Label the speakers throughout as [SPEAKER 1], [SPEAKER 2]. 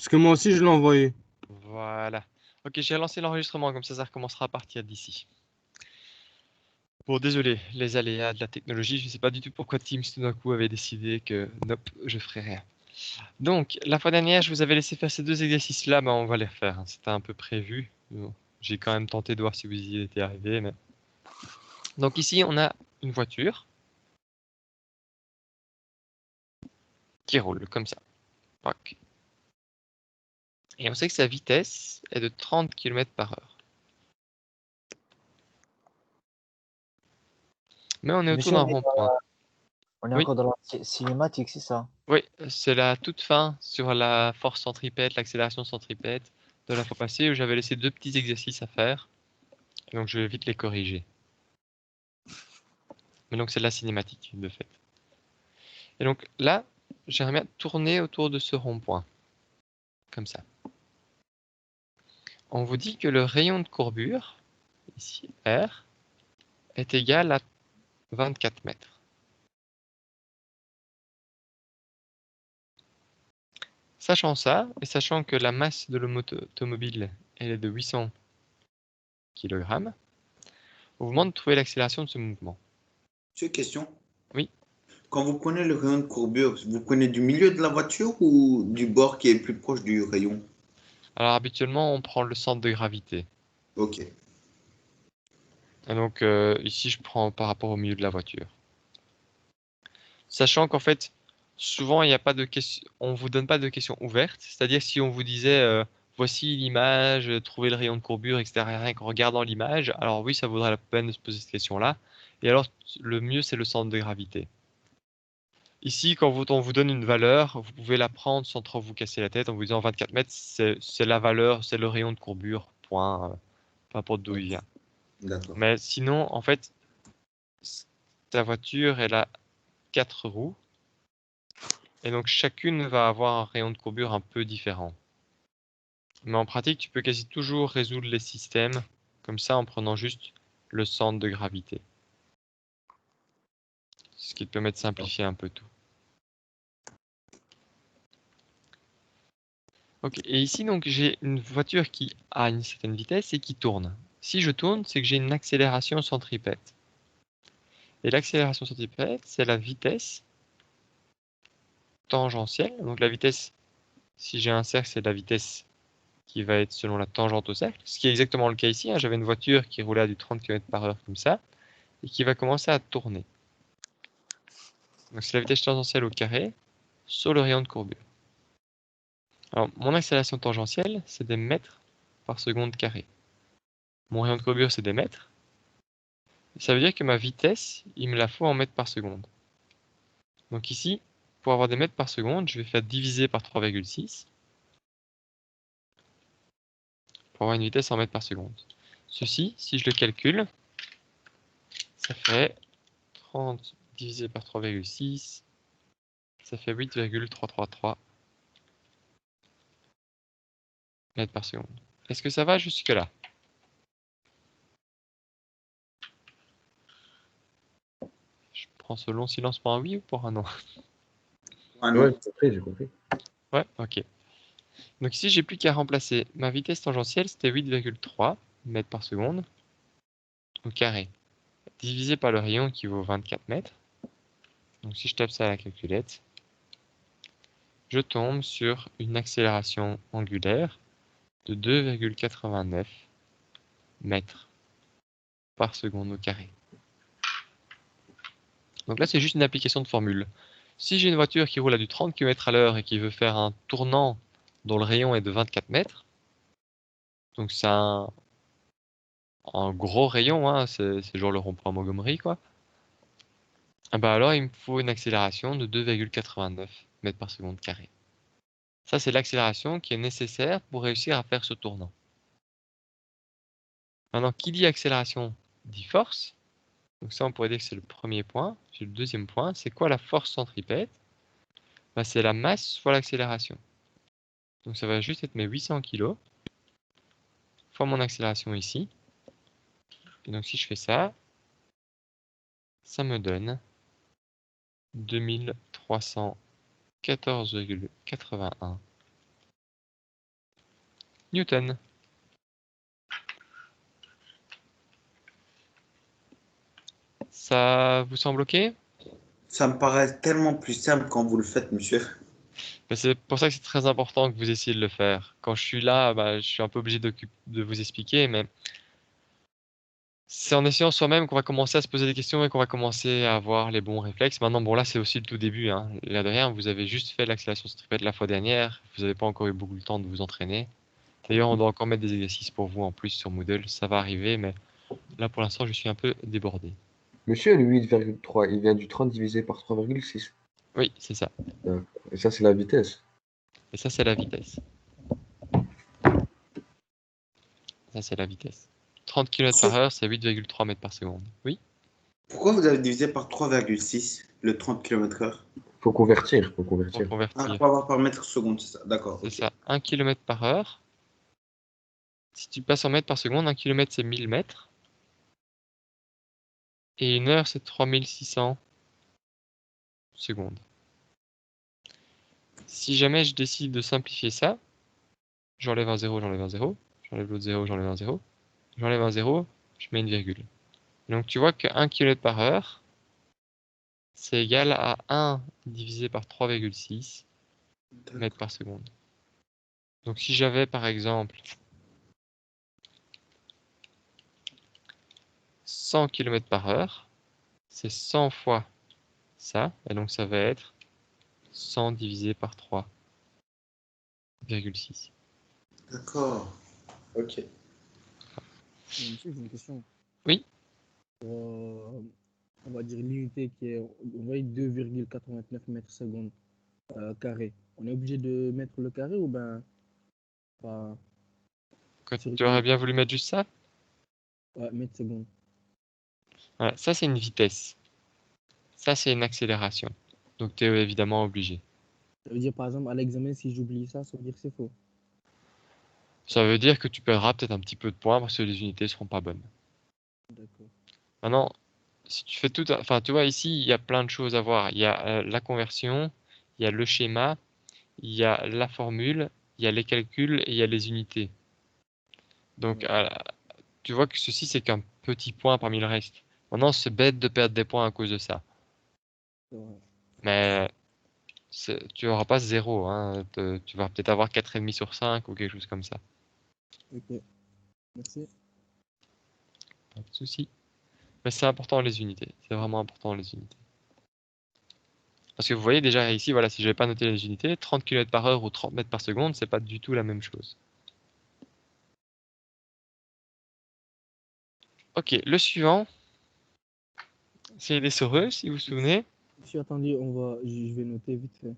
[SPEAKER 1] Parce que moi aussi, je l'ai envoyé.
[SPEAKER 2] Voilà. Ok, j'ai relancé l'enregistrement, comme ça recommencera à partir d'ici. Bon, désolé, les aléas de la technologie, je ne sais pas du tout pourquoi Teams tout d'un coup avait décidé que nope, je ferai rien. Donc, la fois dernière, je vous avais laissé faire ces deux exercices-là, mais on va les refaire, hein. C'était un peu prévu. Bon, j'ai quand même tenté de voir si vous y étiez arrivé. Mais... Donc ici, on a une voiture qui roule comme ça. Tac. Et on sait que sa vitesse est de 30 km par heure. Mais on est autour
[SPEAKER 3] Monsieur,
[SPEAKER 2] d'un rond-point.
[SPEAKER 3] on est
[SPEAKER 2] Oui,
[SPEAKER 3] encore dans la cinématique, c'est ça?
[SPEAKER 2] oui, c'est la toute fin sur la force centripète, l'accélération centripète de la fois passée où j'avais laissé deux petits exercices à faire. Donc je vais vite les corriger. Mais donc c'est de la cinématique de fait. Et donc là, j'aimerais bien tourner autour de ce rond-point. Comme ça. On vous dit que le rayon de courbure, ici R, est égal à 24 mètres. Sachant ça, et sachant que la masse de l'automobile elle est de 800 kg, on vous demande de trouver l'accélération de ce mouvement.
[SPEAKER 4] Monsieur, question.
[SPEAKER 2] Oui.
[SPEAKER 4] Quand vous prenez le rayon de courbure, vous prenez du milieu de la voiture ou du bord qui est plus proche du rayon?
[SPEAKER 2] Alors habituellement, on prend le centre de gravité.
[SPEAKER 4] Ok.
[SPEAKER 2] Et donc ici, je prends par rapport au milieu de la voiture. Sachant qu'en fait, souvent, il n'y a pas de question, on vous donne pas de questions ouvertes. C'est-à-dire si on vous disait voici l'image, trouvez le rayon de courbure, etc. Rien qu'en regardant l'image, alors oui, ça vaudrait la peine de se poser cette question-là. Et alors, le mieux, c'est le centre de gravité. Ici, quand on vous donne une valeur, vous pouvez la prendre sans trop vous casser la tête en vous disant 24 mètres, c'est la valeur, c'est le rayon de courbure, point, peu importe d'où il vient.
[SPEAKER 4] D'accord.
[SPEAKER 2] Mais sinon, en fait, ta voiture, elle a 4 roues. Et donc chacune va avoir un rayon de courbure un peu différent. Mais en pratique, tu peux quasi toujours résoudre les systèmes comme ça en prenant juste le centre de gravité. Ce qui te permet de simplifier un peu tout. Ok, et ici donc j'ai une voiture qui a une certaine vitesse et qui tourne. Si je tourne, c'est que j'ai une accélération centripète. Et l'accélération centripète, c'est la vitesse tangentielle. Donc la vitesse, si j'ai un cercle, c'est la vitesse qui va être selon la tangente au cercle, ce qui est exactement le cas ici, hein. J'avais une voiture qui roulait à du 30 km par heure comme ça, et qui va commencer à tourner. Donc c'est la vitesse tangentielle au carré sur le rayon de courbure. Alors mon accélération tangentielle, c'est des mètres par seconde carré. Mon rayon de courbure, c'est des mètres. Ça veut dire que ma vitesse, il me la faut en mètres par seconde. Donc ici, pour avoir des mètres par seconde, je vais faire diviser par 3,6 pour avoir une vitesse en mètres par seconde. Ceci, si je le calcule, ça fait 30 divisé par 3,6, ça fait 8,333 mètres par seconde. Est-ce que ça va jusque-là? Je prends ce long silence pour un oui ou pour un non?
[SPEAKER 4] Ah non.
[SPEAKER 1] Ouais, j'ai compris.
[SPEAKER 2] Ouais, ok. Donc ici, j'ai plus qu'à remplacer ma vitesse tangentielle, c'était 8,3 mètres par seconde au carré, divisé par le rayon qui vaut 24 mètres. Donc si je tape ça à la calculette, je tombe sur une accélération angulaire de 2,89 mètres par seconde au carré. Donc là, c'est juste une application de formule. Si j'ai une voiture qui roule à du 30 km à l'heure et qui veut faire un tournant dont le rayon est de 24 mètres, donc c'est un gros rayon, hein, c'est genre le rond-point Montgomery, quoi. Ah bah alors, il me faut une accélération de 2,89 mètres par seconde carré. Ça, c'est l'accélération qui est nécessaire pour réussir à faire ce tournant. Maintenant, qui dit accélération dit force. Donc ça, on pourrait dire que c'est le premier point. J'ai le deuxième point. C'est quoi la force centripète? Bah, c'est la masse fois l'accélération. Donc ça va juste être mes 800 kg fois mon accélération ici. Et donc si je fais ça, ça me donne 2314,81 newtons. Ça vous semble OK?
[SPEAKER 4] Ça me paraît tellement plus simple quand vous le faites, monsieur.
[SPEAKER 2] Mais c'est pour ça que c'est très important que vous essayez de le faire. Quand je suis là, je suis un peu obligé de vous expliquer, mais c'est en essayant soi-même qu'on va commencer à se poser des questions et qu'on va commencer à avoir les bons réflexes. Maintenant, bon, là, c'est aussi le tout début, hein. Là de rien, vous avez juste fait l'accélération centripète la fois dernière. Vous n'avez pas encore eu beaucoup de temps de vous entraîner. D'ailleurs, on doit encore mettre des exercices pour vous en plus sur Moodle. Ça va arriver, mais là, pour l'instant, je suis un peu débordé.
[SPEAKER 1] Monsieur, le 8,3, il vient du 30 divisé par 3,6.
[SPEAKER 2] Oui, c'est ça.
[SPEAKER 1] D'accord. Et ça, c'est la vitesse.
[SPEAKER 2] Et ça, c'est la vitesse. Ça, c'est la vitesse. 30 km/h, c'est 8,3 mètres par seconde. Oui?
[SPEAKER 4] Pourquoi vous avez divisé par 3,6 le 30 km/h?
[SPEAKER 1] Faut convertir, faut
[SPEAKER 2] Pour
[SPEAKER 1] convertir.
[SPEAKER 4] Ah,
[SPEAKER 2] convertir.
[SPEAKER 4] pour avoir par mètre seconde, c'est ça. D'accord.
[SPEAKER 2] C'est
[SPEAKER 4] Ok.
[SPEAKER 2] ça. 1 km/h. Si tu passes en mètres par seconde, 1 km, c'est 1000 mètres. Et 1 heure, c'est 3600 secondes. Si jamais je décide de simplifier ça, j'enlève un 0, j'enlève un 0, j'enlève l'autre 0, j'enlève un 0, j'enlève un 0, je mets une virgule. Donc tu vois que 1 km/h, c'est égal à 1 divisé par 3,6 mètres par seconde. Donc si j'avais par exemple 100 km/h, c'est 100 fois ça, et donc ça va être 100 divisé par 3,6.
[SPEAKER 4] D'accord. Ok.
[SPEAKER 5] Monsieur, j'ai une question.
[SPEAKER 2] Oui.
[SPEAKER 5] Pour, on va dire l'unité qui est, on va dire 2,89 mètres secondes carré. On est obligé de mettre le carré ou ben pas sur
[SPEAKER 2] Tu aurais
[SPEAKER 5] l'unité?
[SPEAKER 2] bien voulu mettre juste ça?
[SPEAKER 5] Ouais, mètres secondes.
[SPEAKER 2] Voilà, ça c'est une vitesse. Ça c'est une accélération. Donc tu es évidemment obligé.
[SPEAKER 5] Ça veut dire par exemple à l'examen, si j'oublie ça, ça veut dire que c'est faux.
[SPEAKER 2] Ça veut dire que tu perdras peut-être un petit peu de points parce que les unités seront pas bonnes.
[SPEAKER 5] D'accord.
[SPEAKER 2] Maintenant, si tu fais tout, enfin tu vois ici, il y a plein de choses à voir. Il y a la conversion, il y a le schéma, il y a la formule, il y a les calculs et il y a les unités. Donc tu vois que ceci c'est qu'un petit point parmi le reste. Maintenant, c'est bête de perdre des points à cause de ça.
[SPEAKER 5] C'est vrai.
[SPEAKER 2] Mais tu n'auras pas 0, hein. Tu vas peut-être avoir 4,5 sur 5 ou quelque chose comme ça.
[SPEAKER 5] Ok. Merci.
[SPEAKER 2] Pas de souci. Mais c'est important les unités. C'est vraiment important les unités. Parce que vous voyez déjà ici, voilà, si je n'avais pas noté les unités, 30 km/h ou 30 mètres par seconde, c'est pas du tout la même chose. Ok, le suivant, c'est les soreuses, si vous vous souvenez.
[SPEAKER 5] Monsieur, attendez, je vais noter vite fait.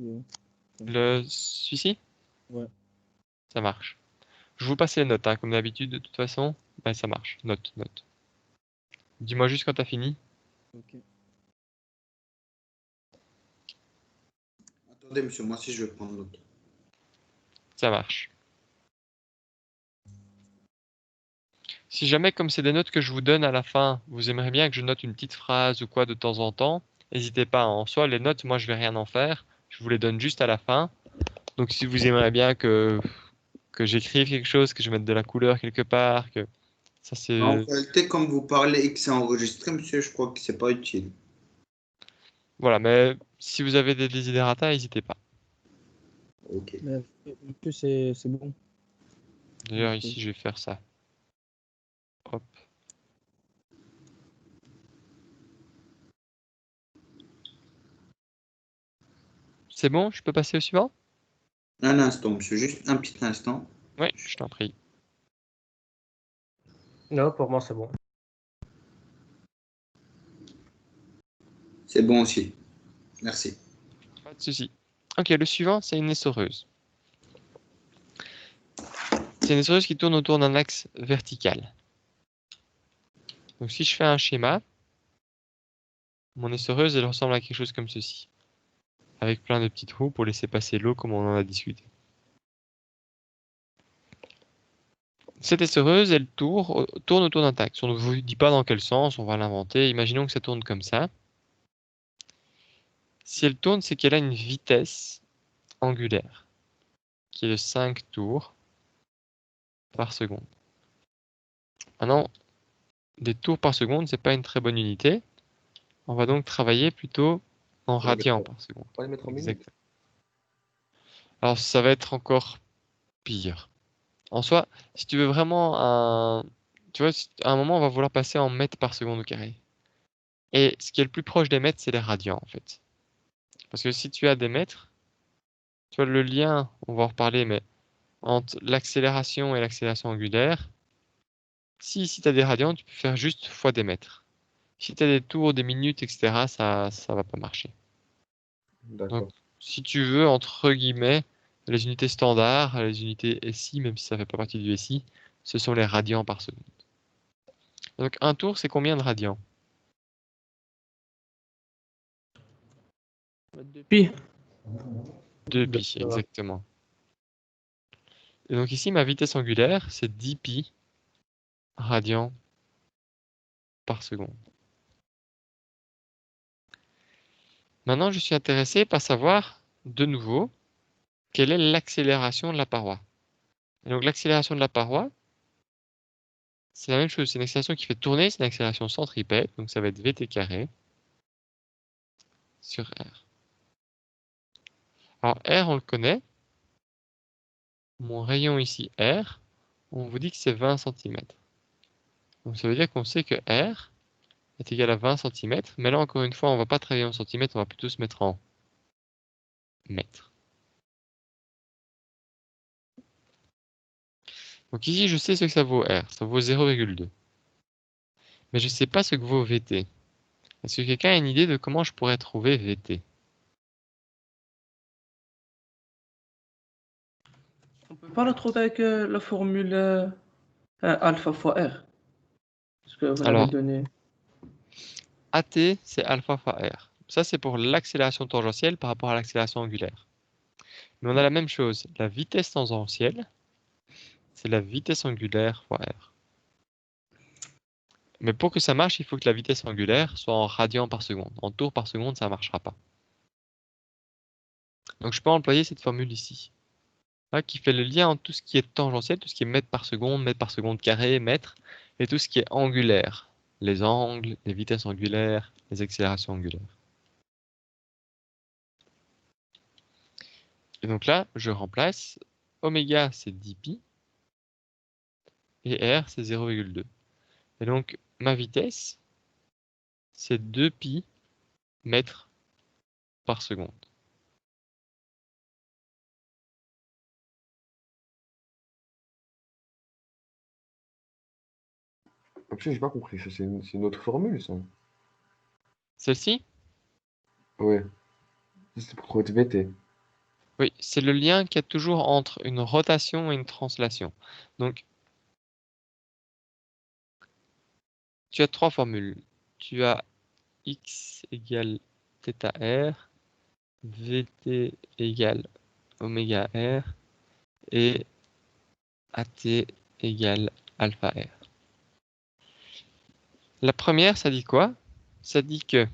[SPEAKER 5] Ouais.
[SPEAKER 2] Celui-ci,
[SPEAKER 5] Ouais.
[SPEAKER 2] ça marche. Je vous passe les notes, hein, comme d'habitude, de toute façon. Ben, ça marche. Note, note. Dis-moi juste quand tu as fini.
[SPEAKER 5] Ok.
[SPEAKER 4] Attendez, monsieur, moi aussi je vais prendre l'autre.
[SPEAKER 2] Ça marche. Si jamais, comme c'est des notes que je vous donne à la fin, vous aimeriez bien que je note une petite phrase ou quoi de temps en temps, n'hésitez pas. En soi, les notes, moi, je vais rien en faire. Je vous les donne juste à la fin. Donc, si vous aimeriez bien que j'écrive quelque chose, que je mette de la couleur quelque part, que ça
[SPEAKER 4] En
[SPEAKER 2] c'est...
[SPEAKER 4] réalité, comme vous parlez et que c'est enregistré, monsieur, je crois que c'est pas utile.
[SPEAKER 2] Voilà, mais si vous avez des desiderata, n'hésitez pas.
[SPEAKER 4] Ok.
[SPEAKER 5] Mais monsieur, c'est bon.
[SPEAKER 2] D'ailleurs,
[SPEAKER 5] Ok.
[SPEAKER 2] ici, je vais faire ça. Hop. C'est bon, je peux passer au suivant?
[SPEAKER 4] Un instant, monsieur, juste un petit instant.
[SPEAKER 2] Oui, je t'en prie.
[SPEAKER 6] Non, pour moi, c'est bon.
[SPEAKER 4] C'est bon aussi. Merci.
[SPEAKER 2] Pas de souci. Ok, le suivant, c'est une essoreuse. C'est une essoreuse qui tourne autour d'un axe vertical. Donc si je fais un schéma, mon essoreuse, elle ressemble à quelque chose comme ceci. Avec plein de petits trous pour laisser passer l'eau comme on en a discuté. Cette essoreuse, elle tourne autour d'un axe. On ne vous dit pas dans quel sens, on va l'inventer. Imaginons que ça tourne comme ça. Si elle tourne, c'est qu'elle a une vitesse angulaire qui est de 5 tours par seconde. Maintenant, des tours par seconde, c'est pas une très bonne unité. On va donc travailler plutôt en
[SPEAKER 1] va mettre
[SPEAKER 2] radians
[SPEAKER 1] en-
[SPEAKER 2] par seconde.
[SPEAKER 1] On va les mettre en minutes.
[SPEAKER 2] Exact. Alors, ça va être encore pire. En soi, si tu veux vraiment un... Tu vois, à un moment, on va vouloir passer en mètres par seconde au carré. Et ce qui est le plus proche des mètres, c'est les radians, en fait. Parce que si tu as des mètres, tu vois, le lien, on va en reparler, mais entre l'accélération et l'accélération angulaire, si tu as des radians, tu peux faire juste fois des mètres. Si tu as des tours, des minutes, etc., ça va pas marcher. Donc,
[SPEAKER 1] D'accord.
[SPEAKER 2] si tu veux, entre guillemets, les unités standards, les unités SI, même si ça fait pas partie du SI, ce sont les radians par seconde. Donc, un tour, c'est combien de radians?
[SPEAKER 5] Pi.
[SPEAKER 2] 2 pi, exactement. Et donc ici, ma vitesse angulaire, c'est 10 pi radians par seconde. Maintenant, je suis intéressé par savoir, de nouveau, quelle est l'accélération de la paroi. Et donc, l'accélération de la paroi, c'est la même chose. C'est une accélération qui fait tourner, c'est une accélération centripète. Donc, ça va être Vt carré sur R. Alors, R, on le connaît. Mon rayon ici, R, on vous dit que c'est 20 cm. Donc, ça veut dire qu'on sait que R est égal à 20 cm. Mais là, encore une fois, on ne va pas travailler en centimètres, on va plutôt se mettre en mètres. Donc ici, je sais ce que ça vaut R. Ça vaut 0,2. Mais je ne sais pas ce que vaut Vt. Est-ce que quelqu'un a une idée de comment je pourrais trouver Vt?
[SPEAKER 6] On peut pas le trouver avec la formule alpha fois R. Parce que vous l'avez
[SPEAKER 2] Alors,
[SPEAKER 6] donné.
[SPEAKER 2] At, c'est alpha fois R. Ça, c'est pour l'accélération tangentielle par rapport à l'accélération angulaire. Mais on a la même chose. La vitesse tangentielle, c'est la vitesse angulaire fois R. Mais pour que ça marche, il faut que la vitesse angulaire soit en radians par seconde. En tours par seconde, ça ne marchera pas. Donc je peux employer cette formule ici, qui fait le lien entre tout ce qui est tangentiel, tout ce qui est mètre par seconde carré, mètre, et tout ce qui est angulaire. Les angles, les vitesses angulaires, les accélérations angulaires. Et donc là, je remplace oméga, c'est 10 pi, et R, c'est 0,2. Et donc, ma vitesse, c'est 2 pi mètres par seconde.
[SPEAKER 1] Après, j'ai pas compris. Ça, c'est une autre formule, ça.
[SPEAKER 2] Celle-ci,
[SPEAKER 1] Ouais. Ça, c'est pour trouver de VT.
[SPEAKER 2] oui, c'est le lien qu'il y a toujours entre une rotation et une translation. Donc, tu as trois formules. Tu as x égale θr, vt égale oméga r, et at égale alpha r. La première, ça dit quoi? Ça dit que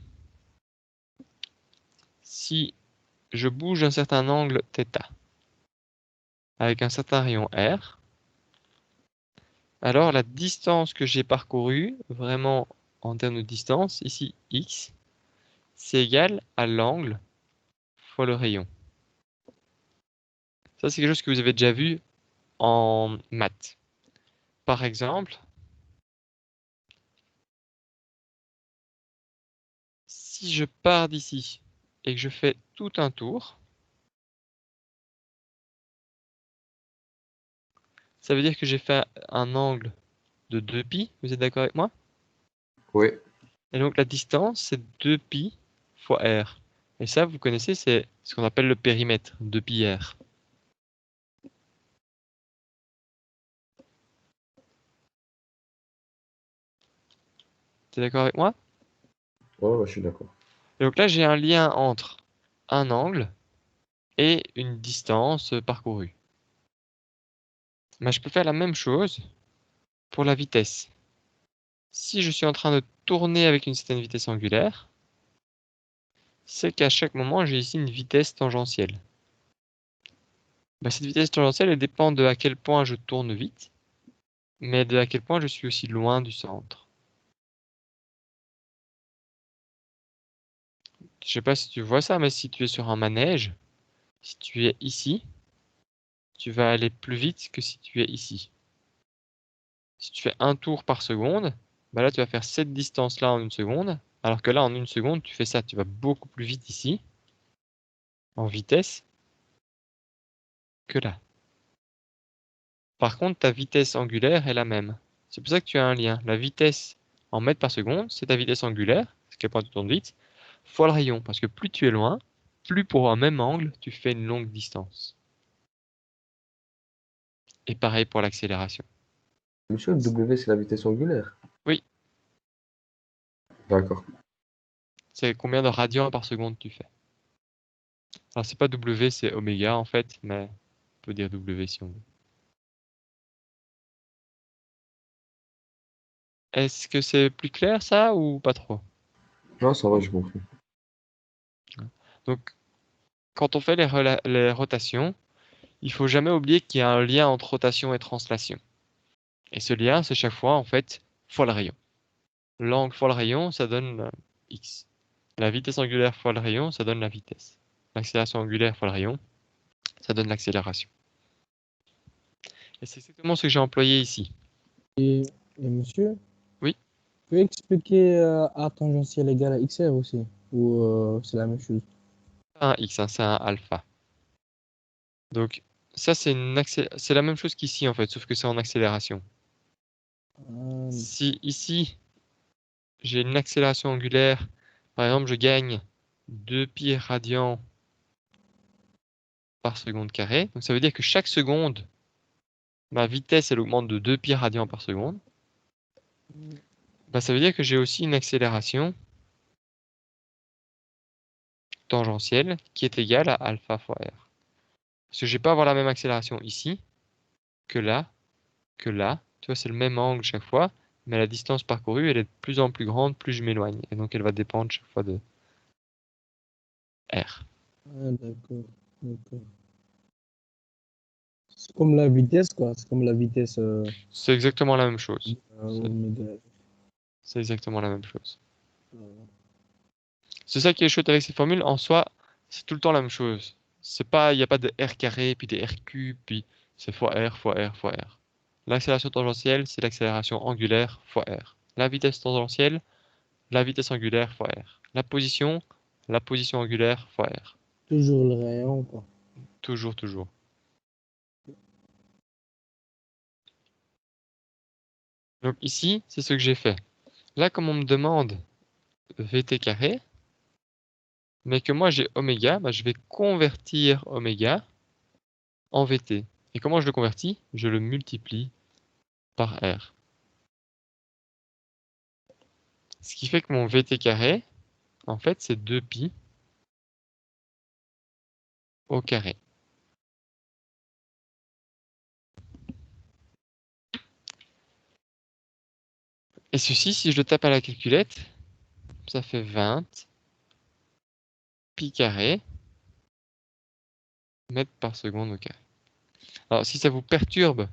[SPEAKER 2] si je bouge un certain angle θ avec un certain rayon r, alors la distance que j'ai parcourue, vraiment en termes de distance, ici x, c'est égal à l'angle fois le rayon. Ça, c'est quelque chose que vous avez déjà vu en maths. Par exemple, si je pars d'ici et que je fais tout un tour, ça veut dire que j'ai fait un angle de 2 pi. Vous êtes d'accord avec moi?
[SPEAKER 1] Oui.
[SPEAKER 2] Et donc la distance, c'est 2 pi fois r. Et ça, vous connaissez, c'est ce qu'on appelle le périmètre, 2 pi r. Tu es d'accord avec moi?
[SPEAKER 1] Ouais, je suis d'accord.
[SPEAKER 2] Et donc là, j'ai un lien entre un angle et une distance parcourue. Mais je peux faire la même chose pour la vitesse. Si je suis en train de tourner avec une certaine vitesse angulaire, c'est qu'à chaque moment, j'ai ici une vitesse tangentielle. Cette vitesse tangentielle, elle dépend de à quel point je tourne vite mais de à quel point je suis aussi loin du centre. Je sais pas si tu vois ça, mais si tu es sur un manège, si tu es ici, tu vas aller plus vite que si tu es ici. Si tu fais un tour par seconde, bah là tu vas faire cette distance-là en une seconde, alors que là en une seconde tu fais ça, tu vas beaucoup plus vite ici, en vitesse, que là. Par contre, ta vitesse angulaire est la même. C'est pour ça que tu as un lien. La vitesse en mètres par seconde, c'est ta vitesse angulaire, ce qui est point tu tournes vite, fois le rayon. Parce que plus tu es loin, plus pour un même angle, tu fais une longue distance. Et pareil pour l'accélération.
[SPEAKER 1] Monsieur, le W, c'est la vitesse angulaire.
[SPEAKER 2] Oui,
[SPEAKER 1] D'accord.
[SPEAKER 2] c'est combien de radians par seconde tu fais. Alors c'est pas W, c'est oméga en fait, mais on peut dire W si on veut. Est-ce que c'est plus clair ça ou pas trop?
[SPEAKER 1] Non, ça va, j'ai compris.
[SPEAKER 2] Donc quand on fait les rotations, il faut jamais oublier qu'il y a un lien entre rotation et translation. Et ce lien, c'est chaque fois en fait fois le rayon. L'angle fois le rayon, ça donne x. La vitesse angulaire fois le rayon, ça donne la vitesse. L'accélération angulaire fois le rayon, ça donne l'accélération. Et c'est exactement ce que j'ai employé ici.
[SPEAKER 5] Et monsieur,
[SPEAKER 2] Oui,
[SPEAKER 5] vous pouvez expliquer A tangentiel égale à XR aussi? Ou c'est la même chose?
[SPEAKER 2] un x, hein, c'est un alpha. Donc ça, c'est la même chose qu'ici en fait, sauf que c'est en accélération. Si ici, j'ai une accélération angulaire, par exemple, je gagne 2 pi radians par seconde carrée. Donc ça veut dire que chaque seconde, ma vitesse, elle augmente de 2 pi radians par seconde. Bah, ça veut dire que j'ai aussi une accélération tangentielle qui est égale à alpha fois r. Parce que je vais pas avoir la même accélération ici que là, que là. Tu vois, c'est le même angle chaque fois, mais la distance parcourue, elle est de plus en plus grande, plus je m'éloigne. Et donc, elle va dépendre chaque fois de r.
[SPEAKER 5] Ah, d'accord, d'accord. C'est comme la vitesse, quoi. C'est comme la vitesse
[SPEAKER 2] C'est exactement la même chose.
[SPEAKER 5] oméga.
[SPEAKER 2] C'est exactement la même chose.
[SPEAKER 5] Euh,
[SPEAKER 2] C'est ça qui est chouette avec ces formules. En soi, c'est tout le temps la même chose. C'est pas, il n'y a pas de r carré, puis de r cube, puis c'est fois r, fois r, fois r. L'accélération tangentielle, c'est l'accélération angulaire fois r. La vitesse tangentielle, la vitesse angulaire fois r. La position angulaire fois r.
[SPEAKER 5] Toujours le rayon, quoi.
[SPEAKER 2] Toujours, toujours. Donc ici, c'est ce que j'ai fait. Là, comme on me demande vt carré, mais que moi j'ai oméga, bah, je vais convertir oméga en vt. Et comment je le convertis? Je le multiplie par r. Ce qui fait que mon vt carré, en fait, c'est 2pi au carré. Et ceci, si je le tape à la calculette, ça fait 20 pi carré mètres par seconde au carré. Alors, si ça vous perturbe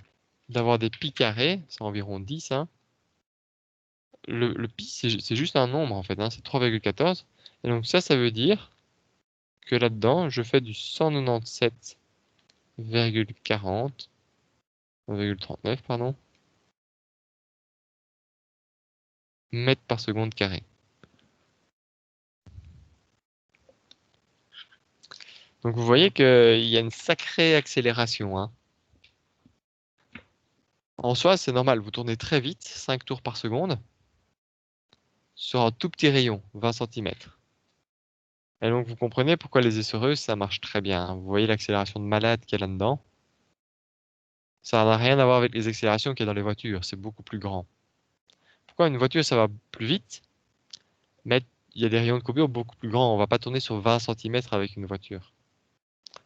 [SPEAKER 2] d'avoir des pi carrés, c'est environ 10, hein, le pi, c'est juste un nombre, en fait, hein, c'est 3,14. Et donc ça veut dire que là-dedans, je fais du 197,40, 1,39, pardon, mètres par seconde carré. Donc vous voyez qu'il y a une sacrée accélération, hein. En soi, c'est normal, vous tournez très vite, 5 tours par seconde, sur un tout petit rayon, 20 cm. Et donc vous comprenez pourquoi les essoreuses, ça marche très bien, hein. Vous voyez l'accélération de malade qu'il y a là-dedans. Ça n'a rien à voir avec les accélérations qu'il y a dans les voitures, c'est beaucoup plus grand. Pourquoi une voiture, ça va plus vite, mais il y a des rayons de courbure beaucoup plus grands. On va pas tourner sur 20 cm avec une voiture.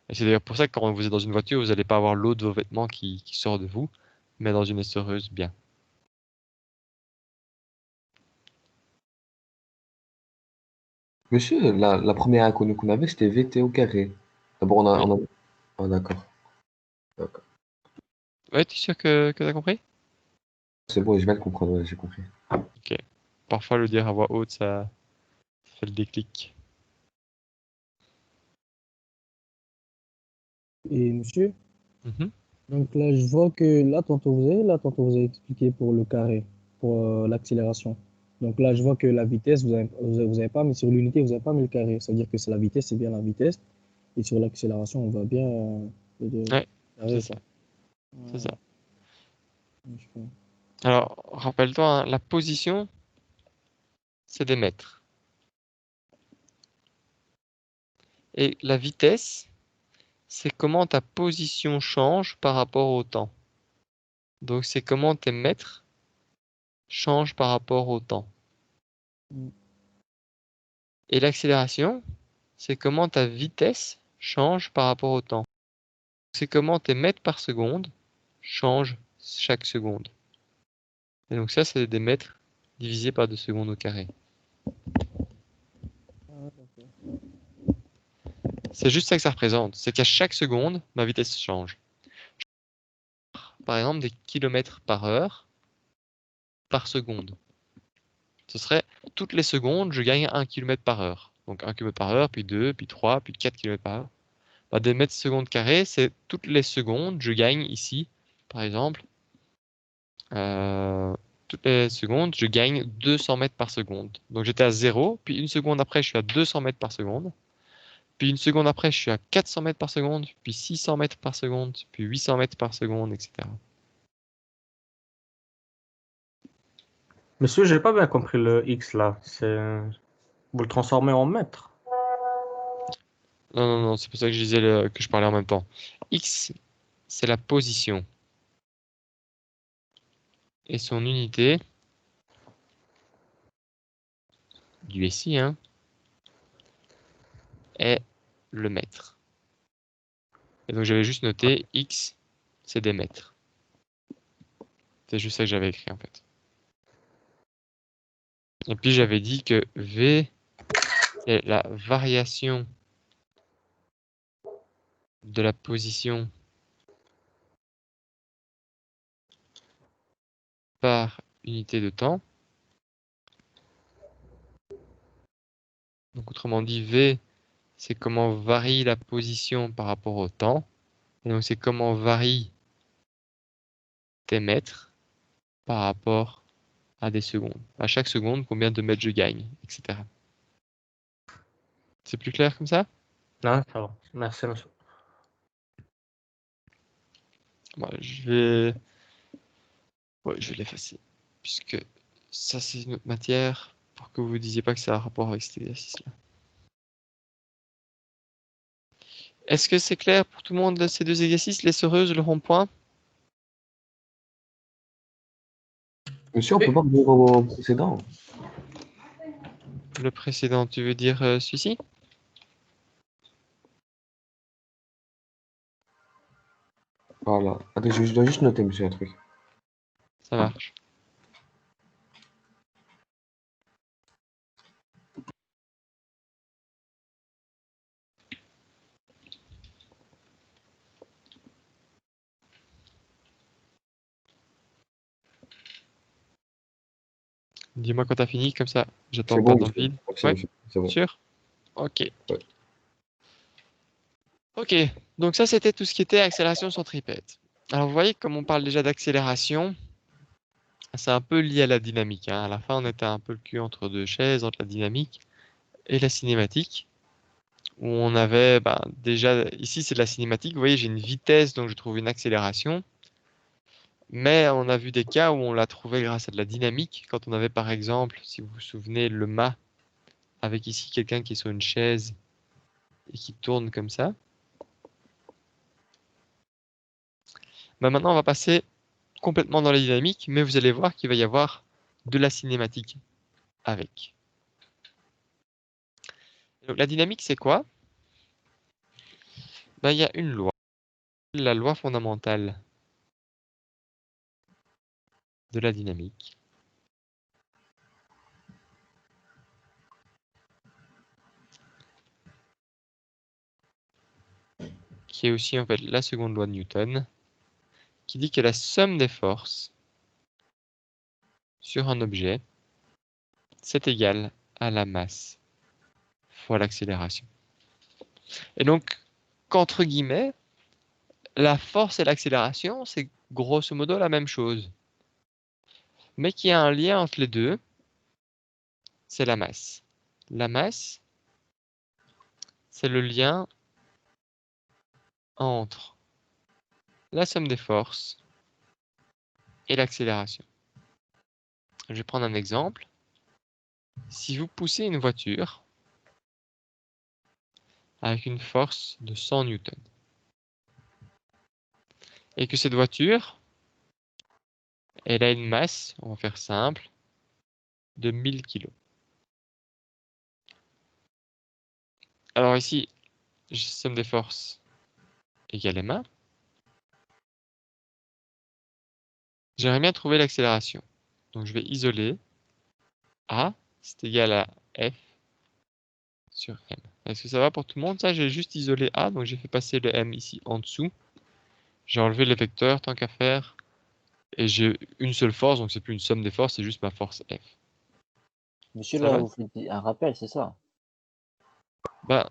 [SPEAKER 2] Et c'est d'ailleurs pour ça que quand vous êtes dans une voiture, vous n'allez pas avoir l'eau de vos vêtements qui sort de vous, mais dans une essoreuse, bien.
[SPEAKER 1] Monsieur, la première inconnue qu'on avait, c'était VT au carré. D'abord,
[SPEAKER 2] Oui.
[SPEAKER 1] Ah, d'accord. D'accord.
[SPEAKER 2] Ouais, tu es sûr que tu as compris?
[SPEAKER 1] C'est bon, je viens de comprendre, ouais, j'ai compris.
[SPEAKER 2] Parfois, le dire à voix haute, ça fait le déclic.
[SPEAKER 5] Et monsieur,
[SPEAKER 2] Mhm.
[SPEAKER 5] donc là, je vois que tantôt vous avez expliqué pour le carré, pour l'accélération. Donc là, je vois que la vitesse, vous avez pas mis sur l'unité, vous avez pas mis le carré. Ça veut dire que c'est la vitesse, c'est bien la vitesse. Et sur l'accélération, on va bien le
[SPEAKER 2] Ouais,
[SPEAKER 5] carré,
[SPEAKER 2] c'est ça.
[SPEAKER 5] quoi.
[SPEAKER 2] C'est ça.
[SPEAKER 5] Ouais, je vois.
[SPEAKER 2] Alors, rappelle-toi, hein, la position, c'est des mètres. Et la vitesse, c'est comment ta position change par rapport au temps. Donc, c'est comment tes mètres changent par rapport au temps.
[SPEAKER 5] Mm.
[SPEAKER 2] Et l'accélération, c'est comment ta vitesse change par rapport au temps. C'est comment tes mètres par seconde changent chaque seconde. Et donc ça, c'est des mètres divisé par 2 secondes au carré.
[SPEAKER 5] Ah, d'accord.
[SPEAKER 2] C'est juste ça que ça représente. C'est qu'à chaque seconde, ma vitesse change. Par exemple, des kilomètres par heure par seconde. Ce serait toutes les secondes, je gagne 1 km par heure. Donc 1 km par heure, puis 2, puis 3, puis 4 km par heure. Bah, des mètres secondes carrés, c'est toutes les secondes, je gagne ici, par exemple, toutes les secondes, je gagne 200 mètres par seconde. Donc j'étais à 0, puis une seconde après, je suis à 200 mètres par seconde. Puis une seconde après, je suis à 400 mètres par seconde, puis 600 mètres par seconde, puis 800 mètres par seconde, etc.
[SPEAKER 7] Monsieur, j'ai pas bien compris le X là. Vous le transformez en mètres.
[SPEAKER 2] Non, non, non, c'est pour ça que je disais que je parlais en même temps. X, c'est la position. Et son unité, du SI, hein, est le mètre. Et donc j'avais juste noté X, c'est des mètres. C'est juste ça que j'avais écrit en fait. Et puis j'avais dit que V, c'est la variation de la position par unité de temps. Donc autrement dit, V, c'est comment varie la position par rapport au temps. Et donc c'est comment varie tes mètres par rapport à des secondes. À chaque seconde, combien de mètres je gagne, etc. C'est plus clair comme ça?
[SPEAKER 7] Non, ça va. Merci, monsieur.
[SPEAKER 2] Bon, je vais l'effacer. Puisque ça, c'est une autre matière pour que vous ne disiez pas que ça a un rapport avec cet exercice-là. Est-ce que c'est clair pour tout le monde ces deux exercices, les sereuses, le rond-point?
[SPEAKER 1] Monsieur, on peut pas revenir au précédent?
[SPEAKER 2] Le précédent, tu veux dire celui-ci?
[SPEAKER 1] Voilà. Attends, je dois juste noter, monsieur, un truc.
[SPEAKER 2] Ça marche. Dis-moi quand t'as fini, comme ça, j'attends
[SPEAKER 1] C'est
[SPEAKER 2] pas
[SPEAKER 1] bon,
[SPEAKER 2] dans le
[SPEAKER 1] monsieur.
[SPEAKER 2] vide.
[SPEAKER 1] Merci,
[SPEAKER 2] Ouais,
[SPEAKER 1] monsieur. C'est bon.
[SPEAKER 2] sûr? Ok.
[SPEAKER 1] Ouais.
[SPEAKER 2] Ok, donc ça c'était tout ce qui était accélération centripète. Alors vous voyez, comme on parle déjà d'accélération, c'est un peu lié à la dynamique, hein. À la fin, on était un peu le cul entre deux chaises, entre la dynamique et la cinématique, où on avait déjà, ici c'est de la cinématique, vous voyez, j'ai une vitesse, donc je trouve une accélération, mais on a vu des cas où on l'a trouvé grâce à de la dynamique, quand on avait par exemple, si vous vous souvenez, le mât, avec ici quelqu'un qui est sur une chaise et qui tourne comme ça. Maintenant, on va passer complètement dans la dynamique, mais vous allez voir qu'il va y avoir de la cinématique avec. Donc, la dynamique, c'est quoi? Il y a une loi, la loi fondamentale de la dynamique, qui est aussi en fait la seconde loi de Newton, qui dit que la somme des forces sur un objet, c'est égal à la masse fois l'accélération. Et donc, qu'entre guillemets, la force et l'accélération, c'est grosso modo la même chose. Mais qu'il y a un lien entre les deux, c'est la masse. La masse, c'est le lien entre la somme des forces et l'accélération. Je vais prendre un exemple. Si vous poussez une voiture avec une force de 100 newtons et que cette voiture, elle a une masse, on va faire simple, de 1000 kg. Alors ici, somme des forces égale ma. J'aimerais bien trouver l'accélération. Donc je vais isoler A, c'est égal à F sur M. Est-ce que ça va pour tout le monde? Ça, j'ai juste isolé A, donc j'ai fait passer le M ici en dessous. J'ai enlevé les vecteurs tant qu'à faire. Et j'ai une seule force, donc c'est plus une somme des forces, c'est juste ma force F.
[SPEAKER 3] Monsieur,
[SPEAKER 2] Ça
[SPEAKER 3] là,
[SPEAKER 2] va?
[SPEAKER 3] vous faites un rappel, c'est ça?
[SPEAKER 2] Ben,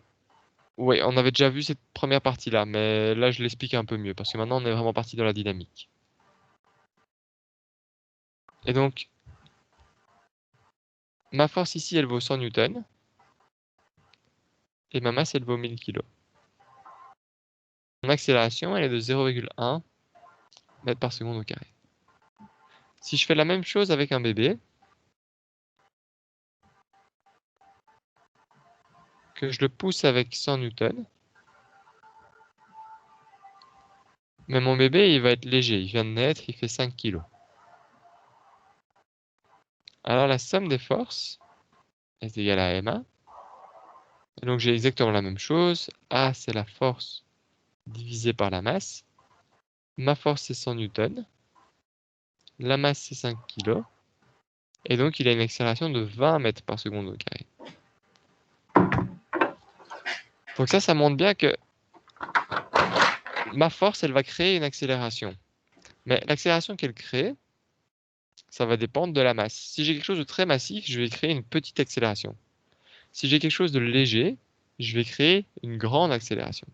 [SPEAKER 2] oui, on avait déjà vu cette première partie-là, mais là je l'explique un peu mieux, parce que maintenant on est vraiment parti dans la dynamique. Et donc, ma force ici, elle vaut 100 newtons, et ma masse, elle vaut 1000 kg. Mon accélération, elle est de 0,1 mètres par seconde au carré. Si je fais la même chose avec un bébé, que je le pousse avec 100 newtons, mais mon bébé, il va être léger, il vient de naître, il fait 5 kg. Alors la somme des forces est égale à ma. Et donc j'ai exactement la même chose. A, c'est la force divisée par la masse. Ma force, c'est 100 newtons. La masse, c'est 5 kg. Et donc il a une accélération de 20 mètres par seconde au carré. Donc ça montre bien que ma force, elle va créer une accélération. Mais l'accélération qu'elle crée, ça va dépendre de la masse. Si j'ai quelque chose de très massif, je vais créer une petite accélération. Si j'ai quelque chose de léger, je vais créer une grande accélération.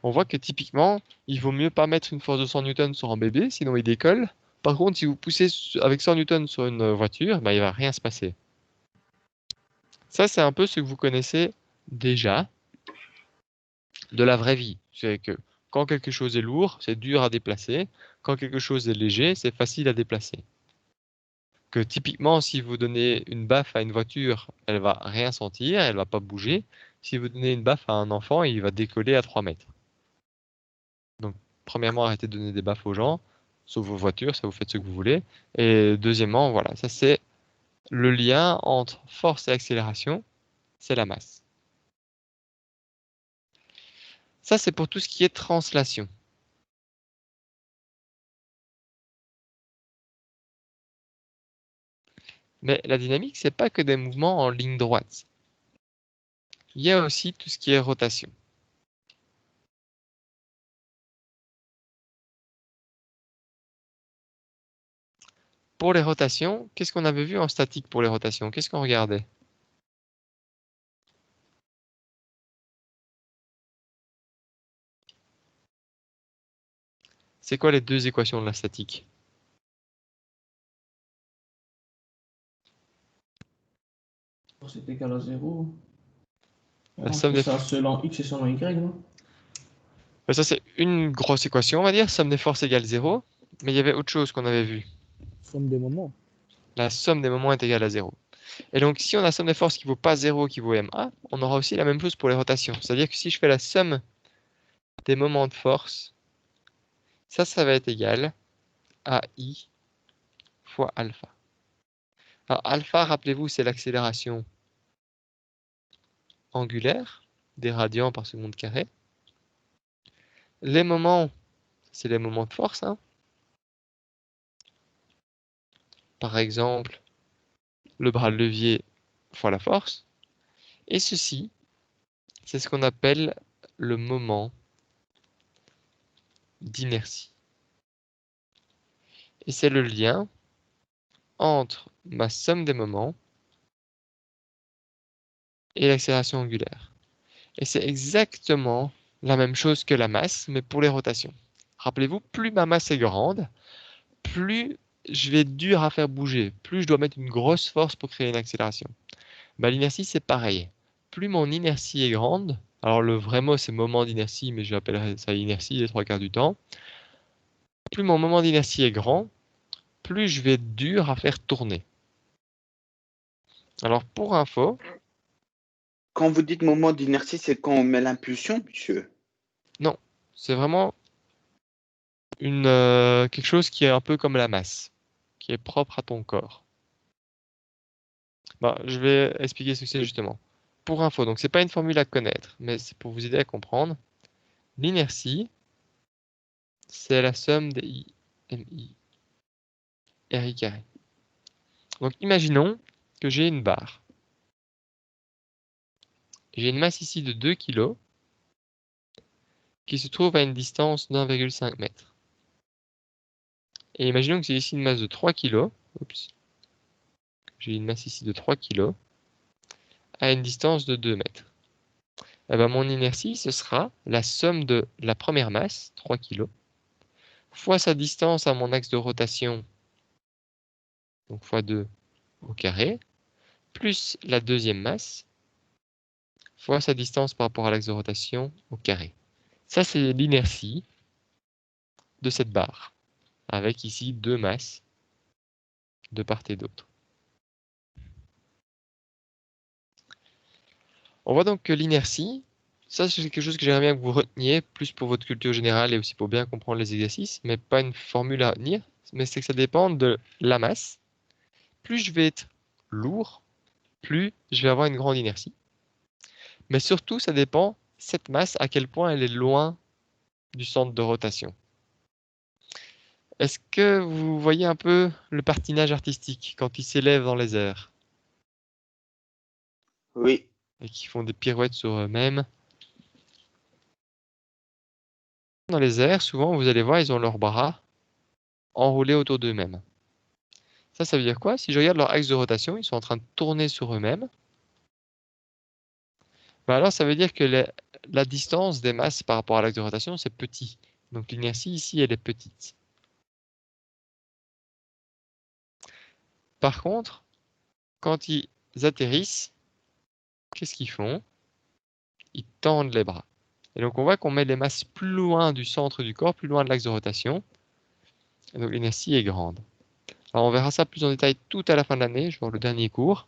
[SPEAKER 2] On voit que typiquement, il vaut mieux pas mettre une force de 100 newtons sur un bébé, sinon il décolle. Par contre, si vous poussez avec 100 newtons sur une voiture, bah, il va rien se passer. Ça, c'est un peu ce que vous connaissez déjà de la vraie vie. C'est que quand quelque chose est lourd, c'est dur à déplacer. Quand quelque chose est léger, c'est facile à déplacer. Que typiquement, si vous donnez une baffe à une voiture, elle va rien sentir, elle va pas bouger. Si vous donnez une baffe à un enfant, il va décoller à 3 mètres. Donc, premièrement, arrêtez de donner des baffes aux gens, sauf vos voitures, ça vous faites ce que vous voulez. Et deuxièmement, voilà, ça c'est le lien entre force et accélération, c'est la masse. Ça, c'est pour tout ce qui est translation. Mais la dynamique, c'est pas que des mouvements en ligne droite. Il y a aussi tout ce qui est rotation. Pour les rotations, qu'est-ce qu'on avait vu en statique pour les rotations? Qu'est-ce qu'on regardait? C'est quoi les deux équations de la statique?
[SPEAKER 6] C'est égal à 0.
[SPEAKER 2] La somme des...
[SPEAKER 6] Ça selon X et selon Y, non?
[SPEAKER 2] Ça, c'est une grosse équation, on va dire. Somme des forces égale 0. Mais il y avait autre chose qu'on avait vu.
[SPEAKER 5] Somme des moments.
[SPEAKER 2] La somme des moments est égale à 0. Et donc, si on a la somme des forces qui vaut pas 0, qui vaut ma, on aura aussi la même chose pour les rotations. C'est-à-dire que si je fais la somme des moments de force, ça va être égal à I fois alpha. Alors, alpha, rappelez-vous, c'est l'accélération angulaire des radians par seconde carré. Les moments, c'est les moments de force. Hein. Par exemple, le bras de levier fois la force. Et ceci, c'est ce qu'on appelle le moment d'inertie. Et c'est le lien entre ma somme des moments et l'accélération angulaire. Et c'est exactement la même chose que la masse, mais pour les rotations. Rappelez-vous, plus ma masse est grande, plus je vais être dur à faire bouger, plus je dois mettre une grosse force pour créer une accélération. Bah, l'inertie, c'est pareil. Plus mon inertie est grande, alors le vrai mot c'est moment d'inertie, mais je l'appellerai ça inertie les 3/4 du temps. Plus mon moment d'inertie est grand, plus je vais être dur à faire tourner. Alors pour info,
[SPEAKER 4] Quand vous dites moment d'inertie, c'est quand on met l'impulsion, monsieur?
[SPEAKER 2] non, c'est vraiment quelque chose qui est un peu comme la masse, qui est propre à ton corps. Bah, je vais expliquer ce que c'est justement. Pour info, donc c'est pas une formule à connaître, mais c'est pour vous aider à comprendre. L'inertie, c'est la somme des I, MI, RI carré. Donc imaginons que j'ai une barre. J'ai une masse ici de 2 kg qui se trouve à une distance d'1,5 m. Et imaginons que j'ai ici une masse de 3 kg. Oups. J'ai une masse ici de 3 kg à une distance de 2 mètres. Eh ben, mon inertie, ce sera la somme de la première masse, 3 kg, fois sa distance à mon axe de rotation, donc fois 2 au carré, plus la deuxième masse, fois sa distance par rapport à l'axe de rotation au carré. Ça, c'est l'inertie de cette barre, avec ici deux masses de part et d'autre. On voit donc que l'inertie, ça c'est quelque chose que j'aimerais bien que vous reteniez, plus pour votre culture générale et aussi pour bien comprendre les exercices, mais pas une formule à retenir, mais c'est que ça dépend de la masse. Plus je vais être lourd, plus je vais avoir une grande inertie. Mais surtout, ça dépend, cette masse, à quel point elle est loin du centre de rotation. Est-ce que vous voyez un peu le patinage artistique quand ils s'élèvent dans les airs
[SPEAKER 4] Oui.
[SPEAKER 2] et qui font des pirouettes sur eux-mêmes? Dans les airs, souvent, vous allez voir, ils ont leurs bras enroulés autour d'eux-mêmes. Ça veut dire quoi? Si je regarde leur axe de rotation, ils sont en train de tourner sur eux-mêmes. Bah alors, ça veut dire que la distance des masses par rapport à l'axe de rotation, c'est petit. Donc l'inertie ici, elle est petite. Par contre, quand ils atterrissent, qu'est-ce qu'ils font? Ils tendent les bras. Et donc on voit qu'on met les masses plus loin du centre du corps, plus loin de l'axe de rotation. Et donc l'inertie est grande. Alors on verra ça plus en détail tout à la fin de l'année, je vais voir le dernier cours.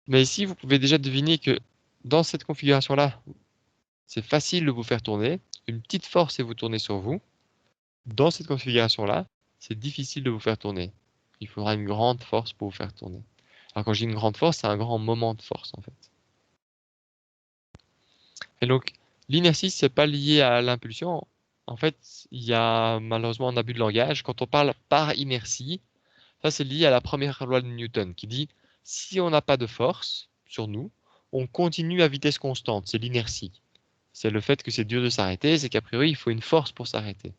[SPEAKER 2] Mais ici, vous pouvez déjà deviner que dans cette configuration-là, c'est facile de vous faire tourner. Une petite force et vous tournez sur vous. Dans cette configuration-là, c'est difficile de vous faire tourner. Il faudra une grande force pour vous faire tourner. Alors quand je dis une grande force, c'est un grand moment de force en fait. Et donc l'inertie, c'est pas lié à l'impulsion. En fait, il y a malheureusement un abus de langage. Quand on parle par inertie, ça c'est lié à la première loi de Newton qui dit si on n'a pas de force sur nous, on continue à vitesse constante. C'est l'inertie. C'est le fait que c'est dur de s'arrêter, c'est qu'a priori il faut une force pour s'arrêter.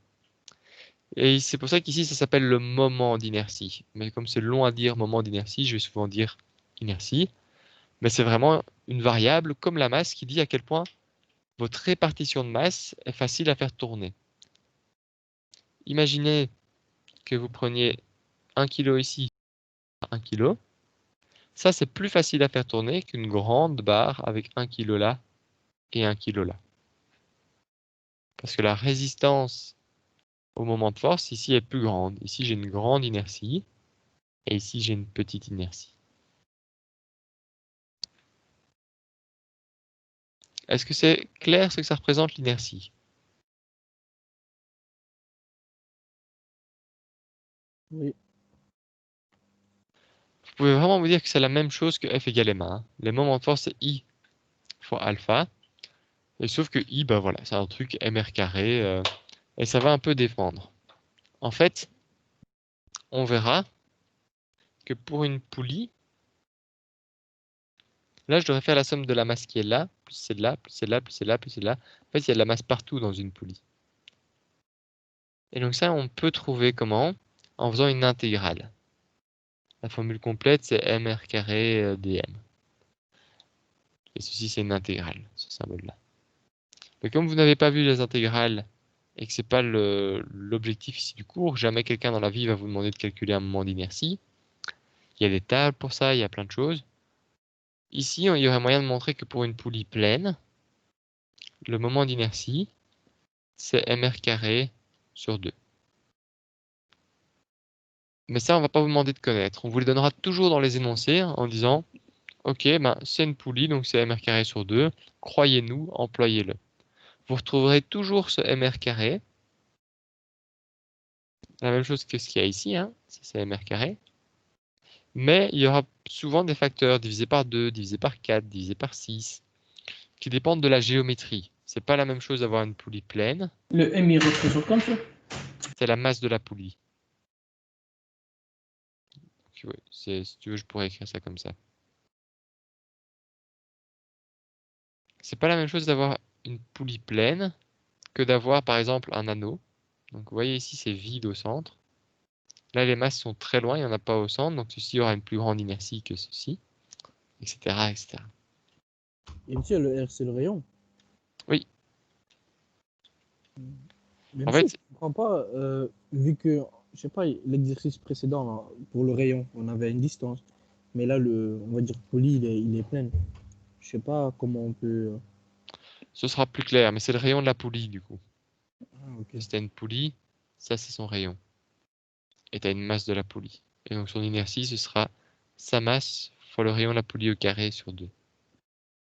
[SPEAKER 2] Et c'est pour ça qu'ici ça s'appelle le moment d'inertie. Mais comme c'est long à dire moment d'inertie, je vais souvent dire inertie. Mais c'est vraiment une variable comme la masse qui dit à quel point votre répartition de masse est facile à faire tourner. Imaginez que vous preniez 1 kg ici, 1 kg. Ça, c'est plus facile à faire tourner qu'une grande barre avec 1 kg là et 1 kg là. Parce que la résistance au moment de force ici est plus grande. Ici, j'ai une grande inertie et ici, j'ai une petite inertie. Est-ce que c'est clair ce que ça représente l'inertie?
[SPEAKER 5] Oui.
[SPEAKER 2] Vous pouvez vraiment vous dire que c'est la même chose que F égale ma. Les moments de force, c'est I fois alpha. Et sauf que I, ben voilà, c'est un truc mr carré. Et ça va un peu dépendre. En fait, on verra que pour une poulie, là, je devrais faire la somme de la masse qui est là, plus celle-là, plus celle-là, plus celle-là, plus celle-là. En fait, il y a de la masse partout dans une poulie. Et donc ça, on peut trouver comment? En faisant une intégrale. La formule complète, c'est mr carré dm. Et ceci, c'est une intégrale, ce symbole-là. Mais comme vous n'avez pas vu les intégrales et que c'est pas l'objectif ici du cours, jamais quelqu'un dans la vie va vous demander de calculer un moment d'inertie. Il y a des tables pour ça, il y a plein de choses. Ici, il y aurait moyen de montrer que pour une poulie pleine, le moment d'inertie, c'est mr carré sur 2. Mais ça, on va pas vous demander de connaître. On vous les donnera toujours dans les énoncés en disant ok, ben, c'est une poulie, donc c'est mr carré sur 2. Croyez-nous, employez-le. Vous retrouverez toujours ce mr carré. La même chose que ce qu'il y a ici, hein, c'est mr carré. Mais il y aura souvent des facteurs divisés par 2, divisés par 4, divisés par 6, qui dépendent de la géométrie. C'est pas la même chose d'avoir une poulie pleine.
[SPEAKER 6] Le M, il représente comme ça.
[SPEAKER 2] C'est la masse de la poulie. Donc, ouais, si tu veux, je pourrais écrire ça comme ça. C'est pas la même chose d'avoir une poulie pleine que d'avoir par exemple un anneau. Donc vous voyez ici c'est vide au centre. Là les masses sont très loin, il n'y en a pas au centre, donc ceci aura une plus grande inertie que ceci, etc. etc.
[SPEAKER 5] Et monsieur, le R, c'est le rayon.
[SPEAKER 2] Oui.
[SPEAKER 5] Mais
[SPEAKER 2] En
[SPEAKER 5] monsieur,
[SPEAKER 2] fait,
[SPEAKER 5] je comprends pas, vu que, je sais pas, l'exercice précédent, là, pour le rayon, on avait une distance. Mais là, on va dire poli, il est plein. Je sais pas comment on peut.
[SPEAKER 2] ce sera plus clair, mais c'est le rayon de la poulie du coup.
[SPEAKER 5] Ah, ok.
[SPEAKER 2] Si tu as une poulie, ça c'est son rayon. Et tu as une masse de la poulie. Et donc son inertie, ce sera sa masse fois le rayon de la poulie au carré sur 2.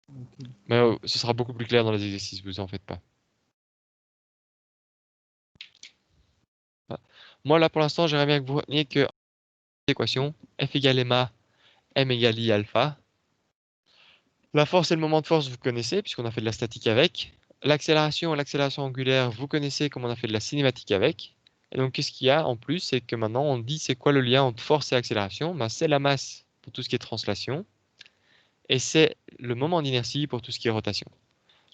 [SPEAKER 5] Ok.
[SPEAKER 2] Mais ce sera beaucoup plus clair dans les exercices, vous en faites pas. Voilà. Moi là pour l'instant, j'aimerais bien que vous reteniez que l'équation F égale ma, M égale I alpha. La force et le moment de force, vous connaissez, puisqu'on a fait de la statique avec. L'accélération et l'accélération angulaire, vous connaissez comme on a fait de la cinématique avec. Et donc, qu'est-ce qu'il y a en plus? C'est que maintenant, on dit c'est quoi le lien entre force et accélération? Ben, c'est la masse pour tout ce qui est translation. Et c'est le moment d'inertie pour tout ce qui est rotation.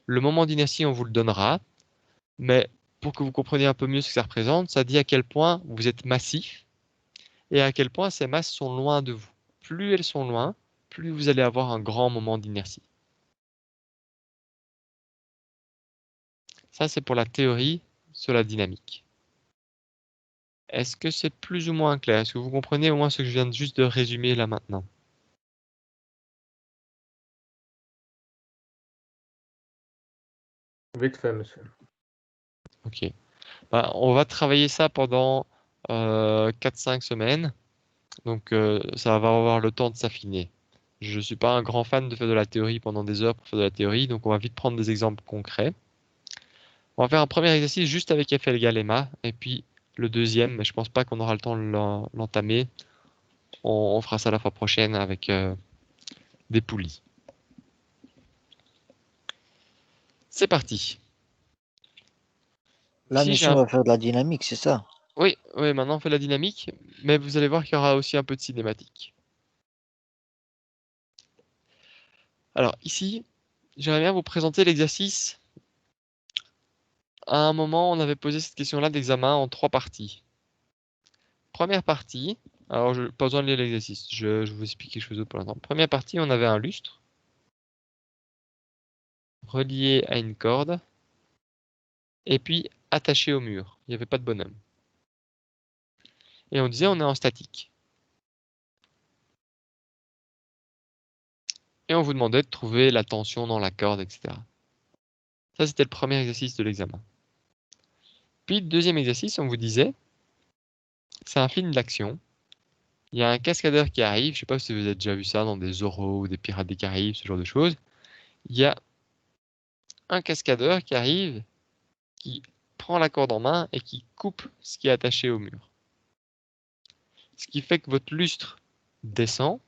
[SPEAKER 2] Le moment d'inertie, on vous le donnera. Mais pour que vous compreniez un peu mieux ce que ça représente, ça dit à quel point vous êtes massif et à quel point ces masses sont loin de vous. Plus elles sont loin, plus vous allez avoir un grand moment d'inertie. Ça, c'est pour la théorie sur la dynamique. Est-ce que c'est plus ou moins clair? Est-ce que vous comprenez au moins ce que je viens juste de résumer là maintenant?
[SPEAKER 7] Vite fait, monsieur.
[SPEAKER 2] Ok. Ben, on va travailler ça pendant 4-5 semaines. Donc ça va avoir le temps de s'affiner. Je ne suis pas un grand fan de faire de la théorie pendant des heures pour faire de la théorie, donc on va vite prendre des exemples concrets. On va faire un premier exercice juste avec F égale ma, et puis le deuxième, mais je pense pas qu'on aura le temps de l'entamer. On fera ça la fois prochaine avec des poulies. C'est parti.
[SPEAKER 3] Là,
[SPEAKER 2] Si j'ai
[SPEAKER 3] monsieur, on va faire de la dynamique, c'est ça?
[SPEAKER 2] Oui, maintenant on fait la dynamique, mais vous allez voir qu'il y aura aussi un peu de cinématique. Alors ici, j'aimerais bien vous présenter l'exercice. À un moment, on avait posé cette question-là d'examen en 3 parties. Première partie, alors pas besoin de lire l'exercice, je vous explique quelque chose d'autre pour l'instant. Première partie, on avait un lustre relié à une corde et puis attaché au mur. Il n'y avait pas de bonhomme. Et on disait on est en statique. Et on vous demandait de trouver la tension dans la corde, etc. Ça, c'était le premier exercice de l'examen. Puis, le deuxième exercice, on vous disait, c'est un film d'action. Il y a un cascadeur qui arrive. Je ne sais pas si vous avez déjà vu ça dans des Zorro ou des Pirates des Caraïbes, ce genre de choses. Il y a un cascadeur qui arrive, qui prend la corde en main et qui coupe ce qui est attaché au mur. Ce qui fait que votre lustre descend.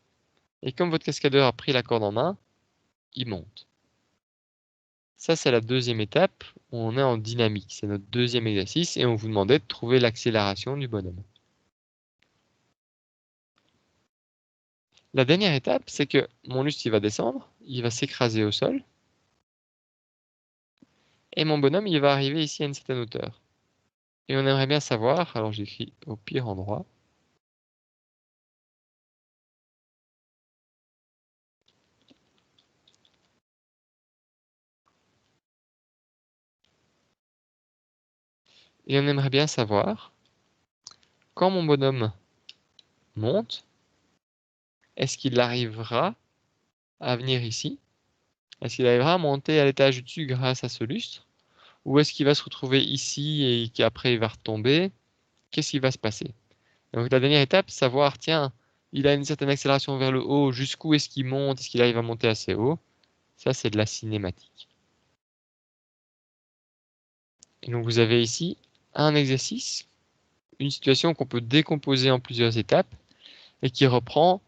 [SPEAKER 2] Et comme votre cascadeur a pris la corde en main, il monte. Ça, c'est la deuxième étape. On est en dynamique. C'est notre deuxième exercice et on vous demandait de trouver l'accélération du bonhomme. La dernière étape, c'est que mon lustre il va descendre, il va s'écraser au sol. Et mon bonhomme, il va arriver ici à une certaine hauteur. Et on aimerait bien savoir, alors j'écris au pire endroit, Et on aimerait bien savoir, quand mon bonhomme monte, est-ce qu'il arrivera à venir ici? Est-ce qu'il arrivera à monter à l'étage du dessus grâce à ce lustre? Ou est-ce qu'il va se retrouver ici et qu'après il va retomber? Qu'est-ce qui va se passer? Donc la dernière étape, savoir, tiens, il a une certaine accélération vers le haut, jusqu'où est-ce qu'il monte? Est-ce qu'il arrive à monter assez haut? Ça, c'est de la cinématique. Et donc vous avez ici un exercice, une situation qu'on peut décomposer en plusieurs étapes et qui reprend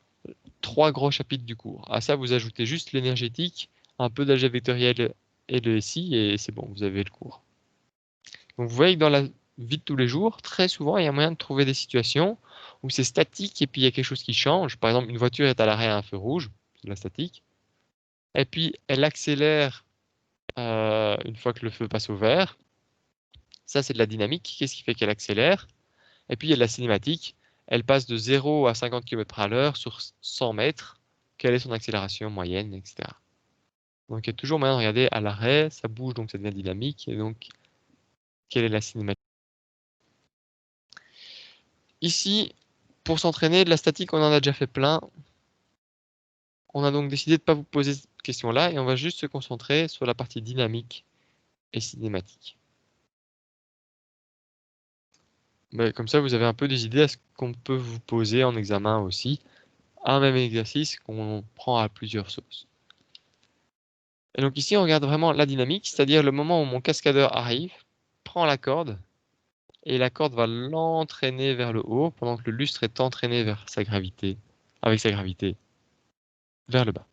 [SPEAKER 2] 3 gros chapitres du cours. À ça, vous ajoutez juste l'énergétique, un peu d'algèbre vectorielle et le SI, et c'est bon, vous avez le cours. Donc vous voyez que dans la vie de tous les jours, très souvent, il y a moyen de trouver des situations où c'est statique et puis il y a quelque chose qui change. Par exemple, une voiture est à l'arrêt à un feu rouge, c'est de la statique, et puis elle accélère une fois que le feu passe au vert. Ça, c'est de la dynamique. Qu'est-ce qui fait qu'elle accélère? Et puis il y a de la cinématique. Elle passe de 0 à 50 km/h sur 100 mètres. Quelle est son accélération moyenne, etc. Donc il y a toujours moyen de regarder à l'arrêt, ça bouge, donc ça devient dynamique. Et donc, quelle est la cinématique? Ici, pour s'entraîner, de la statique, on en a déjà fait plein. On a donc décidé de ne pas vous poser cette question-là et on va juste se concentrer sur la partie dynamique et cinématique. Mais comme ça, vous avez un peu des idées à ce qu'on peut vous poser en examen aussi. Un même exercice qu'on prend à plusieurs sauces. Et donc ici, on regarde vraiment la dynamique, c'est-à-dire le moment où mon cascadeur arrive, prend la corde, et la corde va l'entraîner vers le haut, pendant que le lustre est entraîné vers sa gravité, avec sa gravité, vers le bas.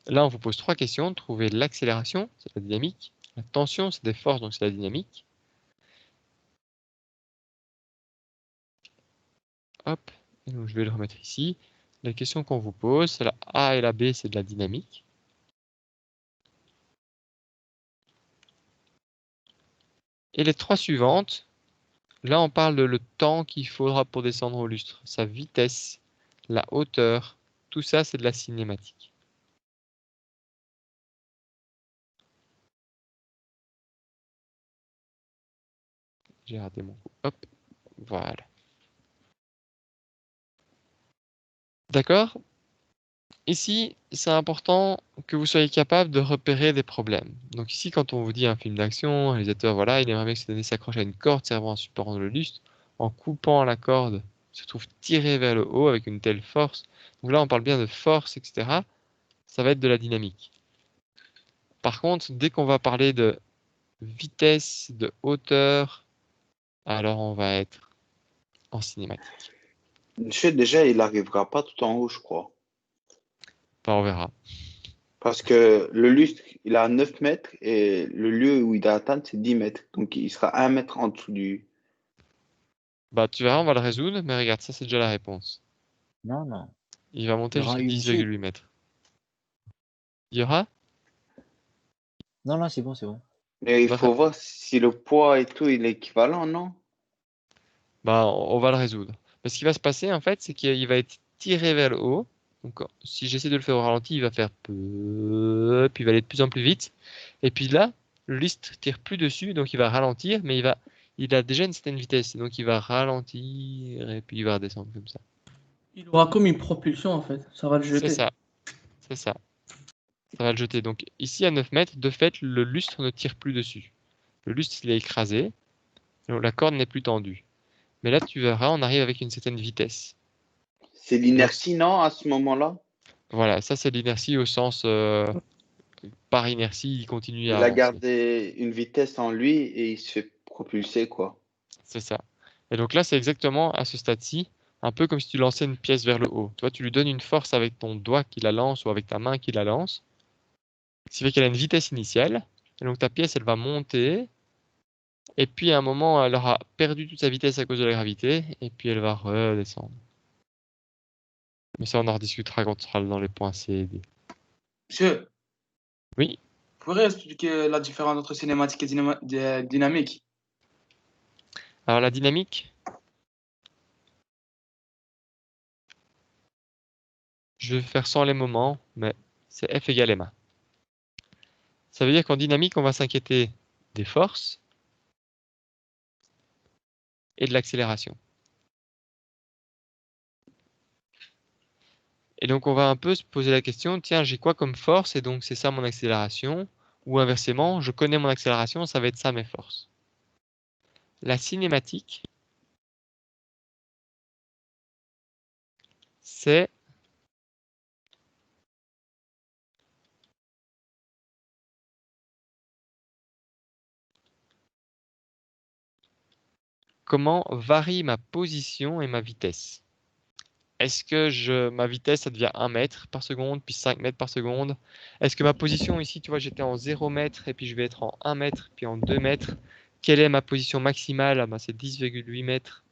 [SPEAKER 2] Là, on vous pose 3 questions. Trouver l'accélération, c'est la dynamique. La tension, c'est des forces, donc c'est la dynamique. Hop, et donc je vais le remettre ici. La question qu'on vous pose, c'est la A et la B, c'est de la dynamique. Et les 3 suivantes, là, on parle de le temps qu'il faudra pour descendre au lustre, sa vitesse, la hauteur, tout ça, c'est de la cinématique. J'ai raté mon coup. Hop, voilà. D'accord? Ici, c'est important que vous soyez capable de repérer des problèmes. Donc ici, quand on vous dit un film d'action, un réalisateur, voilà, il aimerait bien que cette donnée s'accroche à une corde servant à supporter le lustre. En coupant la corde, il se trouve tiré vers le haut avec une telle force. Donc là, on parle bien de force, etc. Ça va être de la dynamique. Par contre, dès qu'on va parler de vitesse, de hauteur, alors on va être en cinématique.
[SPEAKER 4] Monsieur, déjà, il n'arrivera pas tout en haut, je crois.
[SPEAKER 2] Enfin, on verra.
[SPEAKER 4] Parce que le lustre, il a 9 mètres et le lieu où il doit atteindre, c'est 10 mètres. Donc, il sera 1 mètre en dessous du.
[SPEAKER 2] Bah, tu verras, on va le résoudre, mais regarde, ça c'est déjà la réponse.
[SPEAKER 3] Non, non.
[SPEAKER 2] Il va monter
[SPEAKER 3] Il y aura
[SPEAKER 2] jusqu'à
[SPEAKER 3] une chute.
[SPEAKER 2] 10,8 mètres. Il y aura?
[SPEAKER 3] Non, non, c'est bon, c'est bon.
[SPEAKER 4] Mais il
[SPEAKER 2] Bah,
[SPEAKER 4] faut voir si le poids et tout, il est équivalent, non?
[SPEAKER 2] Bah, on va le résoudre. Mais ce qui va se passer, en fait, c'est qu'il va être tiré vers le haut. Donc, si j'essaie de le faire au ralenti, il va faire peu, puis il va aller de plus en plus vite. Et puis là, le lustre tire plus dessus, donc il va ralentir, mais il a déjà une certaine vitesse. Donc, il va ralentir, et puis il va redescendre comme ça.
[SPEAKER 6] Il aura comme une propulsion en fait, ça va le
[SPEAKER 2] C'est
[SPEAKER 6] jeter.
[SPEAKER 2] ça. C'est ça. Ça va le jeter. Donc, ici, à 9 mètres, de fait, le lustre ne tire plus dessus. Le lustre, il est écrasé. Donc, la corde n'est plus tendue. Mais là, tu verras, on arrive avec une certaine vitesse.
[SPEAKER 4] C'est l'inertie, non, à ce moment-là?
[SPEAKER 2] Voilà, ça c'est l'inertie au sens par inertie, il continue à
[SPEAKER 4] Il a
[SPEAKER 2] avancer.
[SPEAKER 4] gardé une vitesse en lui et il se fait propulser, quoi.
[SPEAKER 2] C'est ça. Et donc là, c'est exactement à ce stade-ci, un peu comme si tu lançais une pièce vers le haut. Toi, tu lui donnes une force avec ton doigt qui la lance ou avec ta main qui la lance. Ce qui fait qu'elle a une vitesse initiale. Et donc ta pièce, elle va monter. Et puis à un moment, elle aura perdu toute sa vitesse à cause de la gravité. Et puis elle va redescendre. Mais ça, on en rediscutera quand on sera dans les points C et D.
[SPEAKER 8] Monsieur,
[SPEAKER 2] Oui.
[SPEAKER 8] vous pourriez expliquer la différence entre cinématique et dynamique?
[SPEAKER 2] Alors la dynamique, je vais faire sans les moments, mais c'est F égale ma. Ça veut dire qu'en dynamique, on va s'inquiéter des forces et de l'accélération. Et donc, on va un peu se poser la question, tiens, j'ai quoi comme force et donc c'est ça mon accélération? Ou inversement, je connais mon accélération, ça va être ça mes forces. La cinématique, c'est comment varie ma position et ma vitesse. Est-ce que ma vitesse, ça devient 1 mètre par seconde, puis 5 mètres par seconde? Est-ce que ma position ici, tu vois, j'étais en 0 mètre, et puis je vais être en 1 mètre, puis en 2 mètres. Quelle est ma position maximale? Ah ben, c'est 10,8 mètres.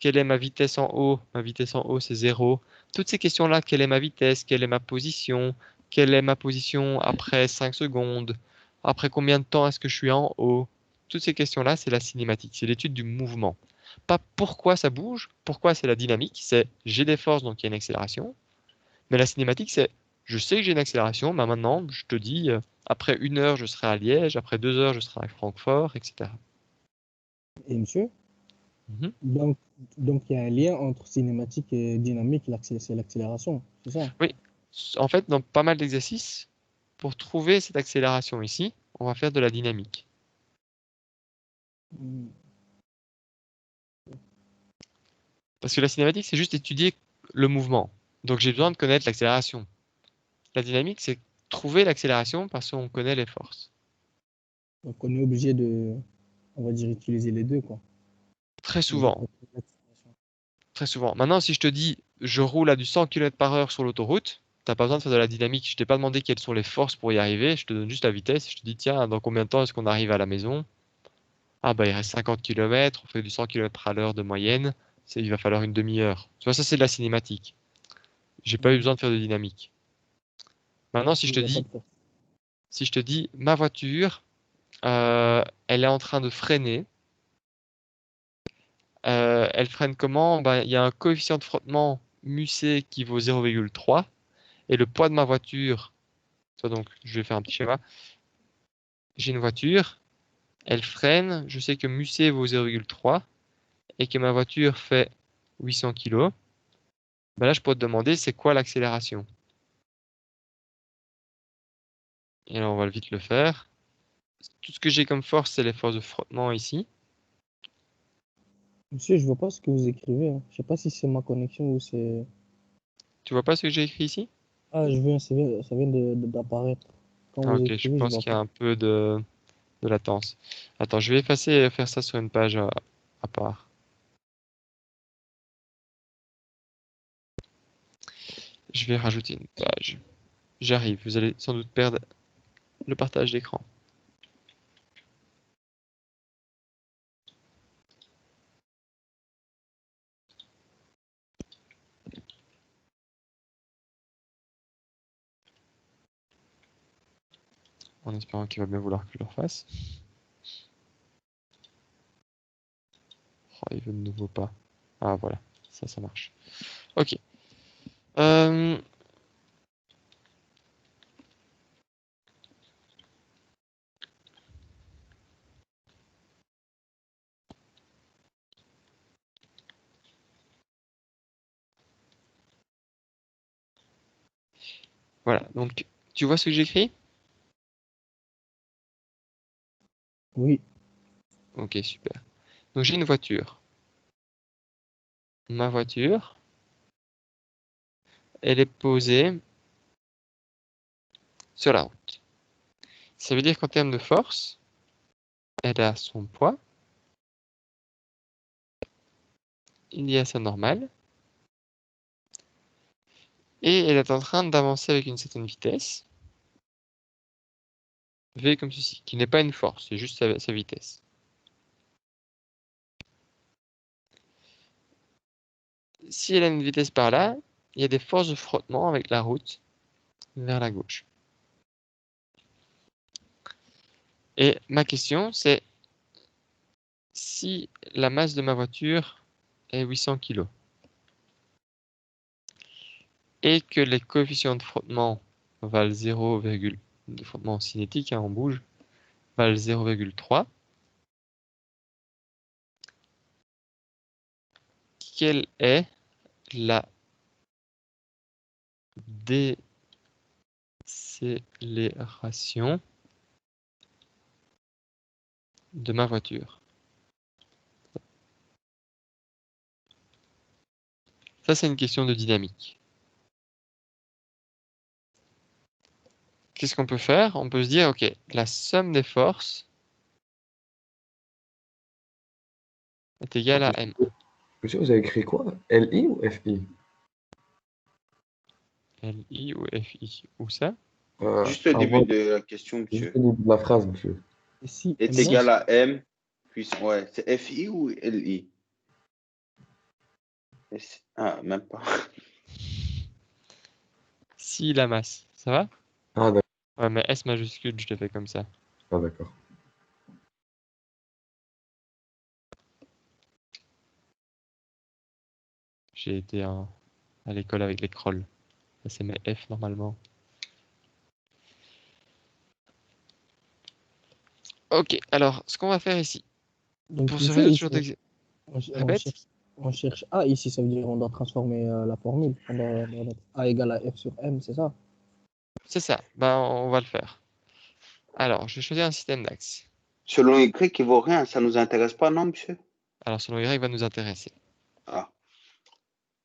[SPEAKER 2] Quelle est ma vitesse en haut? Ma vitesse en haut, c'est 0. Toutes ces questions-là, quelle est ma vitesse? Quelle est ma position? Quelle est ma position après 5 secondes? Après combien de temps est-ce que je suis en haut? Toutes ces questions-là, c'est la cinématique, c'est l'étude du mouvement. Pas pourquoi ça bouge, pourquoi c'est la dynamique, c'est j'ai des forces, donc il y a une accélération. Mais la cinématique, c'est je sais que j'ai une accélération, mais maintenant, je te dis, après 1 heure, je serai à Liège, après 2 heures, je serai à Francfort, etc.
[SPEAKER 5] Et monsieur,
[SPEAKER 2] Mhm.
[SPEAKER 5] donc il y a un lien entre cinématique et dynamique, c'est l'accélération, c'est ça?
[SPEAKER 2] Oui, en fait, dans pas mal d'exercices, pour trouver cette accélération ici, on va faire de la dynamique.
[SPEAKER 5] Mm.
[SPEAKER 2] Parce que la cinématique, c'est juste étudier le mouvement. Donc j'ai besoin de connaître l'accélération. La dynamique, c'est trouver l'accélération parce qu'on connaît les forces.
[SPEAKER 5] Donc on est obligé de, on va dire, utiliser les deux, quoi.
[SPEAKER 2] Très
[SPEAKER 5] On va dire
[SPEAKER 2] souvent. Très souvent. Maintenant, si je te dis, je roule à du 100 km/h sur l'autoroute, t'as pas besoin de faire de la dynamique. Je t'ai pas demandé quelles sont les forces pour y arriver. Je te donne juste la vitesse. Je te dis, tiens, dans combien de temps est-ce qu'on arrive à la maison? Ah bah il reste 50 km, on fait du 100 km/h de moyenne. Il va falloir une demi-heure. Tu vois, ça c'est de la cinématique. J'ai pas eu besoin de faire de dynamique. Maintenant, si je
[SPEAKER 5] Il
[SPEAKER 2] te
[SPEAKER 5] n'y a pas
[SPEAKER 2] dis,
[SPEAKER 5] de force.
[SPEAKER 2] ma voiture, elle est en train de freiner. Elle freine comment? Ben, il y a un coefficient de frottement μc qui vaut 0,3 et le poids de ma voiture. Donc, je vais faire un petit schéma. J'ai une voiture, elle freine. Je sais que μc vaut 0,3 et que ma voiture fait 800 kg. Ben là, je peux te demander c'est quoi l'accélération. Et là, on va vite le faire. Tout ce que j'ai comme force, c'est les forces de frottement ici.
[SPEAKER 5] Monsieur, je vois pas ce que vous écrivez, hein. Je sais pas si c'est ma connexion ou c'est...
[SPEAKER 2] Tu vois pas ce que j'ai écrit ici?
[SPEAKER 5] Ah, ça vient d'apparaître. Quand
[SPEAKER 2] Ah,
[SPEAKER 5] vous
[SPEAKER 2] ok, je
[SPEAKER 5] écrivez, je
[SPEAKER 2] pense
[SPEAKER 5] vois
[SPEAKER 2] qu'il y a
[SPEAKER 5] pas.
[SPEAKER 2] un peu de latence. Attends, je vais effacer et faire ça sur une page à part. Je vais rajouter une page. J'arrive, vous allez sans doute perdre le partage d'écran. En espérant qu'il va bien vouloir que je le refasse. Oh, il veut de nouveau pas. Ah voilà, ça marche. Ok. Voilà, donc tu vois ce que j'écris?
[SPEAKER 5] Oui,
[SPEAKER 2] Ok, super. Donc j'ai une voiture. Ma voiture, elle est posée sur la route. Ça veut dire qu'en termes de force, elle a son poids, il y a sa normale, et elle est en train d'avancer avec une certaine vitesse, V comme ceci, qui n'est pas une force, c'est juste sa vitesse. Si elle a une vitesse par là, il y a des forces de frottement avec la route vers la gauche. Et ma question, c'est si la masse de ma voiture est 800 kg et que les coefficients de frottement valent 0, de frottement cinétique, hein, on bouge, valent 0,3. Quelle est la décélération de ma voiture? Ça, c'est une question de dynamique. Qu'est-ce qu'on peut faire? On peut se dire, ok, la somme des forces est égale à M.
[SPEAKER 1] Monsieur, vous avez écrit quoi? LI ou FI?
[SPEAKER 2] LI ou FI? Où ça?
[SPEAKER 4] Juste le début de la question,
[SPEAKER 1] Juste
[SPEAKER 4] monsieur.
[SPEAKER 1] le début de la phrase, monsieur.
[SPEAKER 5] Et si
[SPEAKER 4] Est
[SPEAKER 5] M1,
[SPEAKER 4] égal à M, puissance. Ouais, c'est FI ou LI? Ah, même pas.
[SPEAKER 2] Si la masse, ça va?
[SPEAKER 1] Ah, d'accord.
[SPEAKER 2] Ouais, mais S majuscule, je l'ai fait comme ça.
[SPEAKER 1] Ah, d'accord.
[SPEAKER 2] J'ai été à l'école avec les crolls. Ça, c'est mes F normalement. Ok, alors, ce qu'on va faire ici,
[SPEAKER 5] donc
[SPEAKER 2] pour
[SPEAKER 5] ici,
[SPEAKER 2] ce résultat
[SPEAKER 5] ici,
[SPEAKER 2] toujours d'exemple.
[SPEAKER 5] on
[SPEAKER 2] Répète.
[SPEAKER 5] cherche, on cherche A ici, ça veut dire on doit transformer la formule. On doit mettre A égale à F sur M, c'est ça?
[SPEAKER 2] C'est ça, ben, on va le faire. Alors, je vais choisir un système d'axes.
[SPEAKER 4] Selon Y, il vaut rien. Ça nous intéresse pas, non, monsieur?
[SPEAKER 2] Alors, selon Y va nous intéresser.
[SPEAKER 4] Ah.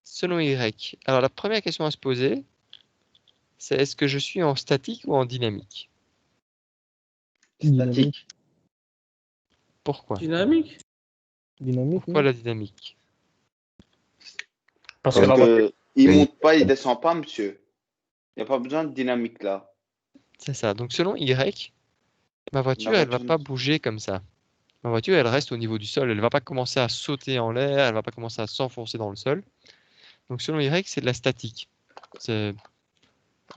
[SPEAKER 2] Selon Y, alors la première question à se poser, c'est est-ce que je suis en statique ou en dynamique?
[SPEAKER 4] Statique.
[SPEAKER 2] Pourquoi?
[SPEAKER 6] Dynamique.
[SPEAKER 5] Dynamique,
[SPEAKER 2] Pourquoi
[SPEAKER 5] non?
[SPEAKER 2] la dynamique?
[SPEAKER 7] Parce que
[SPEAKER 4] Parce
[SPEAKER 7] la voiture.
[SPEAKER 4] que il
[SPEAKER 1] Oui.
[SPEAKER 4] monte pas, il descend pas, monsieur. Il n'y a pas besoin de dynamique là.
[SPEAKER 2] C'est ça. Donc selon Y, ma voiture, elle va
[SPEAKER 4] voiture-
[SPEAKER 2] pas bouger comme ça. Ma voiture, elle reste au niveau du sol. Elle va pas commencer à sauter en l'air. Elle va pas commencer à s'enfoncer dans le sol. Donc selon Y, c'est de la statique.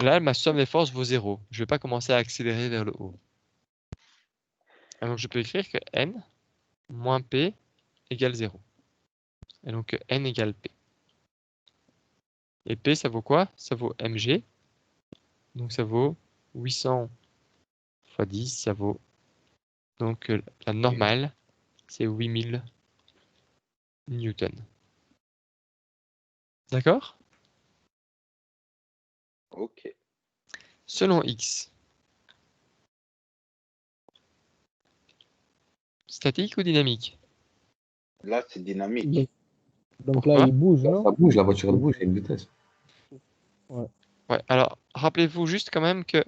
[SPEAKER 2] Là, ma somme des forces vaut 0. Je vais pas commencer à accélérer vers le haut. Alors je peux écrire que N moins P égale 0. Et donc N égale P. Et P, ça vaut quoi? Ça vaut mg. Donc ça vaut 800 fois 10, ça vaut... Donc la normale, c'est 8000 newtons. D'accord?
[SPEAKER 4] Ok.
[SPEAKER 2] Selon X, statique ou dynamique?
[SPEAKER 4] Là, c'est dynamique.
[SPEAKER 5] Donc là,
[SPEAKER 2] Pourquoi?
[SPEAKER 5] il bouge,
[SPEAKER 1] Ça
[SPEAKER 5] non?
[SPEAKER 1] bouge, la voiture, elle bouge, il y a une vitesse.
[SPEAKER 2] Ouais, alors rappelez-vous juste quand même que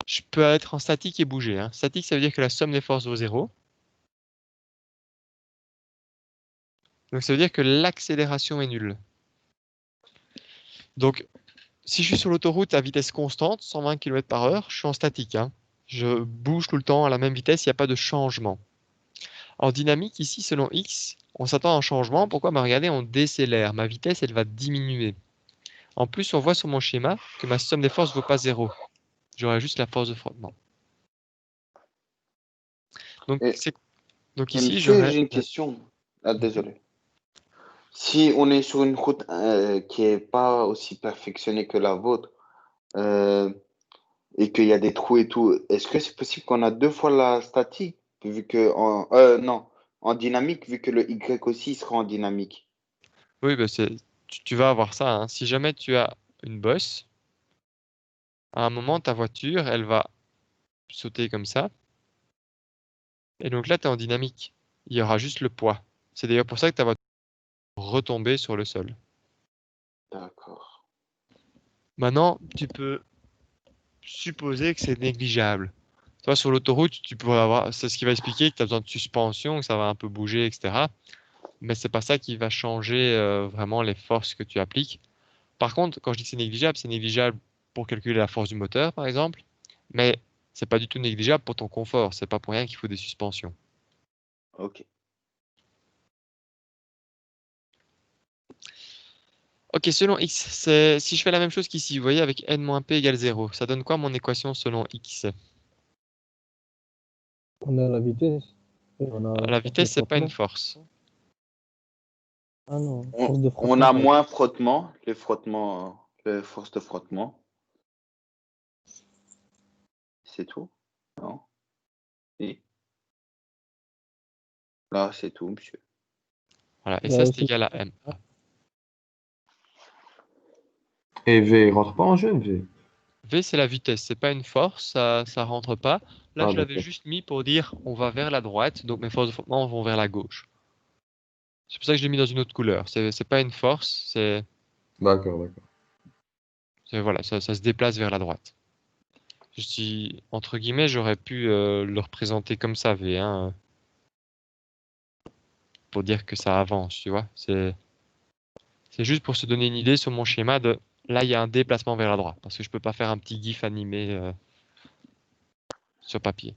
[SPEAKER 2] je peux être en statique et bouger. Hein. Statique, ça veut dire que la somme des forces vaut 0. Donc ça veut dire que l'accélération est nulle. Donc si je suis sur l'autoroute à vitesse constante, 120 km/h, je suis en statique. Hein. Je bouge tout le temps à la même vitesse, il n'y a pas de changement. En dynamique, ici, selon X, on s'attend à un changement. Pourquoi? Bah, regardez, on décélère. Ma vitesse, elle va diminuer. En plus, on voit sur mon schéma que ma somme des forces ne vaut pas 0. J'aurai juste la force de frottement. Donc,
[SPEAKER 4] Et,
[SPEAKER 2] Donc
[SPEAKER 4] et
[SPEAKER 2] ici,
[SPEAKER 4] monsieur,
[SPEAKER 2] j'aurais...
[SPEAKER 4] j'ai une question. Ah, désolé. Si on est sur une route qui est pas aussi perfectionnée que la vôtre et qu'il y a des trous et tout, est-ce que c'est possible qu'on a deux fois la statique vu que non, en dynamique vu que le Y aussi sera en dynamique?
[SPEAKER 2] Oui, bah tu vas avoir ça. Hein. Si jamais tu as une bosse, à un moment, ta voiture, elle va sauter comme ça. Et donc là, tu es en dynamique. Il y aura juste le poids. C'est d'ailleurs pour ça que ta voiture va retomber sur le sol.
[SPEAKER 4] D'accord.
[SPEAKER 2] Maintenant, tu peux supposer que c'est négligeable. Toi, sur l'autoroute, tu pourrais avoir, c'est ce qui va expliquer que tu as besoin de suspension, que ça va un peu bouger, etc. Mais c'est pas ça qui va changer vraiment les forces que tu appliques. Par contre, quand je dis que c'est négligeable pour calculer la force du moteur, par exemple, mais c'est pas du tout négligeable pour ton confort. C'est pas pour rien qu'il faut des suspensions.
[SPEAKER 4] Ok.
[SPEAKER 2] Ok, selon X, si je fais la même chose qu'ici, vous voyez, avec n-p égale 0, ça donne quoi mon équation selon X?
[SPEAKER 5] On a la vitesse. Et on a
[SPEAKER 2] La
[SPEAKER 5] force de
[SPEAKER 2] vitesse, c'est pas une
[SPEAKER 5] frottement.
[SPEAKER 2] force.
[SPEAKER 5] Ah non, force de
[SPEAKER 4] On
[SPEAKER 5] frottement.
[SPEAKER 4] a
[SPEAKER 5] ça-
[SPEAKER 4] moins frottement, le force de frottement. C'est tout? Non? Et là, c'est tout, monsieur.
[SPEAKER 2] Voilà, et
[SPEAKER 5] Là
[SPEAKER 2] ça c'est
[SPEAKER 5] aussi.
[SPEAKER 2] égal à M.
[SPEAKER 1] Et V, il rentre pas en jeu, V.
[SPEAKER 2] V c'est la vitesse, c'est pas une force, ça rentre pas. Là
[SPEAKER 1] Ah,
[SPEAKER 2] je l'avais
[SPEAKER 1] d'accord.
[SPEAKER 2] juste mis pour dire on va vers la droite, donc mes forces de frottement vont vers la gauche. C'est pour ça que je l'ai mis dans une autre couleur. C'est pas une force,
[SPEAKER 1] D'accord.
[SPEAKER 2] voilà, ça se déplace vers la droite. Entre guillemets, j'aurais pu le représenter comme ça, V, hein, pour dire que ça avance, tu vois. C'est juste pour se donner une idée sur mon schéma de là, il y a un déplacement vers la droite, parce que je peux pas faire un petit gif animé sur papier.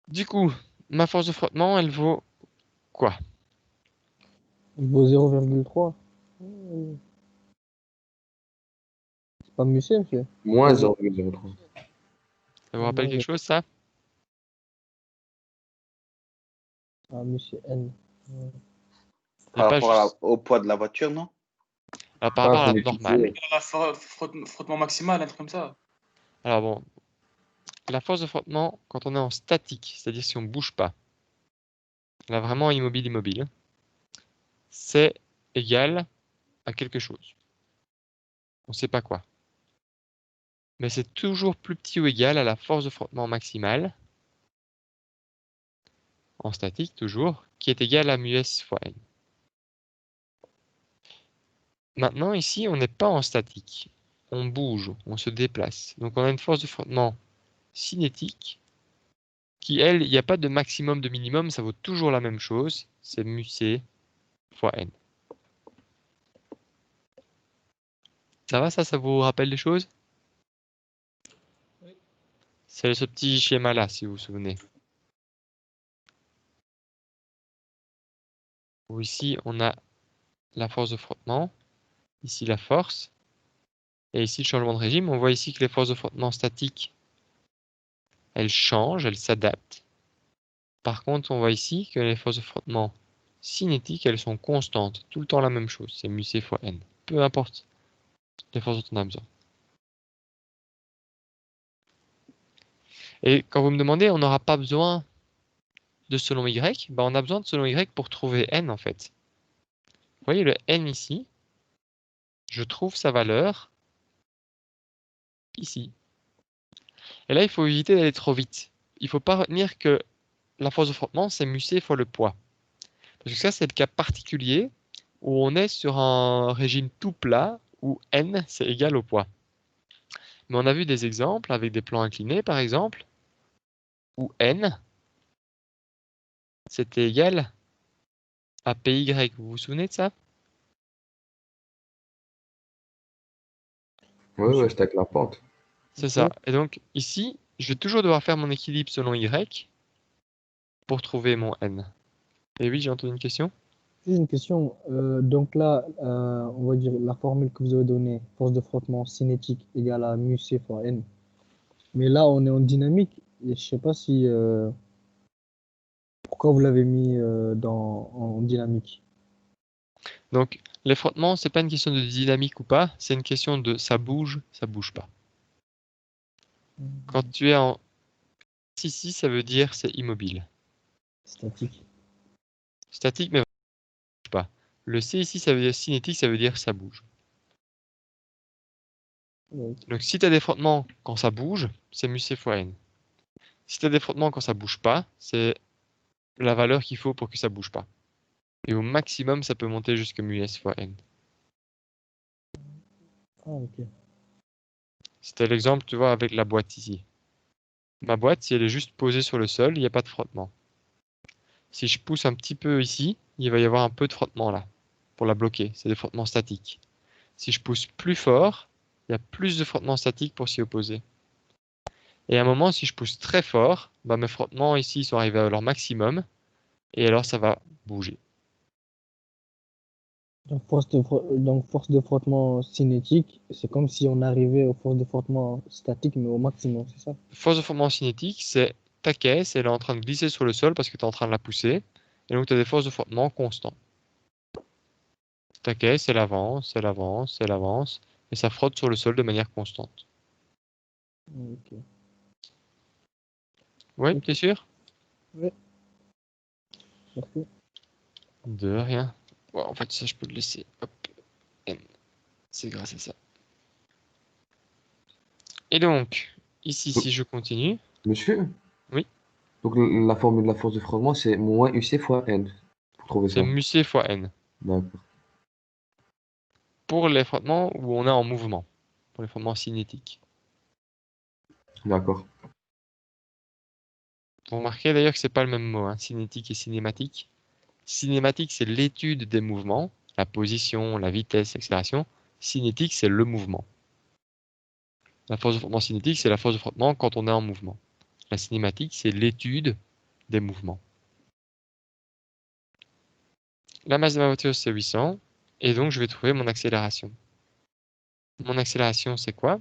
[SPEAKER 2] Du coup, ma force de frottement, elle vaut quoi?
[SPEAKER 5] Il vaut 0,3. C'est pas musée, monsieur.
[SPEAKER 1] Moins
[SPEAKER 5] Vas-y.
[SPEAKER 1] 0,03.
[SPEAKER 2] Ça vous rappelle quelque chose, ça?
[SPEAKER 5] Ah, monsieur N.
[SPEAKER 2] Et
[SPEAKER 4] Par
[SPEAKER 2] pas
[SPEAKER 4] rapport
[SPEAKER 2] juste.
[SPEAKER 4] au poids de la voiture, non?
[SPEAKER 2] Alors, par
[SPEAKER 1] Ah,
[SPEAKER 2] rapport à
[SPEAKER 1] faut
[SPEAKER 2] la normale.
[SPEAKER 1] l'étudier.
[SPEAKER 8] La frottement maximal, un truc comme ça.
[SPEAKER 2] Alors bon, la force de frottement, quand on est en statique, c'est-à-dire si on bouge pas, là vraiment immobile, c'est égal à quelque chose. On sait pas quoi. Mais c'est toujours plus petit ou égal à la force de frottement maximale, en statique toujours, qui est égale à μs fois n. Maintenant, ici, on n'est pas en statique. On bouge, on se déplace. Donc on a une force de frottement cinétique qui, elle, il n'y a pas de maximum, de minimum, ça vaut toujours la même chose. C'est μc fois n. Ça va, ça vous rappelle des choses? C'est ce petit schéma-là, si vous vous souvenez. Où ici, on a la force de frottement, ici la force, et ici le changement de régime. On voit ici que les forces de frottement statiques, elles changent, elles s'adaptent. Par contre, on voit ici que les forces de frottement cinétiques, elles sont constantes, tout le temps la même chose, c'est μc fois n. Peu importe les forces dont on a besoin. Et quand vous me demandez, on n'aura pas besoin de selon y, ben on a besoin de selon y pour trouver n en fait. Vous voyez le n ici, je trouve sa valeur ici. Et là, il faut éviter d'aller trop vite. Il ne faut pas retenir que la force de frottement, c'est μc fois le poids. Parce que ça, c'est le cas particulier où on est sur un régime tout plat où n, c'est égal au poids. Mais on a vu des exemples avec des plans inclinés, par exemple, où n, c'était égal à py. Vous vous souvenez de ça?
[SPEAKER 1] Ouais, c'est avec la pente.
[SPEAKER 2] C'est ça. Et donc, ici, je vais toujours devoir faire mon équilibre selon y pour trouver mon n. Et oui, j'ai entendu une question?
[SPEAKER 5] Juste une question. Donc là, on va dire la formule que vous avez donnée, force de frottement cinétique égale à μc fois n. Mais là, on est en dynamique. Et je sais pas si pourquoi vous l'avez mis en dynamique.
[SPEAKER 2] Donc, les frottements, c'est pas une question de dynamique ou pas, c'est une question de ça bouge pas. Quand tu es en ici, ça veut dire c'est immobile.
[SPEAKER 5] Statique.
[SPEAKER 2] Statique, mais bouge pas. Le C ici, ça veut dire cinétique, ça veut dire ça bouge.
[SPEAKER 5] Ouais.
[SPEAKER 2] Donc, si tu as des frottements quand ça bouge, c'est μc fois n. Si tu as des frottements quand ça bouge pas, c'est la valeur qu'il faut pour que ça bouge pas. Et au maximum, ça peut monter jusqu'à μs fois n.
[SPEAKER 5] Ah, ok.
[SPEAKER 2] C'était l'exemple, tu vois, avec la boîte ici. Ma boîte, si elle est juste posée sur le sol, il n'y a pas de frottement. Si je pousse un petit peu ici, il va y avoir un peu de frottement là, pour la bloquer. C'est des frottements statiques. Si je pousse plus fort, il y a plus de frottements statiques pour s'y opposer. Et à un moment, si je pousse très fort, bah, mes frottements ici sont arrivés à leur maximum, et alors ça va bouger.
[SPEAKER 5] Donc force de frottement cinétique, c'est comme si on arrivait aux forces de frottement statique, mais au maximum, c'est ça?
[SPEAKER 2] Force de frottement cinétique, c'est ta caisse, elle est en train de glisser sur le sol parce que tu es en train de la pousser, et donc tu as des forces de frottement constantes. Ta caisse, elle avance, et ça frotte sur le sol de manière constante.
[SPEAKER 5] Ok.
[SPEAKER 2] Ouais, t'es sûr?
[SPEAKER 5] Ouais. Merci.
[SPEAKER 2] De rien. Ouais, en fait, ça, je peux le laisser. Hop. N. C'est grâce à ça. Et donc, ici, si je continue,
[SPEAKER 1] Monsieur?
[SPEAKER 2] Oui.
[SPEAKER 1] Donc la formule de la force de frottement, c'est moins UC fois N. Pour trouver
[SPEAKER 2] c'est
[SPEAKER 1] ça.
[SPEAKER 2] μc fois n.
[SPEAKER 1] D'accord.
[SPEAKER 2] Pour les frottements où on est en mouvement. Pour les frottements cinétiques.
[SPEAKER 1] D'accord.
[SPEAKER 2] Vous remarquez d'ailleurs que c'est pas le même mot, hein, cinétique et cinématique. Cinématique, c'est l'étude des mouvements, la position, la vitesse, l'accélération. Cinétique, c'est le mouvement. La force de frottement cinétique, c'est la force de frottement quand on est en mouvement. La cinématique, c'est l'étude des mouvements. La masse de ma voiture, c'est 800. Et donc, je vais trouver mon accélération. Mon accélération, c'est quoi?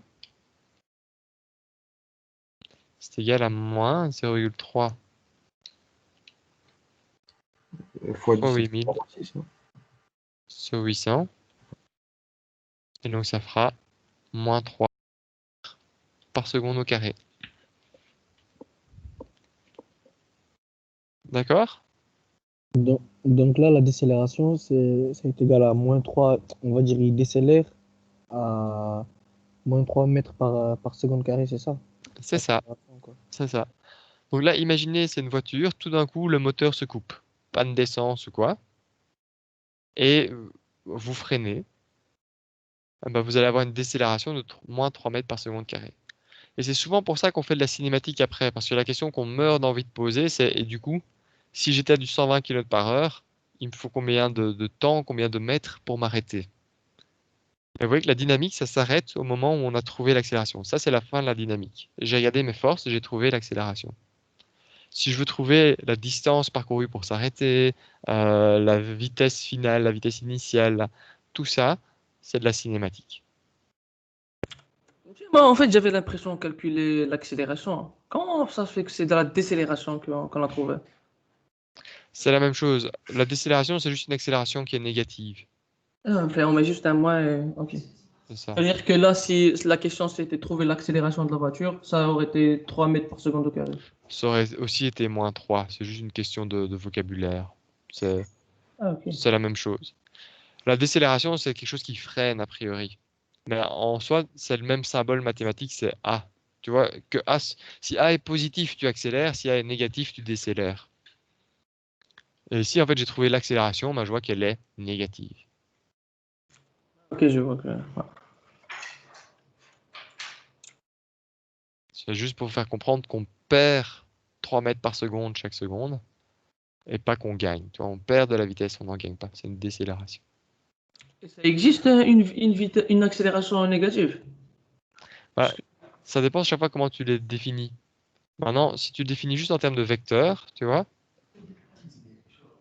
[SPEAKER 2] C'est égal à moins 0,3
[SPEAKER 1] Fois
[SPEAKER 2] fois
[SPEAKER 1] 10,
[SPEAKER 2] 8000
[SPEAKER 1] non?
[SPEAKER 2] sur 800. Et donc, ça fera moins 3 par seconde au carré. D'accord?
[SPEAKER 5] Donc là, la décélération, c'est égal à moins 3. On va dire il décélère à moins 3 mètres par seconde carré, c'est ça?
[SPEAKER 2] C'est ça.
[SPEAKER 5] Quoi.
[SPEAKER 2] C'est ça. Donc là, imaginez, c'est une voiture, tout d'un coup, le moteur se coupe. Panne d'essence ou quoi. Et vous freinez. Eh ben, vous allez avoir une décélération de moins 3 mètres par seconde carré. Et c'est souvent pour ça qu'on fait de la cinématique après. Parce que la question qu'on meurt d'envie de poser, c'est, et du coup, si j'étais à du 120 km par heure, il me faut combien de temps, combien de mètres pour m'arrêter? Et vous voyez que la dynamique, ça s'arrête au moment où on a trouvé l'accélération. Ça, c'est la fin de la dynamique. J'ai regardé mes forces et j'ai trouvé l'accélération. Si je veux trouver la distance parcourue pour s'arrêter, la vitesse finale, la vitesse initiale, tout ça, c'est de la cinématique.
[SPEAKER 6] Moi, en fait, j'avais l'impression de calculer l'accélération. Comment ça se fait que c'est de la décélération qu'on a trouvé?
[SPEAKER 2] C'est la même chose. La décélération, c'est juste une accélération qui est négative.
[SPEAKER 6] Enfin, on met juste un moins. Ok.
[SPEAKER 2] C'est ça.
[SPEAKER 6] C'est-à-dire que là, si la question c'était trouver l'accélération de la voiture, ça aurait été 3 mètres par seconde au carré.
[SPEAKER 2] Ça aurait aussi été moins 3. C'est juste une question de vocabulaire. C'est
[SPEAKER 6] Ah, ok.
[SPEAKER 2] la même chose. La décélération, c'est quelque chose qui freine a priori. Mais en soi, c'est le même symbole mathématique, c'est A. Tu vois, que A, si A est positif, tu accélères. Si A est négatif, tu décélères. Et ici, en fait, j'ai trouvé l'accélération, ben, je vois qu'elle est négative.
[SPEAKER 6] Ok, je vois que. Ouais.
[SPEAKER 2] C'est juste pour vous faire comprendre qu'on perd 3 mètres par seconde chaque seconde et pas qu'on gagne. Tu vois, on perd de la vitesse, on n'en gagne pas. C'est une décélération.
[SPEAKER 6] Et ça existe une accélération négative?
[SPEAKER 2] Bah, ça dépend chaque fois comment tu les définis. Maintenant, si tu le définis juste en termes de vecteur, tu vois,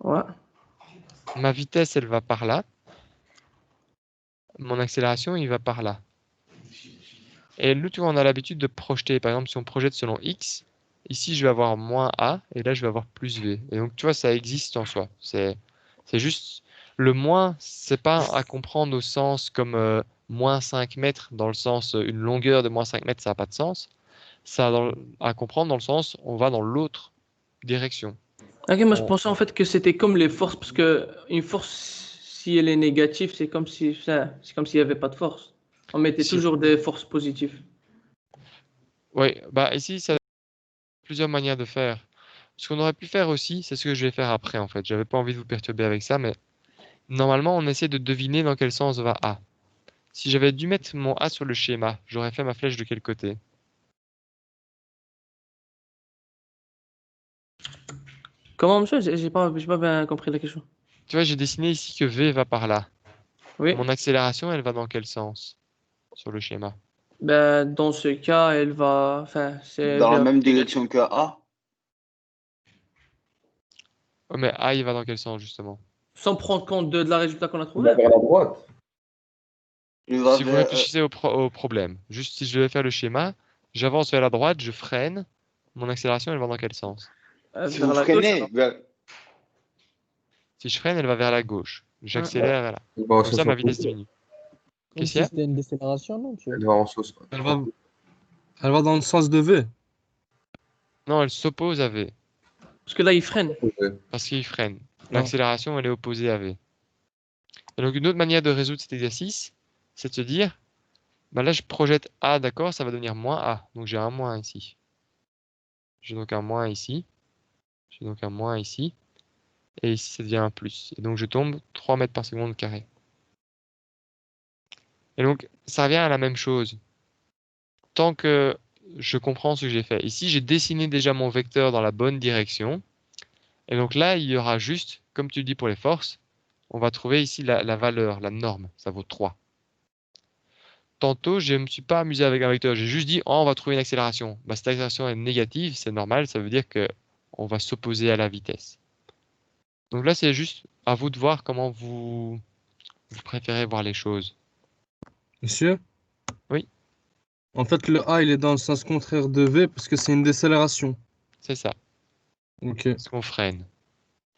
[SPEAKER 6] Ouais.
[SPEAKER 2] ma vitesse, elle va par là. Mon accélération, il va par là. Et nous, tu vois, on a l'habitude de projeter. Par exemple, si on projette selon x, ici, je vais avoir moins a, et là, je vais avoir plus v. Et donc, tu vois, ça existe en soi. C'est juste... Le moins, c'est pas à comprendre au sens comme moins 5 mètres, dans le sens une longueur de moins 5 mètres, ça n'a pas de sens. Ça à comprendre dans le sens, on va dans l'autre direction.
[SPEAKER 6] Ok, moi je pensais en fait que c'était comme les forces, parce que une force, si elle est négative, c'est comme si, c'est comme s'il n'y avait pas de force. On mettait
[SPEAKER 2] Si-
[SPEAKER 6] toujours des forces positives.
[SPEAKER 2] Oui, bah ici, ça a plusieurs manières de faire. Ce qu'on aurait pu faire aussi, c'est ce que je vais faire après en fait. J'avais pas envie de vous perturber avec ça, mais normalement, on essaie de deviner dans quel sens va A. Si j'avais dû mettre mon A sur le schéma, j'aurais fait ma flèche de quel côté?
[SPEAKER 6] Comment, monsieur? J'ai pas bien compris la question.
[SPEAKER 2] Tu vois, j'ai dessiné ici que V va par là.
[SPEAKER 6] Oui.
[SPEAKER 2] Mon accélération, elle va dans quel sens sur le schéma?
[SPEAKER 6] Ben, dans ce cas, elle va, enfin, c'est
[SPEAKER 4] Dans la
[SPEAKER 6] vers
[SPEAKER 4] même
[SPEAKER 6] le négatif.
[SPEAKER 4] direction que A.
[SPEAKER 2] Oh, mais A, il va dans quel sens justement?
[SPEAKER 6] Sans prendre compte de la résultat qu'on a
[SPEAKER 1] Il
[SPEAKER 6] trouvé.
[SPEAKER 1] va vers la droite.
[SPEAKER 4] Il va
[SPEAKER 2] Si vous
[SPEAKER 4] vers,
[SPEAKER 2] réfléchissez au problème, juste si je devais faire le schéma, j'avance vers la droite, je freine, mon accélération, elle va dans quel sens?
[SPEAKER 4] si
[SPEAKER 6] Vers
[SPEAKER 4] vous
[SPEAKER 6] la gauche,
[SPEAKER 4] freinez,
[SPEAKER 6] alors.
[SPEAKER 4] vers,
[SPEAKER 2] Si je freine, elle va vers la gauche.
[SPEAKER 6] Ouais.
[SPEAKER 2] J'accélère, elle.
[SPEAKER 1] Il va en
[SPEAKER 2] Comme ça,
[SPEAKER 1] sens
[SPEAKER 2] ma vitesse
[SPEAKER 1] opposé.
[SPEAKER 2] diminue.
[SPEAKER 5] Comme
[SPEAKER 2] Qu'est-ce qu'il y
[SPEAKER 5] si
[SPEAKER 2] a?
[SPEAKER 5] c'était une décélération, non, tu vois?
[SPEAKER 1] Elle va en sens.
[SPEAKER 7] Elle va,
[SPEAKER 9] Elle va dans le sens de V.
[SPEAKER 2] Non, elle s'oppose à V.
[SPEAKER 6] Parce que là, il freine.
[SPEAKER 2] Parce qu'il freine.
[SPEAKER 9] Non.
[SPEAKER 2] L'accélération, elle est opposée à V. Et donc, une autre manière de résoudre cet exercice, c'est de se dire, bah là, je projette A, d'accord, ça va devenir moins A. Donc, j'ai un moins ici. J'ai donc un moins ici. J'ai donc un moins ici. Et ici, ça devient un plus. Et donc, je tombe 3 mètres par seconde carré. Et donc, ça revient à la même chose. Tant que je comprends ce que j'ai fait. Ici, j'ai dessiné déjà mon vecteur dans la bonne direction. Et donc là, il y aura juste, comme tu dis pour les forces, on va trouver ici la valeur, la norme. Ça vaut 3. Tantôt, je ne me suis pas amusé avec un vecteur. J'ai juste dit, oh, on va trouver une accélération. Bah, cette accélération est négative, c'est normal. Ça veut dire qu'on va s'opposer à la vitesse. Donc là, c'est juste à vous de voir comment vous préférez voir les choses.
[SPEAKER 9] Monsieur?
[SPEAKER 2] Oui.
[SPEAKER 9] En fait, le A, il est dans le sens contraire de V parce que c'est une décélération.
[SPEAKER 2] C'est ça.
[SPEAKER 9] Ok.
[SPEAKER 2] Parce qu'on freine.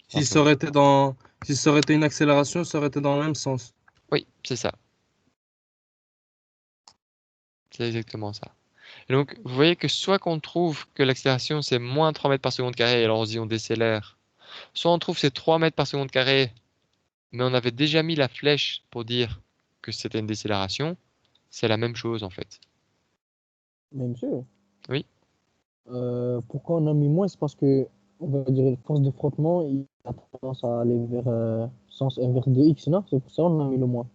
[SPEAKER 9] Si ça aurait été une accélération, ça aurait été dans le même sens.
[SPEAKER 2] Oui, c'est ça. C'est exactement ça. Et donc, vous voyez que soit qu'on trouve que l'accélération, c'est moins 3 mètres par seconde carré, et alors on se dit on décélère. Soit on trouve que c'est 3 mètres par seconde carré, mais on avait déjà mis la flèche pour dire que c'était une décélération. C'est la même chose, en fait.
[SPEAKER 5] Mais monsieur,
[SPEAKER 2] Oui.
[SPEAKER 5] pourquoi on a mis moins? C'est parce que, on va dire, la force de frottement, il a tendance à aller vers sens inverse de X, non? C'est pour ça qu'on a mis le moins.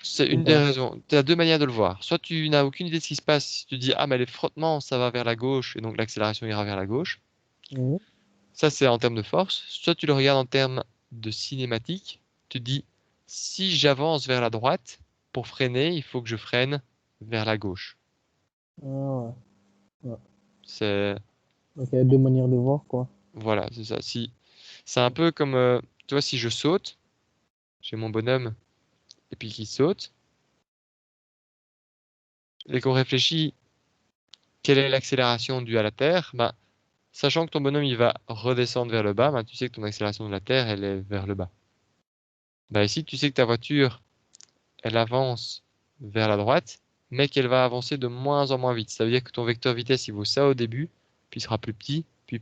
[SPEAKER 2] C'est une des raisons. Tu as deux manières de le voir. Soit tu n'as aucune idée de ce qui se passe, si tu dis, ah, mais les frottements, ça va vers la gauche, et donc l'accélération ira vers la gauche.
[SPEAKER 5] Mhm.
[SPEAKER 2] Ça, c'est en termes de force. Soit tu le regardes en termes de cinématique. Tu dis, si j'avance vers la droite, pour freiner, il faut que je freine vers la gauche.
[SPEAKER 5] Ah ouais. Ouais.
[SPEAKER 2] C'est,
[SPEAKER 5] Donc il y a deux manières de voir, quoi.
[SPEAKER 2] voilà, c'est ça. Si, c'est un peu comme, tu vois, si je saute, j'ai mon bonhomme, et puis qui saute, et qu'on réfléchit, quelle est l'accélération due à la Terre, ben, sachant que ton bonhomme, il va redescendre vers le bas, ben, tu sais que ton accélération de la Terre, elle est vers le bas. Ben, ici, tu sais que ta voiture, elle avance vers la droite, mais qu'elle va avancer de moins en moins vite. Ça veut dire que ton vecteur vitesse, il vaut ça au début, puis il sera plus petit, puis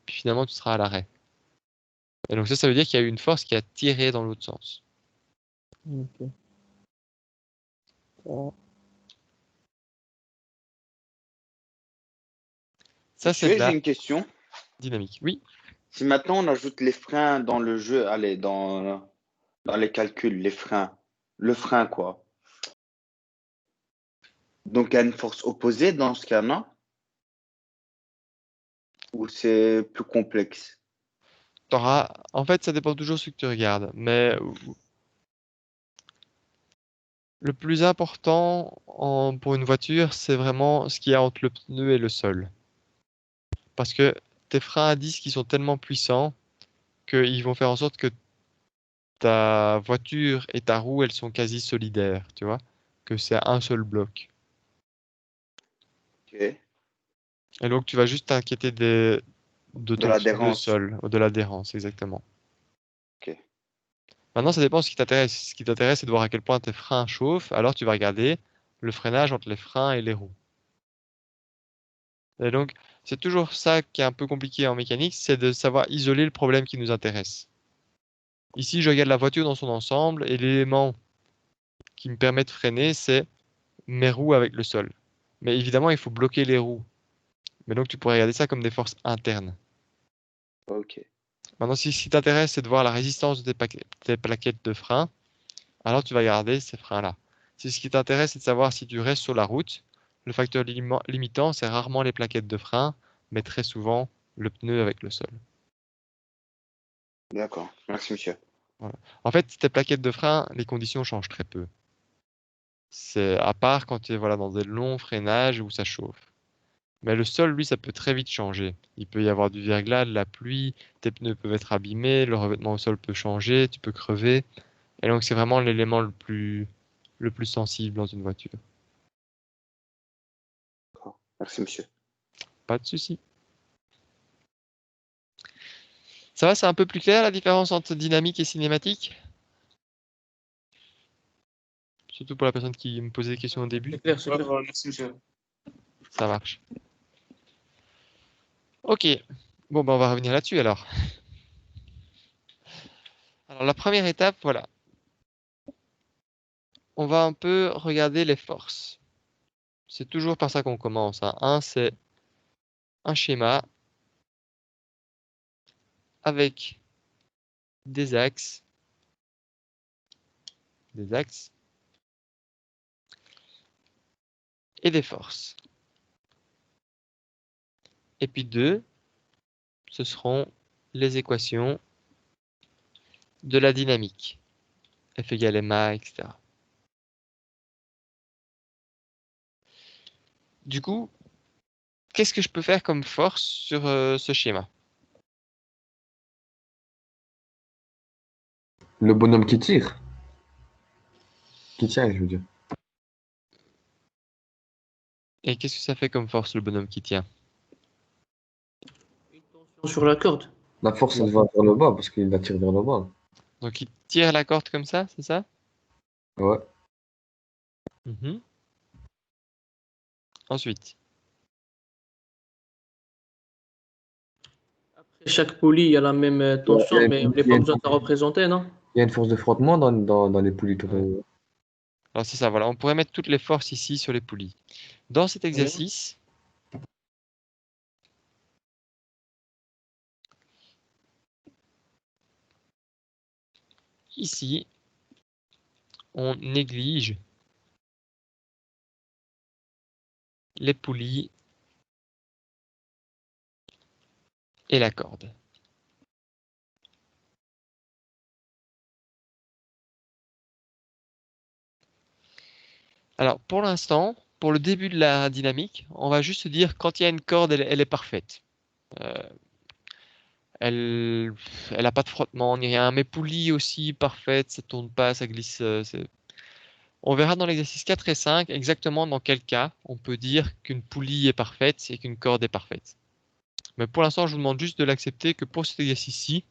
[SPEAKER 2] finalement tu seras à l'arrêt. Et donc ça veut dire qu'il y a eu une force qui a tiré dans l'autre sens.
[SPEAKER 5] Ok. Ah.
[SPEAKER 2] Ça, c'est de
[SPEAKER 4] J'ai
[SPEAKER 2] la
[SPEAKER 4] une question.
[SPEAKER 2] dynamique. Oui,
[SPEAKER 4] Si maintenant on ajoute les freins dans le jeu, allez, dans les calculs, les freins, le frein quoi. Donc il y a une force opposée dans ce cas, non? Ou c'est plus complexe?
[SPEAKER 2] en fait, ça dépend toujours de ce que tu regardes, mais le plus important pour une voiture, c'est vraiment ce qu'il y a entre le pneu et le sol. Parce que tes freins à disque, ils sont tellement puissants qu'ils vont faire en sorte que ta voiture et ta roue, elles sont quasi solidaires, tu vois, que c'est un seul bloc.
[SPEAKER 4] Ok.
[SPEAKER 2] Et donc, tu vas juste t'inquiéter de ton pneu
[SPEAKER 4] l'adhérence.
[SPEAKER 2] sol, de l'adhérence, exactement.
[SPEAKER 4] Ok.
[SPEAKER 2] Maintenant, ça dépend de ce qui t'intéresse. Ce qui t'intéresse, c'est de voir à quel point tes freins chauffent. Alors, tu vas regarder le freinage entre les freins et les roues. Et donc, c'est toujours ça qui est un peu compliqué en mécanique, c'est de savoir isoler le problème qui nous intéresse. Ici, je regarde la voiture dans son ensemble et l'élément qui me permet de freiner, c'est mes roues avec le sol. Mais évidemment, il faut bloquer les roues. Mais donc, tu pourrais regarder ça comme des forces internes.
[SPEAKER 4] Ok.
[SPEAKER 2] Maintenant, si ce qui t'intéresse, c'est de voir la résistance de tes plaquettes de frein, alors tu vas garder ces freins-là. Si ce qui t'intéresse, c'est de savoir si tu restes sur la route, le facteur limitant, c'est rarement les plaquettes de frein, mais très souvent le pneu avec le sol.
[SPEAKER 4] D'accord. Merci, monsieur.
[SPEAKER 2] Voilà. En fait, tes plaquettes de frein, les conditions changent très peu. C'est à part quand tu es voilà, dans des longs freinages où ça chauffe. Mais le sol, lui, ça peut très vite changer. Il peut y avoir du verglas, de la pluie, tes pneus peuvent être abîmés, le revêtement au sol peut changer, tu peux crever. Et donc, c'est vraiment l'élément le plus sensible dans une voiture.
[SPEAKER 4] Merci, monsieur.
[SPEAKER 2] Pas de souci. Ça va, c'est un peu plus clair la différence entre dynamique et cinématique? Surtout pour la personne qui me posait des questions au début.
[SPEAKER 6] C'est clair, c'est clair.
[SPEAKER 8] Merci, monsieur.
[SPEAKER 2] Ça marche. Ok. Bon, ben, on va revenir là-dessus alors. Alors, la première étape, voilà. On va un peu regarder les forces. C'est toujours par ça qu'on commence, hein. Un, c'est un schéma avec des axes et des forces. Et puis 2, ce seront les équations de la dynamique. F égale ma, etc. Du coup, qu'est-ce que je peux faire comme force sur ce schéma?
[SPEAKER 1] Le bonhomme qui tire. Qui tient, je veux dire.
[SPEAKER 2] Et qu'est-ce que ça fait comme force, le bonhomme qui tient?
[SPEAKER 6] Sur la corde.
[SPEAKER 1] La force, elle va vers le bas parce qu'il la tire vers le bas.
[SPEAKER 2] Donc, il tire la corde comme ça, c'est ça?
[SPEAKER 1] Ouais.
[SPEAKER 2] Mhm. Ensuite,
[SPEAKER 6] Chaque poulie, il y a la même tension, mais on n'est pas besoin de la représenter, non?
[SPEAKER 1] Il y a une force de frottement dans les poulies.
[SPEAKER 2] Ouais. Alors c'est ça, voilà, on pourrait mettre toutes les forces ici sur les poulies. Dans cet exercice, ici, on néglige les poulies et la corde. Alors pour l'instant, pour le début de la dynamique, on va juste se dire quand il y a une corde, elle est parfaite. Elle n'a pas de frottement ni rien. Mes poulies aussi parfaites, ça tourne pas, ça glisse. On verra dans l'exercice 4 et 5 exactement dans quel cas on peut dire qu'une poulie est parfaite et qu'une corde est parfaite. Mais pour l'instant, je vous demande juste de l'accepter que pour cet exercice-ci,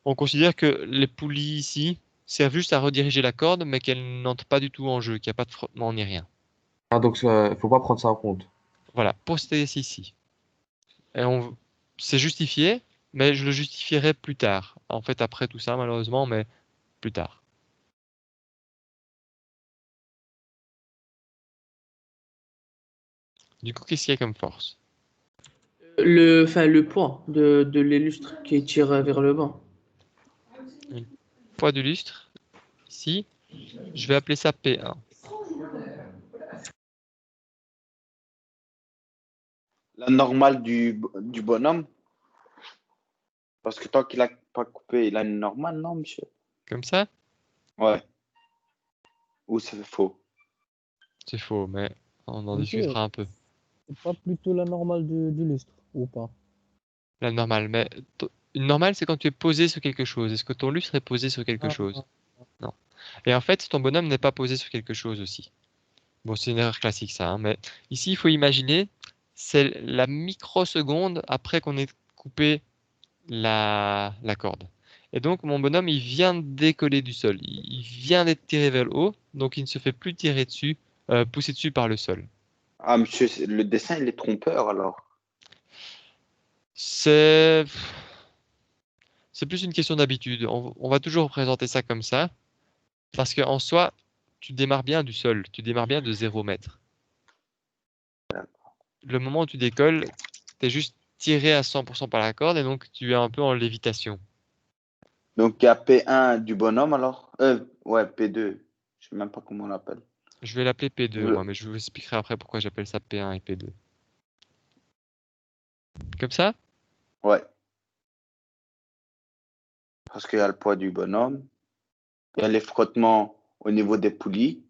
[SPEAKER 2] on considère que les poulies ici servent juste à rediriger la corde, mais qu'elles n'entrent pas du tout en jeu, qu'il n'y a pas de frottement ni rien.
[SPEAKER 1] Ah, donc il faut pas prendre ça en compte.
[SPEAKER 2] Voilà, pour cet exercice-ci. C'est justifié, mais je le justifierai plus tard. En fait, après tout ça, malheureusement, mais plus tard. Du coup, qu'est-ce qu'il y a comme force?
[SPEAKER 6] Le poids de l'illustre qui tire vers le bas.
[SPEAKER 2] Le poids du lustre, ici, je vais appeler ça P1.
[SPEAKER 4] La normale du bonhomme. Parce que tant qu'il a pas coupé, il a une normale, non, monsieur?
[SPEAKER 2] Comme ça?
[SPEAKER 4] Ouais. Ou c'est faux?
[SPEAKER 2] C'est faux, mais on en
[SPEAKER 5] Monsieur,
[SPEAKER 2] discutera un peu.
[SPEAKER 5] c'est pas plutôt la normale du lustre, ou pas?
[SPEAKER 2] La normale, mais une normale, c'est quand tu es posé sur quelque chose. Est-ce que ton lustre est posé sur quelque
[SPEAKER 5] Ah,
[SPEAKER 2] chose? Non. Et en fait, ton bonhomme n'est pas posé sur quelque chose aussi. Bon, c'est une erreur classique ça, hein, mais ici, il faut imaginer, c'est la microseconde après qu'on ait coupé la corde. Et donc, mon bonhomme, il vient de décoller du sol. Il vient d'être tiré vers le haut, donc il ne se fait plus tirer dessus, pousser dessus par le sol.
[SPEAKER 4] Ah, monsieur, le dessin, il est trompeur, alors.
[SPEAKER 2] C'est plus une question d'habitude. On va toujours représenter ça comme ça, parce qu'en soi, tu démarres bien du sol, tu démarres bien de 0 mètre. Le moment où tu décolles, tu es juste tiré à 100% par la corde et donc tu es un peu en lévitation.
[SPEAKER 4] Donc, il y a P1 du bonhomme, alors? Ouais, P2. Je sais même pas comment on l'appelle.
[SPEAKER 2] Je vais l'appeler P2
[SPEAKER 4] Je-
[SPEAKER 2] moi, mais je vous expliquerai après pourquoi j'appelle ça P1 et P2. Comme ça?
[SPEAKER 4] Ouais. Parce qu'il y a le poids du bonhomme. Il y a les frottements au niveau des poulies.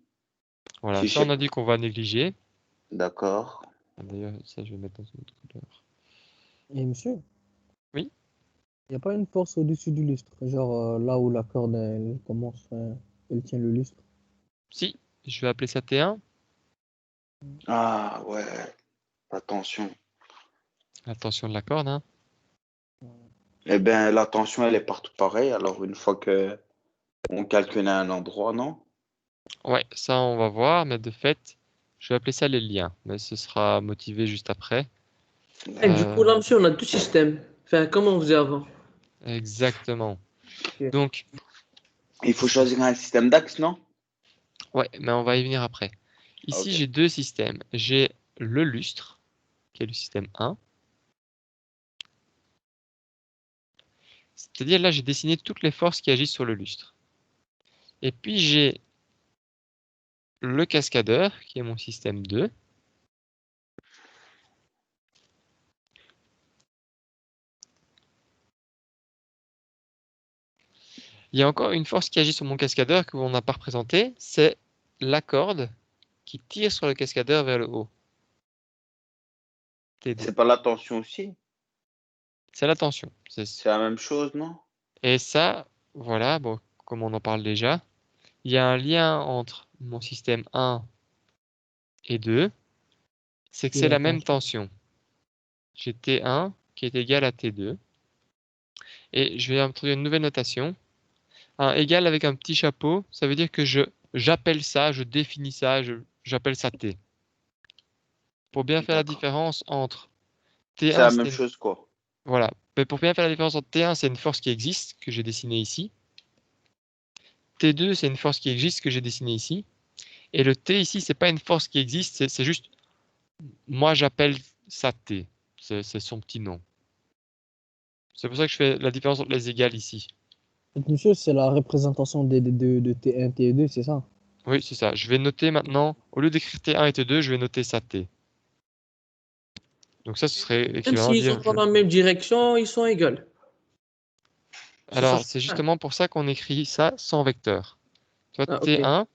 [SPEAKER 2] Voilà,
[SPEAKER 4] Si
[SPEAKER 2] ça
[SPEAKER 4] je
[SPEAKER 2] on a
[SPEAKER 4] sais-
[SPEAKER 2] dit qu'on va négliger.
[SPEAKER 4] D'accord.
[SPEAKER 2] D'ailleurs, ça je vais mettre dans une autre couleur.
[SPEAKER 5] Et monsieur,
[SPEAKER 2] Oui?
[SPEAKER 5] il n'y a pas une force au-dessus du lustre, genre là où la corde elle commence, elle tient le lustre.
[SPEAKER 2] Si, je vais appeler ça T1.
[SPEAKER 4] Ah, ouais. Attention.
[SPEAKER 2] La tension de la corde, hein.
[SPEAKER 4] Eh bien, la tension, elle est partout pareille. Alors, une fois que on calcule à un endroit, non?
[SPEAKER 2] Ouais, ça on va voir, mais de fait, Je vais appeler ça les liens, mais ce sera motivé juste après.
[SPEAKER 6] Et du coup, là, monsieur, on a deux systèmes. Enfin, comme on faisait avant.
[SPEAKER 2] Exactement.
[SPEAKER 6] Ok.
[SPEAKER 2] Donc,
[SPEAKER 4] Il faut choisir un système d'axe, non?
[SPEAKER 2] ouais, mais on va y venir après. Ici,
[SPEAKER 4] Ok.
[SPEAKER 2] j'ai deux systèmes. J'ai le lustre, qui est le système 1. C'est-à-dire, là, j'ai dessiné toutes les forces qui agissent sur le lustre. Et puis, j'ai le cascadeur, qui est mon système 2. Il y a encore une force qui agit sur mon cascadeur que l'on n'a pas représentée, c'est la corde qui tire sur le cascadeur vers le haut. T2.
[SPEAKER 4] C'est pas la tension aussi?
[SPEAKER 2] C'est la tension.
[SPEAKER 4] C'est la même chose, non?
[SPEAKER 2] Et ça, voilà, bon, comme on en parle déjà, il y a un lien entre mon système 1 et 2, c'est que
[SPEAKER 5] Et
[SPEAKER 2] c'est
[SPEAKER 5] la
[SPEAKER 2] la même
[SPEAKER 5] tension.
[SPEAKER 2] tension. J'ai T1 qui est égal à T2. Et je vais introduire une nouvelle notation. Un égal avec un petit chapeau, ça veut dire que j'appelle ça, je définis ça, j'appelle ça T. Pour bien faire la
[SPEAKER 4] D'accord.
[SPEAKER 2] différence entre
[SPEAKER 4] C'est
[SPEAKER 2] T1,
[SPEAKER 4] la même
[SPEAKER 2] c'était
[SPEAKER 4] chose, quoi.
[SPEAKER 2] voilà. Mais pour bien faire la différence entre T1, c'est une force qui existe, que j'ai dessinée ici. T2, c'est une force qui existe, que j'ai dessinée ici. Et le T ici, c'est pas une force qui existe, c'est juste, moi j'appelle ça T. C'est son petit nom. C'est pour ça que je fais la différence entre les égales ici.
[SPEAKER 5] Donc, monsieur, c'est la représentation de T1, T2, c'est ça?
[SPEAKER 2] Oui, c'est ça. Je vais noter maintenant, au lieu d'écrire T1 et T2, je vais noter ça T. Donc ça, ce serait
[SPEAKER 6] Même
[SPEAKER 2] équivalent à
[SPEAKER 6] s'ils sont
[SPEAKER 2] dire...
[SPEAKER 6] dans la même direction, ils sont égaux. Ça
[SPEAKER 2] Alors,
[SPEAKER 6] change
[SPEAKER 2] c'est
[SPEAKER 6] pas.
[SPEAKER 2] justement pour ça qu'on écrit ça sans vecteur. Tu vois,
[SPEAKER 6] Ah, ok.
[SPEAKER 2] T1,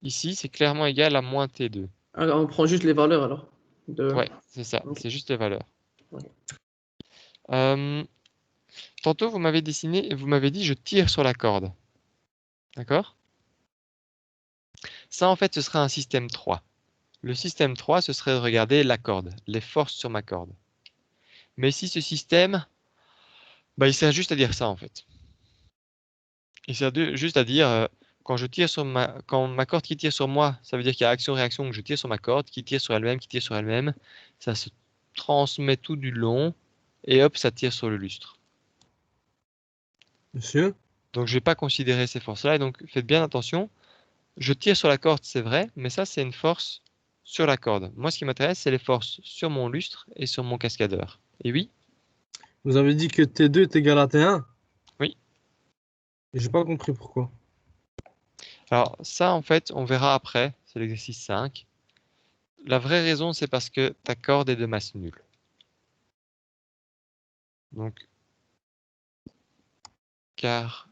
[SPEAKER 2] ici, c'est clairement égal à moins T2.
[SPEAKER 6] Alors, on prend juste les valeurs alors.
[SPEAKER 2] Ouais, c'est ça.
[SPEAKER 6] Ok.
[SPEAKER 2] C'est juste les valeurs.
[SPEAKER 6] Ouais.
[SPEAKER 2] Tantôt, vous m'avez dessiné, vous m'avez dit je tire sur la corde. D'accord? Ça, en fait, ce serait un système 3. Le système 3, ce serait de regarder la corde, les forces sur ma corde. Mais ici, ce système, bah, il sert juste à dire ça, en fait. Il sert juste à dire, quand je tire sur quand ma corde qui tire sur moi, ça veut dire qu'il y a action-réaction, que je tire sur ma corde, qui tire sur elle-même, qui tire sur elle-même. Ça se transmet tout du long, et hop, ça tire sur le lustre.
[SPEAKER 9] Monsieur?
[SPEAKER 2] Donc, je ne vais pas considérer ces forces-là, et donc faites bien attention. Je tire sur la corde, c'est vrai, mais ça, c'est une force sur la corde. Moi, ce qui m'intéresse, c'est les forces sur mon lustre et sur mon cascadeur. Et oui,
[SPEAKER 9] Vous avez dit que T2 est égal à T1?
[SPEAKER 2] oui.
[SPEAKER 9] Et j'ai pas compris pourquoi.
[SPEAKER 2] Alors, ça, en fait, on verra après, c'est l'exercice 5. La vraie raison, c'est parce que ta corde est de masse nulle. Donc, car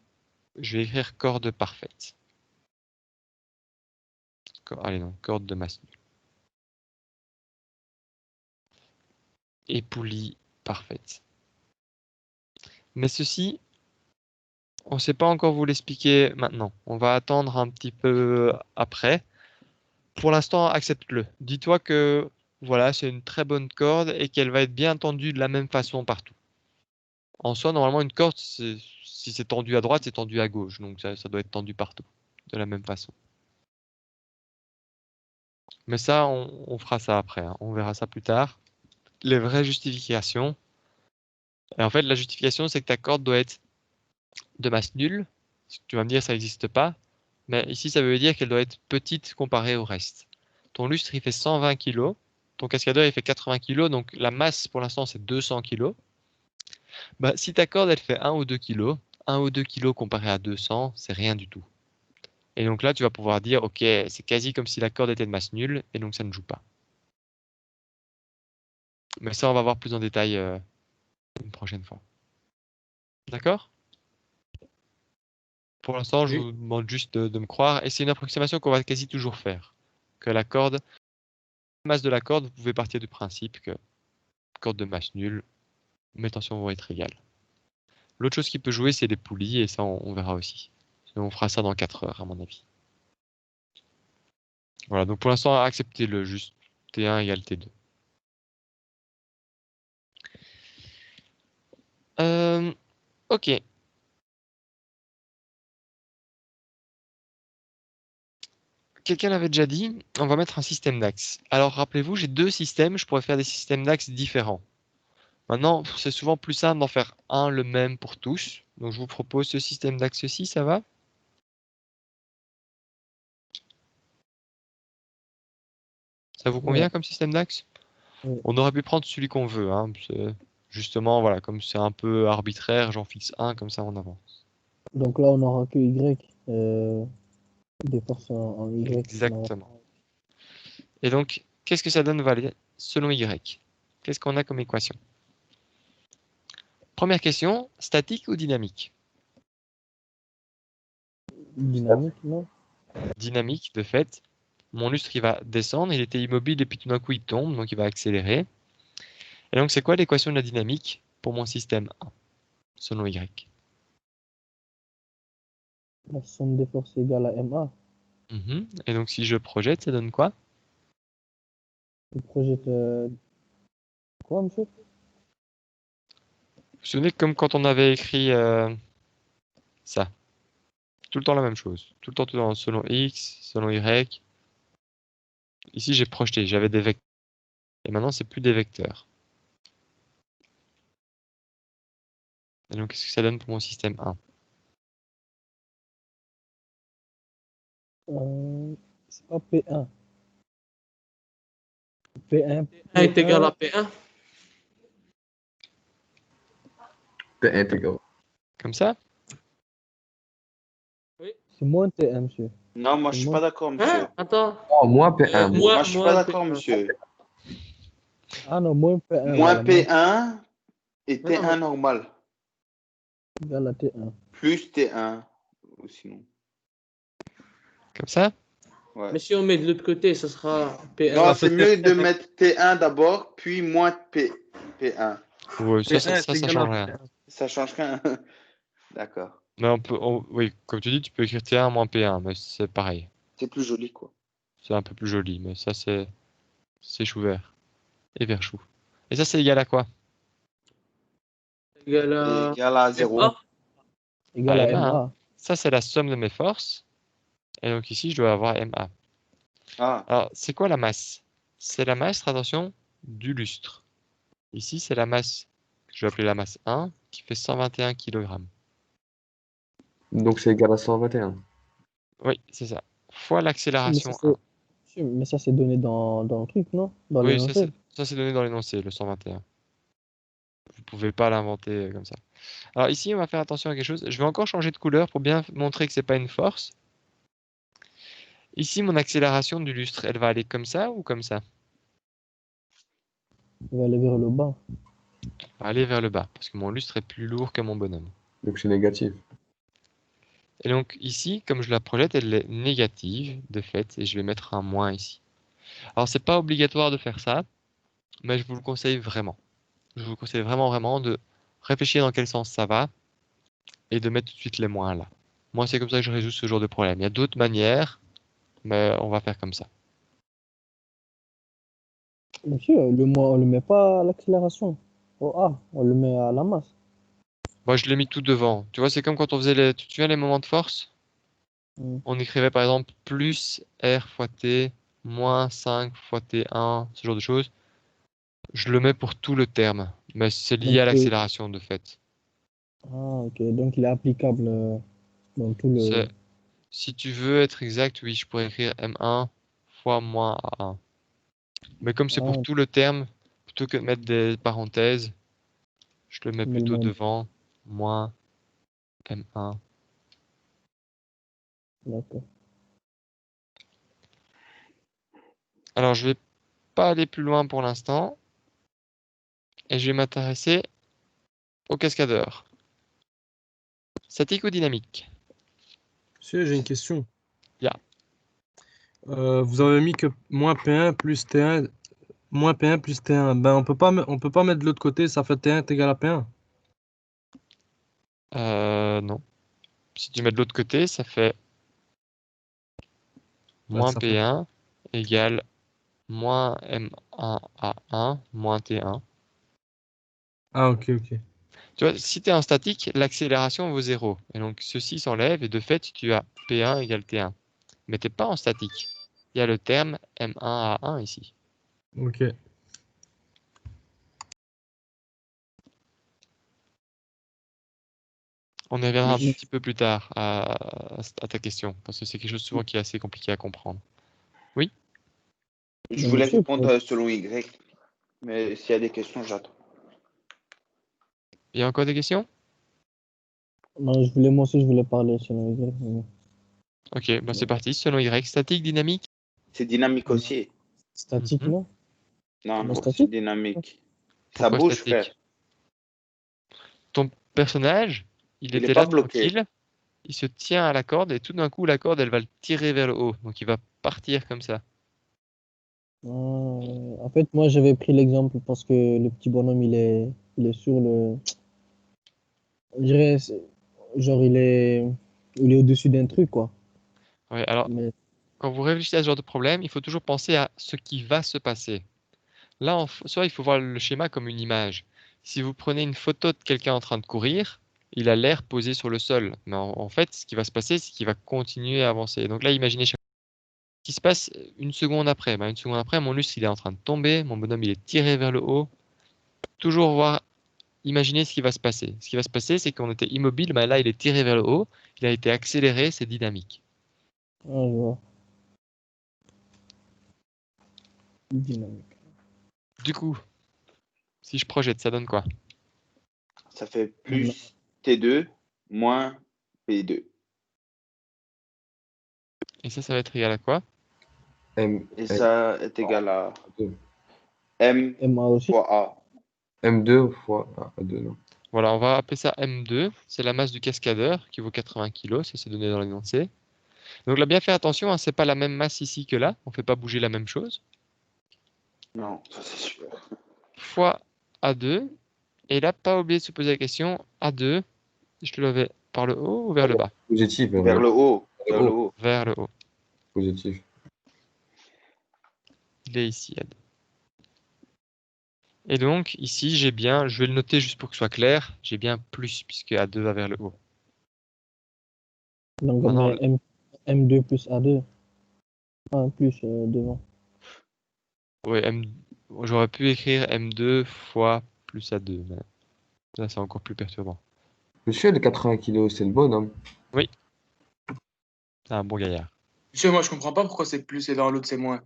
[SPEAKER 2] je vais écrire corde parfaite. Allez, non, corde de masse nulle. Et poulie parfaite. Mais ceci, on ne sait pas encore vous l'expliquer maintenant. On va attendre un petit peu après. Pour l'instant, accepte-le. Dis-toi que voilà, c'est une très bonne corde et qu'elle va être bien tendue de la même façon partout. En soi, normalement, une corde, si c'est tendu à droite, c'est tendu à gauche. Donc ça doit être tendu partout, de la même façon. Mais ça, on fera ça après, hein. On verra ça plus tard. Les vraies justifications. Et en fait, la justification, c'est que ta corde doit être de masse nulle. Tu vas me dire, ça n'existe pas. Mais ici, ça veut dire qu'elle doit être petite comparée au reste. Ton lustre, il fait 120 kg. Ton cascadeur, il fait 80 kg. Donc la masse, pour l'instant, c'est 200 kg. Bah, si ta corde, elle fait 1 ou 2 kg, 1 ou 2 kg comparé à 200, c'est rien du tout. Et donc là, tu vas pouvoir dire, ok, c'est quasi comme si la corde était de masse nulle, et donc ça ne joue pas. Mais ça, on va voir plus en détail une prochaine fois. D'accord? Pour l'instant, je
[SPEAKER 9] Oui.
[SPEAKER 2] vous demande juste de me croire, et c'est une approximation qu'on va quasi toujours faire. Que la corde, la masse de la corde, vous pouvez partir du principe que corde de masse nulle, mes tensions vont être égales. L'autre chose qui peut jouer, c'est les poulies, et ça, on verra aussi. On fera ça dans 4 heures, à mon avis. Voilà, donc pour l'instant, acceptez-le, juste T1 égale T2. Ok. quelqu'un l'avait déjà dit, on va mettre un système d'axes. Alors rappelez-vous, j'ai deux systèmes, je pourrais faire des systèmes d'axes différents. Maintenant, c'est souvent plus simple d'en faire un le même pour tous. Donc je vous propose ce système d'axes-ci, ça va? Ça vous convient
[SPEAKER 5] Ouais.
[SPEAKER 2] comme système d'axes?
[SPEAKER 5] Ouais.
[SPEAKER 2] On aurait pu prendre celui qu'on veut. Hein. Justement, voilà, comme c'est un peu arbitraire, j'en fixe un, comme ça on avance.
[SPEAKER 5] Donc là, on n'aura que Y. Des forces en Y.
[SPEAKER 2] Exactement. Et donc, qu'est-ce que ça donne selon Y? Qu'est-ce qu'on a comme équation? Première question, statique ou dynamique?
[SPEAKER 5] Dynamique, non?
[SPEAKER 2] Dynamique, de fait. Mon lustre, il va descendre, il était immobile et puis tout d'un coup, il tombe, donc il va accélérer. Et donc, c'est quoi l'équation de la dynamique pour mon système 1, selon Y?
[SPEAKER 5] La somme des forces égale à MA.
[SPEAKER 2] Et donc, si je projette, ça donne quoi?
[SPEAKER 5] Je projette quoi, monsieur?
[SPEAKER 2] Vous vous souvenez comme quand on avait écrit ça? Tout le temps la même chose. Tout le temps selon X, selon Y. Ici, j'ai projeté, j'avais des vecteurs. Et maintenant, c'est plus des vecteurs. Et donc, qu'est-ce que ça donne pour mon système 1?
[SPEAKER 5] C'est pas P1. P1
[SPEAKER 6] 1 est égal à P1.
[SPEAKER 1] P1 égal.
[SPEAKER 2] Comme ça?
[SPEAKER 5] c'est moins T1, monsieur.
[SPEAKER 4] Non, moi, je suis pas d'accord, monsieur.
[SPEAKER 6] Hein? Attends.
[SPEAKER 1] Oh, moins P1.
[SPEAKER 4] Moi, je suis pas d'accord,
[SPEAKER 6] P1.
[SPEAKER 4] monsieur.
[SPEAKER 5] Ah non, moins P1.
[SPEAKER 4] Moins
[SPEAKER 5] voilà,
[SPEAKER 4] P1 et
[SPEAKER 6] Mais non,
[SPEAKER 4] T1 normal.
[SPEAKER 5] Égal à T1.
[SPEAKER 4] Plus T1. Ou sinon.
[SPEAKER 2] Comme ça?
[SPEAKER 4] Ouais.
[SPEAKER 6] Mais si on met de l'autre côté, ça sera P1.
[SPEAKER 4] Non, c'est mieux de mettre T1 d'abord, puis moins P1.
[SPEAKER 2] Ouais, ça
[SPEAKER 9] c'est égal
[SPEAKER 2] change
[SPEAKER 9] à
[SPEAKER 2] rien.
[SPEAKER 9] P1.
[SPEAKER 4] Ça change rien. D'accord.
[SPEAKER 2] Mais oui, comme tu dis, tu peux écrire T1 moins P1, mais c'est pareil.
[SPEAKER 4] C'est plus joli, quoi.
[SPEAKER 2] C'est un peu plus joli, mais ça, c'est chou vert. Et vert chou. Et ça, c'est égal à quoi?
[SPEAKER 6] Égal à
[SPEAKER 4] Égal à 0.
[SPEAKER 6] MA.
[SPEAKER 5] Égal
[SPEAKER 2] Ah,
[SPEAKER 5] à
[SPEAKER 2] MA,
[SPEAKER 5] MA.
[SPEAKER 2] hein. Ça, c'est la somme de mes forces. Et donc ici, je dois avoir MA.
[SPEAKER 4] Ah,
[SPEAKER 2] Alors, c'est quoi la masse? C'est la masse, attention, du lustre. Ici, c'est la masse, que je vais appeler la masse 1, qui fait 121 kg.
[SPEAKER 1] Donc c'est égal à 121.
[SPEAKER 2] Oui, c'est ça. Fois
[SPEAKER 5] Mais
[SPEAKER 2] l'accélération
[SPEAKER 5] ça,
[SPEAKER 2] 1.
[SPEAKER 5] mais ça, c'est donné dans le truc, non? Dans
[SPEAKER 2] Oui,
[SPEAKER 5] l'énoncé.
[SPEAKER 2] ça c'est donné dans l'énoncé, le 121. Vous pouvez pas l'inventer comme ça. Alors ici, on va faire attention à quelque chose. Je vais encore changer de couleur pour bien montrer que c'est pas une force. Ici, mon accélération du lustre, elle va aller comme ça ou comme ça?
[SPEAKER 5] Il va aller vers le bas.
[SPEAKER 2] Elle va aller vers le bas, parce que mon lustre est plus lourd que mon bonhomme.
[SPEAKER 1] Donc c'est négatif.
[SPEAKER 2] Et donc ici, comme je la projette, elle est négative de fait, et je vais mettre un moins ici. Alors c'est pas obligatoire de faire ça, mais je vous le conseille vraiment. Je vous conseille vraiment de réfléchir dans quel sens ça va, et de mettre tout de suite les moins là. Moi, c'est comme ça que je résous ce genre de problème. Il y a d'autres manières, mais on va faire comme ça.
[SPEAKER 5] Monsieur, le moins, on le met pas à l'accélération. Au A, on le met à la masse.
[SPEAKER 2] Moi, je l'ai mis tout devant. Tu vois, c'est comme quand on faisait tu te souviens les moments de force?
[SPEAKER 5] Mm.
[SPEAKER 2] On écrivait par exemple plus R fois T, moins 5 fois T1, ce genre de choses. Je le mets pour tout le terme, mais c'est lié
[SPEAKER 5] Donc,
[SPEAKER 2] à l'accélération de fait.
[SPEAKER 5] Ah, ok. Donc, il est applicable dans tout le.
[SPEAKER 2] Si tu veux être exact, oui, je pourrais écrire M1 fois moins A1. Mais comme c'est pour
[SPEAKER 5] Ah,
[SPEAKER 2] tout le terme, plutôt que de mettre des parenthèses, je le mets
[SPEAKER 5] tu mets le
[SPEAKER 2] plutôt
[SPEAKER 5] moins.
[SPEAKER 2] devant, moins M1.
[SPEAKER 5] D'accord.
[SPEAKER 2] Alors, je vais pas aller plus loin pour l'instant. Et je vais m'intéresser au cascadeur. Statique ou dynamique?
[SPEAKER 9] Monsieur, j'ai une question.
[SPEAKER 2] Ya.
[SPEAKER 9] Vous avez mis que moins P1 plus T1, moins P1 plus T1. Ben, on peut pas mettre de l'autre côté, ça fait T1 est égal à P1.
[SPEAKER 2] Non. Si tu mets de l'autre côté, ça fait moins
[SPEAKER 9] ça fait-
[SPEAKER 2] P1 égale moins M1A1 moins T1.
[SPEAKER 9] Ah, ok, ok.
[SPEAKER 2] Tu vois, si tu es en statique, l'accélération vaut 0. Et donc, ceci s'enlève et de fait, tu as P1 égale T1. Mais tu n'es pas en statique. il y a le terme M1A1 ici.
[SPEAKER 9] Ok.
[SPEAKER 2] On y reviendra un
[SPEAKER 3] Mais-
[SPEAKER 2] petit peu plus tard à ta question, parce que c'est quelque chose souvent qui est assez compliqué à comprendre.
[SPEAKER 4] Je
[SPEAKER 3] Mais
[SPEAKER 4] voulais
[SPEAKER 3] monsieur,
[SPEAKER 4] répondre selon Y, mais s'il y a des questions, j'attends.
[SPEAKER 2] Il y a encore des questions?
[SPEAKER 3] non, moi aussi, je voulais parler sur le Y, mais bon.
[SPEAKER 2] Ok, bah c'est parti. Selon Y, statique, dynamique?
[SPEAKER 4] C'est dynamique aussi.
[SPEAKER 3] Statique,
[SPEAKER 2] Mhm.
[SPEAKER 3] non?
[SPEAKER 4] Non,
[SPEAKER 3] Mais
[SPEAKER 4] non, c'est
[SPEAKER 3] statique?
[SPEAKER 4] dynamique. Ça
[SPEAKER 2] Pourquoi
[SPEAKER 4] bouge,
[SPEAKER 2] statique?
[SPEAKER 4] frère.
[SPEAKER 2] Ton personnage, il
[SPEAKER 4] Il est
[SPEAKER 2] était
[SPEAKER 4] pas
[SPEAKER 2] là
[SPEAKER 4] bloqué.
[SPEAKER 2] tranquille, il se tient à la corde et tout d'un coup, la corde, elle va le tirer vers le haut. Donc il va partir comme ça.
[SPEAKER 3] En fait, moi, j'avais pris l'exemple parce que le petit bonhomme, il est sur le. Je dirais, genre, il est au-dessus d'un truc, quoi.
[SPEAKER 2] Ouais, alors,
[SPEAKER 3] Mais
[SPEAKER 2] quand vous réfléchissez à ce genre de problème, il faut toujours penser à ce qui va se passer. Là, soit il faut voir le schéma comme une image. Si vous prenez une photo de quelqu'un en train de courir, il a l'air posé sur le sol. Mais en fait, ce qui va se passer, c'est qu'il va continuer à avancer. Donc là, imaginez ce qui se passe une seconde après. Une seconde après, mon lustre, il est en train de tomber, mon bonhomme, il est tiré vers le haut. Toujours voir, imaginer ce qui va se passer. Ce qui va se passer, c'est qu'on était immobile, là, il est tiré vers le haut, il a été accéléré, c'est dynamique.
[SPEAKER 3] je vois. Dynamique.
[SPEAKER 2] Du coup, si je projette, ça donne quoi?
[SPEAKER 4] Ça fait plus T2 moins P2.
[SPEAKER 2] Et ça va être égal à quoi?
[SPEAKER 4] Et ça est égal à M
[SPEAKER 3] MA aussi.
[SPEAKER 4] fois A.
[SPEAKER 1] M2 fois A2, non.
[SPEAKER 2] Voilà, on va appeler ça M2. C'est la masse du cascadeur qui vaut 80 kg. Ça, c'est donné dans l'énoncé. Donc là, bien faire attention, c'est pas la même masse ici que là. On ne fait pas bouger la même chose.
[SPEAKER 4] Non, ça c'est sûr.
[SPEAKER 2] Fois A2. Et là, pas oublier de se poser la question, A2, je le vais par le haut ou vers le bas?
[SPEAKER 1] Positif,
[SPEAKER 4] Vers le haut. Vers le
[SPEAKER 1] haut.
[SPEAKER 4] haut.
[SPEAKER 2] Vers le haut.
[SPEAKER 1] Positif.
[SPEAKER 2] Il est ici, A2. Et donc, ici, j'ai bien, je vais le noter juste pour que ce soit clair, j'ai bien plus, puisque A2 va vers le haut.
[SPEAKER 3] Donc, on
[SPEAKER 2] Maintenant,
[SPEAKER 3] met M2 plus A2. Un plus devant.
[SPEAKER 2] ouais, j'aurais pu écrire M2 fois plus A2, mais là, c'est encore plus perturbant.
[SPEAKER 1] Monsieur, le 80 kg, c'est le bonhomme.
[SPEAKER 2] Oui. C'est un bon gaillard.
[SPEAKER 8] Monsieur, moi, je comprends pas pourquoi c'est plus et dans l'autre, c'est moins.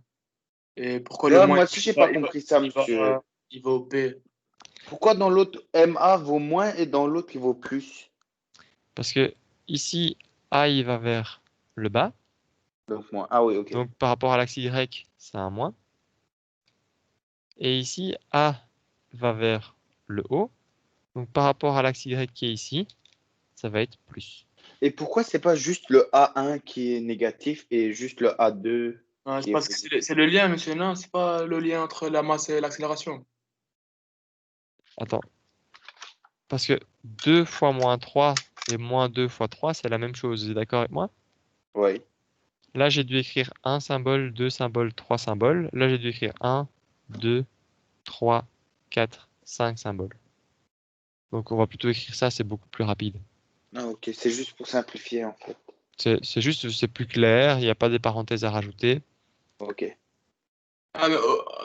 [SPEAKER 8] Et pourquoi
[SPEAKER 4] Ouais,
[SPEAKER 8] le moins,
[SPEAKER 4] moi aussi, j'ai pas compris ça, monsieur.
[SPEAKER 8] il va au P.
[SPEAKER 4] Pourquoi dans l'autre MA vaut moins et dans l'autre il vaut plus?
[SPEAKER 2] Parce que ici, A, il va vers le bas.
[SPEAKER 4] Donc moins. Ah oui, ok.
[SPEAKER 2] Donc, par rapport à l'axe Y, c'est un moins. Et ici, A va vers le haut. Donc, par rapport à l'axe Y qui est ici, ça va être plus.
[SPEAKER 4] Et pourquoi c'est pas juste le A1 qui est négatif et juste le A2
[SPEAKER 8] Ouais,
[SPEAKER 4] qui est
[SPEAKER 8] parce que
[SPEAKER 4] positif?
[SPEAKER 8] c'est le lien, monsieur, non? C'est pas le lien entre la masse et l'accélération.
[SPEAKER 2] Attends. Parce que 2 fois moins 3 et moins 2 fois 3, c'est la même chose. Vous êtes d'accord avec moi?
[SPEAKER 4] Oui.
[SPEAKER 2] Là, j'ai dû écrire un symbole, deux symboles, trois symboles. Là, j'ai dû écrire 1, 2, 3, 4, 5 symboles. Donc, on va plutôt écrire ça, c'est beaucoup plus rapide.
[SPEAKER 4] Ah, ok, c'est juste pour simplifier en fait.
[SPEAKER 2] C'est juste, c'est plus clair, il n'y a pas des parenthèses à rajouter.
[SPEAKER 4] Ok.
[SPEAKER 8] Ah, mais,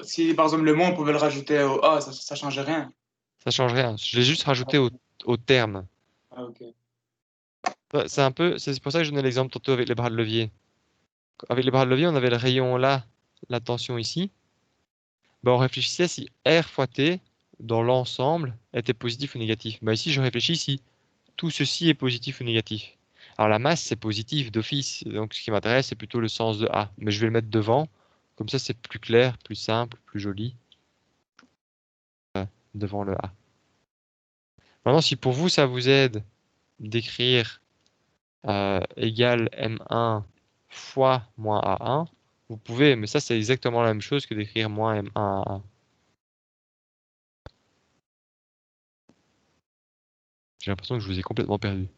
[SPEAKER 8] si par exemple le moins, on pouvait le rajouter au A, ça change rien.
[SPEAKER 2] Ça change rien. Je l'ai juste rajouté au terme.
[SPEAKER 8] Ah, ok.
[SPEAKER 2] C'est pour ça que je donnais l'exemple tantôt avec les bras de levier. Avec les bras de levier, on avait le rayon là, la tension ici. Ben, on réfléchissait si R fois T dans l'ensemble était positif ou négatif. Ben, ici, je réfléchis si tout ceci est positif ou négatif. Alors la masse, c'est positif d'office. Donc ce qui m'intéresse, c'est plutôt le sens de A. Mais je vais le mettre devant. Comme ça, c'est plus clair, plus simple, plus joli. Devant le A. Maintenant, si pour vous, ça vous aide d'écrire égal M1 fois moins A1, vous pouvez, mais ça, c'est exactement la même chose que d'écrire moins M1 A1. J'ai l'impression que je vous ai complètement perdu.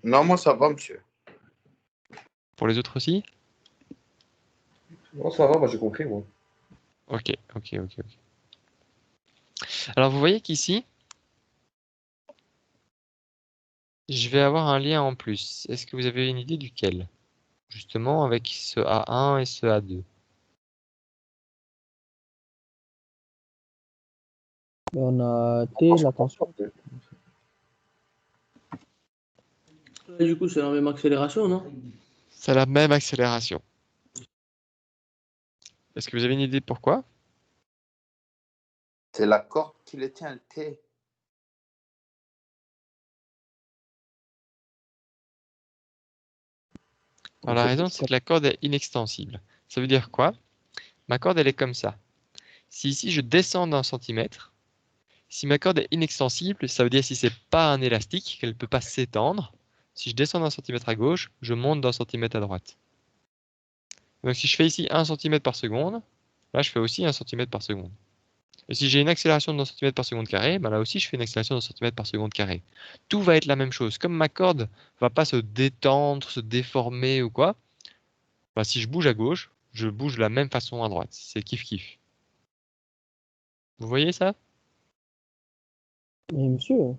[SPEAKER 4] Non, moi ça va, monsieur.
[SPEAKER 2] Pour les autres aussi?
[SPEAKER 1] Non, ça va, moi j'ai compris, moi.
[SPEAKER 2] Ok. Alors, vous voyez qu'ici, je vais avoir un lien en plus. Est-ce que vous avez une idée duquel? justement avec ce A1 et ce A2?
[SPEAKER 3] On a T, la tension.
[SPEAKER 6] Et du coup, c'est la même accélération, non?
[SPEAKER 2] C'est la même accélération. Est-ce que vous avez une idée pourquoi?
[SPEAKER 4] C'est la corde qui le tient, le T.
[SPEAKER 2] Alors la raison, c'est que la corde est inextensible. Ça veut dire quoi? Ma corde, elle est comme ça. Si ici, je descends d'un centimètre, si ma corde est inextensible, ça veut dire si c'est pas un élastique, qu'elle ne peut pas s'étendre. Si je descends d'un centimètre à gauche, je monte d'un centimètre à droite. Donc si je fais ici 1 cm par seconde, là je fais aussi 1 cm par seconde. Et si j'ai une accélération d'un centimètre par seconde carré, ben là aussi je fais une accélération d'un centimètre par seconde carré. Tout va être la même chose. Comme ma corde ne va pas se détendre, se déformer ou quoi, ben si je bouge à gauche, je bouge de la même façon à droite. C'est kiff-kiff. Vous voyez ça?
[SPEAKER 3] Mais monsieur,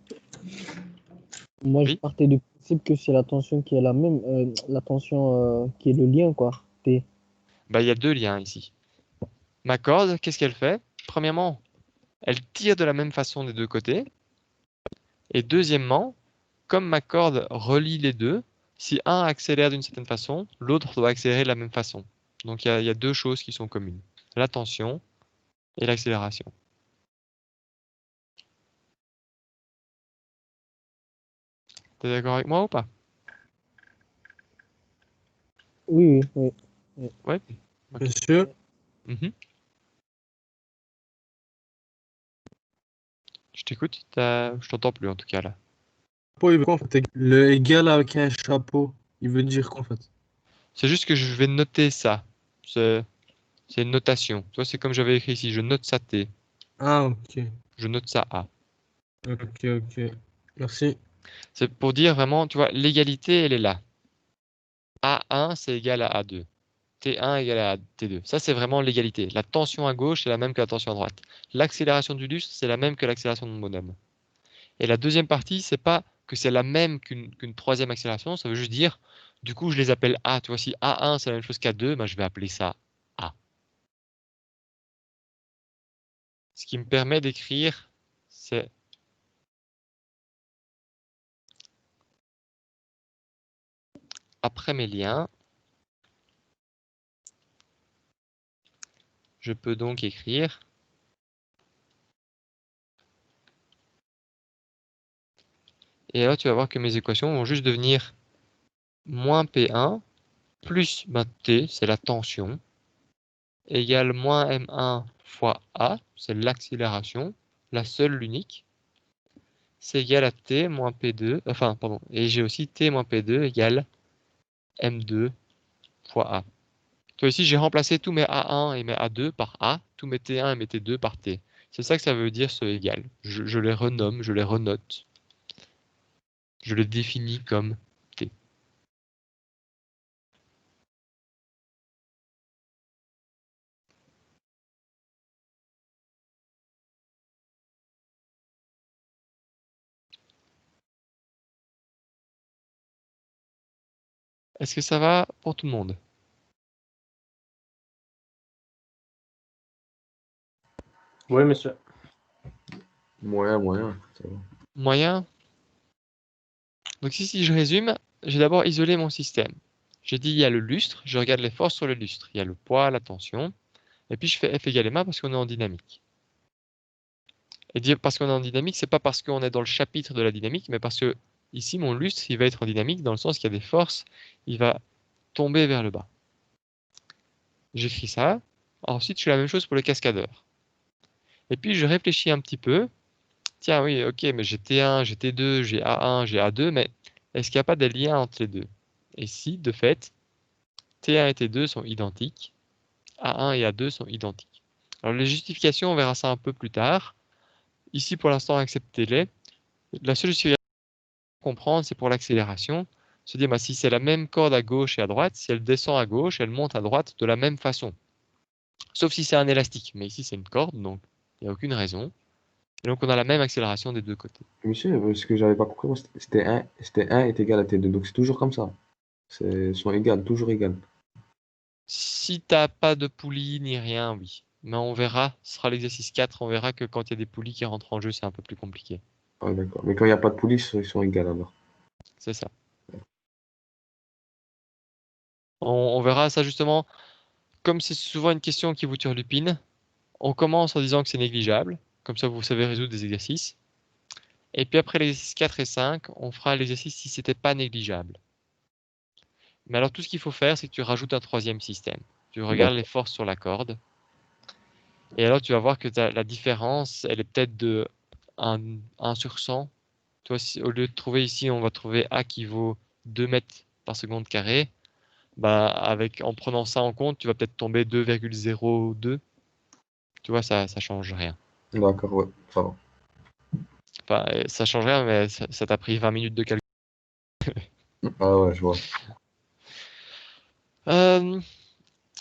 [SPEAKER 3] moi je
[SPEAKER 2] Oui.
[SPEAKER 3] partais du principe que c'est la tension qui est la même, la tension qui est le lien, quoi. T.
[SPEAKER 2] Ben, il y a deux liens ici. Ma corde, qu'est-ce qu'elle fait? Premièrement, elle tire de la même façon des deux côtés. Et deuxièmement, comme ma corde relie les deux, si un accélère d'une certaine façon, l'autre doit accélérer de la même façon. Donc il y a deux choses qui sont communes, la tension et l'accélération. T'es d'accord avec moi ou pas?
[SPEAKER 3] Oui, oui, oui.
[SPEAKER 2] Ouais. Ok.
[SPEAKER 9] Monsieur,
[SPEAKER 2] Mhm. Je t'écoute, je t'entends plus en tout cas là.
[SPEAKER 9] chapeau, il veut quoi en fait? Le égal avec un chapeau, il veut dire quoi en fait?
[SPEAKER 2] C'est juste que je vais noter ça. C'est une notation. Tu vois, c'est comme j'avais écrit ici, je note ça T,
[SPEAKER 9] Ah, ok.
[SPEAKER 2] je note ça A.
[SPEAKER 9] Ok, ok. Merci.
[SPEAKER 2] C'est pour dire vraiment, tu vois, l'égalité, elle est là. A1, c'est égal à A2. T1 égale à T2. Ça, c'est vraiment l'égalité. La tension à gauche, c'est la même que la tension à droite. L'accélération du lustre, c'est la même que l'accélération de mon bonhomme. Et la deuxième partie, c'est pas que c'est la même qu'une troisième accélération, ça veut juste dire, du coup, je les appelle A. Tu vois, si A1, c'est la même chose qu'A2, ben, je vais appeler ça A. Ce qui me permet d'écrire, c'est après mes liens, je peux donc écrire et là, tu vas voir que mes équations vont juste devenir moins P1 plus T, c'est la tension, égale moins M1 fois A, c'est l'accélération, la seule, l'unique. C'est égal à T moins P2, enfin, pardon, et j'ai aussi T moins P2 égale M2 fois A. Toi ici, j'ai remplacé tous mes A1 et mes A2 par A, tous mes T1 et mes T2 par T. C'est ça que ça veut dire ce égal. Je les renomme, je les renote. Je les définis comme T. Est-ce que ça va pour tout le monde?
[SPEAKER 7] Oui, monsieur.
[SPEAKER 1] Moyen, ça va.
[SPEAKER 2] Moyen? Donc ici, si je résume, j'ai d'abord isolé mon système. J'ai dit il y a le lustre, je regarde les forces sur le lustre. Il y a le poids, la tension, et puis je fais F égale ma parce qu'on est en dynamique. Et dire parce qu'on est en dynamique, c'est pas parce qu'on est dans le chapitre de la dynamique, mais parce que ici, mon lustre, il va être en dynamique dans le sens qu'il y a des forces, il va tomber vers le bas. J'écris ça. Ensuite, je fais la même chose pour le cascadeur. Et puis, je réfléchis un petit peu. Tiens, oui, ok, mais j'ai T1, j'ai T2, j'ai A1, j'ai A2, mais est-ce qu'il n'y a pas des liens entre les deux? Et si, de fait, T1 et T2 sont identiques, A1 et A2 sont identiques. Alors, les justifications, on verra ça un peu plus tard. Ici, pour l'instant, acceptez-les. La seule justification à comprendre, c'est pour l'accélération. Se dire, bah, si c'est la même corde à gauche et à droite, si elle descend à gauche, elle monte à droite de la même façon. Sauf si c'est un élastique. Mais ici, c'est une corde, donc il n'y a aucune raison. Et donc, on a la même accélération des deux côtés.
[SPEAKER 1] Monsieur, ce que j'avais pas compris, moi, c'était 1 est égal à T2. Donc c'est toujours comme ça. Sont égales, toujours égales.
[SPEAKER 2] Si t'as pas de poulie ni rien, oui. Mais on verra, ce sera l'exercice 4, on verra que quand il y a des poulies qui rentrent en jeu, c'est un peu plus compliqué.
[SPEAKER 1] Ah, d'accord. Mais quand il n'y a pas de police, ils sont égales alors.
[SPEAKER 2] C'est ça. On verra ça justement. Comme c'est souvent une question qui vous turlupine, on commence en disant que c'est négligeable. Comme ça, vous savez résoudre des exercices. Et puis après l'exercice 4 et 5, on fera l'exercice si c'était pas négligeable. Mais alors tout ce qu'il faut faire, c'est que tu rajoutes un troisième système. Tu regardes les forces sur la corde. Et alors tu vas voir que la différence, elle est peut-être de 1 sur 100. Toi, au lieu de trouver ici, on va trouver A qui vaut 2 mètres par seconde carré. Bah, en prenant ça en compte, tu vas peut-être tomber 2,02. Tu vois, ça change rien.
[SPEAKER 1] D'accord, ouais, ça va.
[SPEAKER 2] Enfin, ça change rien, mais ça t'a pris 20 minutes de calcul.
[SPEAKER 1] Ah ouais, je vois.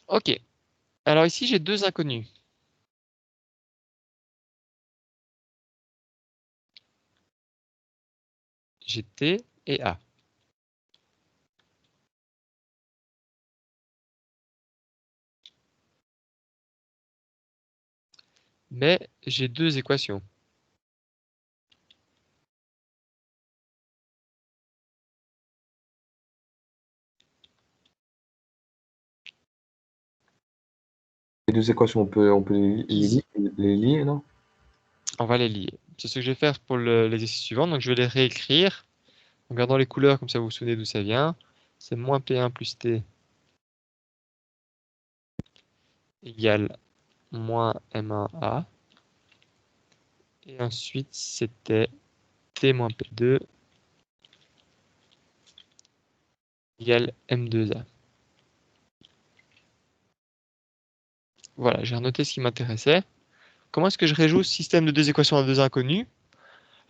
[SPEAKER 2] Ok. Alors ici, j'ai deux inconnus. J'ai T et A. Mais j'ai deux équations.
[SPEAKER 1] Les deux équations, on peut les lier, non?
[SPEAKER 2] On va les lier. C'est ce que je vais faire pour l'exercice suivant. Donc je vais les réécrire en gardant les couleurs, comme ça vous vous souvenez d'où ça vient. C'est moins P1 plus T égale moins M1A. Et ensuite, c'était T moins P2 égale M2A. Voilà, j'ai renoté ce qui m'intéressait. Comment est-ce que je réjoue ce système de deux équations à deux inconnus?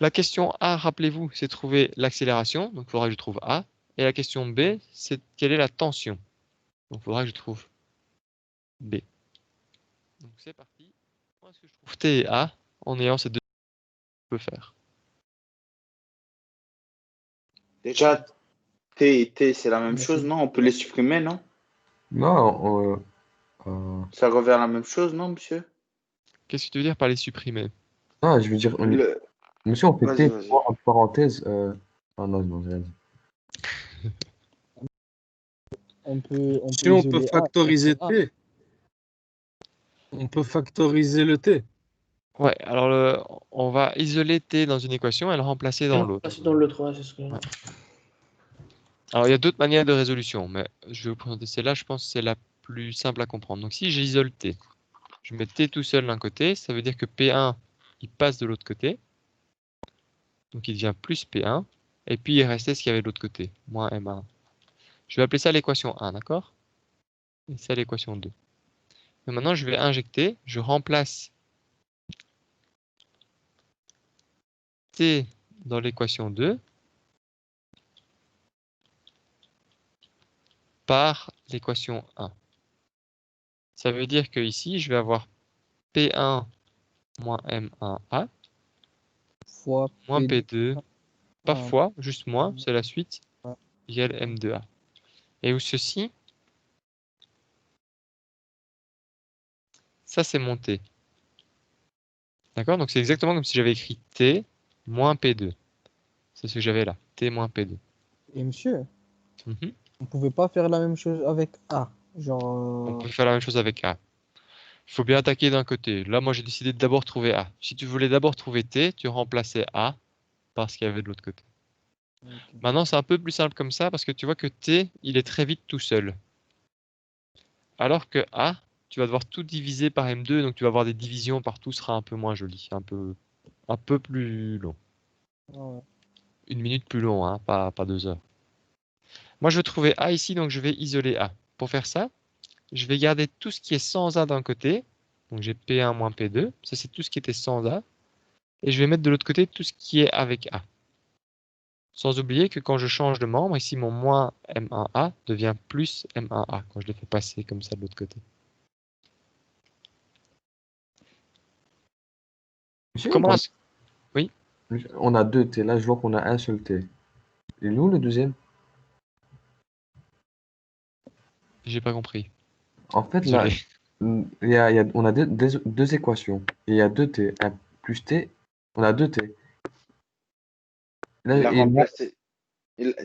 [SPEAKER 2] La question A, rappelez-vous, c'est trouver l'accélération. Donc il faudra que je trouve A. Et la question B, c'est quelle est la tension. Donc il faudra que je trouve B. Donc c'est parti. Comment est-ce que je trouve T et A en ayant ces deux que je peux faire?
[SPEAKER 4] Déjà, T et T, c'est la même chose, non? On peut les supprimer, non?
[SPEAKER 1] Non,
[SPEAKER 4] Ça revient à la même chose, non, monsieur?
[SPEAKER 2] Qu'est-ce que tu veux dire par les supprimer?
[SPEAKER 1] ah, je veux dire, monsieur, on fait
[SPEAKER 4] Vas-y,
[SPEAKER 1] T
[SPEAKER 4] vas-y.
[SPEAKER 1] entre parenthèses. Ah non, non, j'ai rien dit.
[SPEAKER 5] On peut
[SPEAKER 9] Si on peut
[SPEAKER 5] isoler A.
[SPEAKER 9] factoriser
[SPEAKER 5] A.
[SPEAKER 9] T, on peut factoriser le T.
[SPEAKER 2] Ouais, alors on va isoler T dans une équation et le remplacer dans l'autre.
[SPEAKER 6] C'est dans le 3, c'est ce que.
[SPEAKER 2] Ouais. Alors il y a d'autres manières de résolution, mais je vais vous présenter celle-là, je pense que c'est la plus simple à comprendre. Donc si j'isole T, je mets T tout seul d'un côté, ça veut dire que P1, il passe de l'autre côté. Donc il devient plus P1. Et puis il restait ce qu'il y avait de l'autre côté, moins M1. Je vais appeler ça l'équation 1, d'accord? Et ça l'équation 2. Et maintenant je vais injecter, je remplace T dans l'équation 2 par l'équation 1. Ça veut dire que ici, je vais avoir P1 moins M1A
[SPEAKER 5] Fois
[SPEAKER 2] moins
[SPEAKER 5] P2.
[SPEAKER 2] P2, pas fois, juste moins, c'est la suite, égale M2A. Et où ceci, ça c'est mon T. D'accord? Donc c'est exactement comme si j'avais écrit T moins P2. C'est ce que j'avais là, T moins P2.
[SPEAKER 5] Et monsieur,
[SPEAKER 2] Mhm.
[SPEAKER 5] on pouvait pas faire la même chose avec A.
[SPEAKER 2] On
[SPEAKER 5] Genre,
[SPEAKER 2] peut faire la même chose avec A. Il faut bien attaquer d'un côté. Là, moi j'ai décidé de d'abord trouver A. Si tu voulais d'abord trouver T, tu remplaçais A par ce qu'il y avait de l'autre côté. Maintenant, c'est un peu plus simple comme ça parce que tu vois que T, il est très vite tout seul. Alors que A, tu vas devoir tout diviser par M2, donc tu vas avoir des divisions partout, ce sera un peu moins joli, un peu plus long.
[SPEAKER 5] ouais.
[SPEAKER 2] 1 minute plus long, hein, pas 2 heures. Moi, je veux trouver A ici, donc je vais isoler A. Pour faire ça, je vais garder tout ce qui est sans A d'un côté. Donc j'ai P1 moins P2, ça c'est tout ce qui était sans A. Et je vais mettre de l'autre côté tout ce qui est avec A. Sans oublier que quand je change de membre, ici mon moins M1A devient plus M1A quand je le fais passer comme ça de l'autre côté.
[SPEAKER 1] Monsieur,
[SPEAKER 2] Comment est-ce... Oui,
[SPEAKER 1] on a deux T. Là, je vois qu'on a un seul T. Et nous, le deuxième?
[SPEAKER 2] J'ai pas compris.
[SPEAKER 1] En fait, là,
[SPEAKER 2] Désolé.
[SPEAKER 1] on a deux équations. Il y a 2t. 1 plus t, on a 2t. Là,
[SPEAKER 4] Il a
[SPEAKER 1] et là,
[SPEAKER 4] remplacé.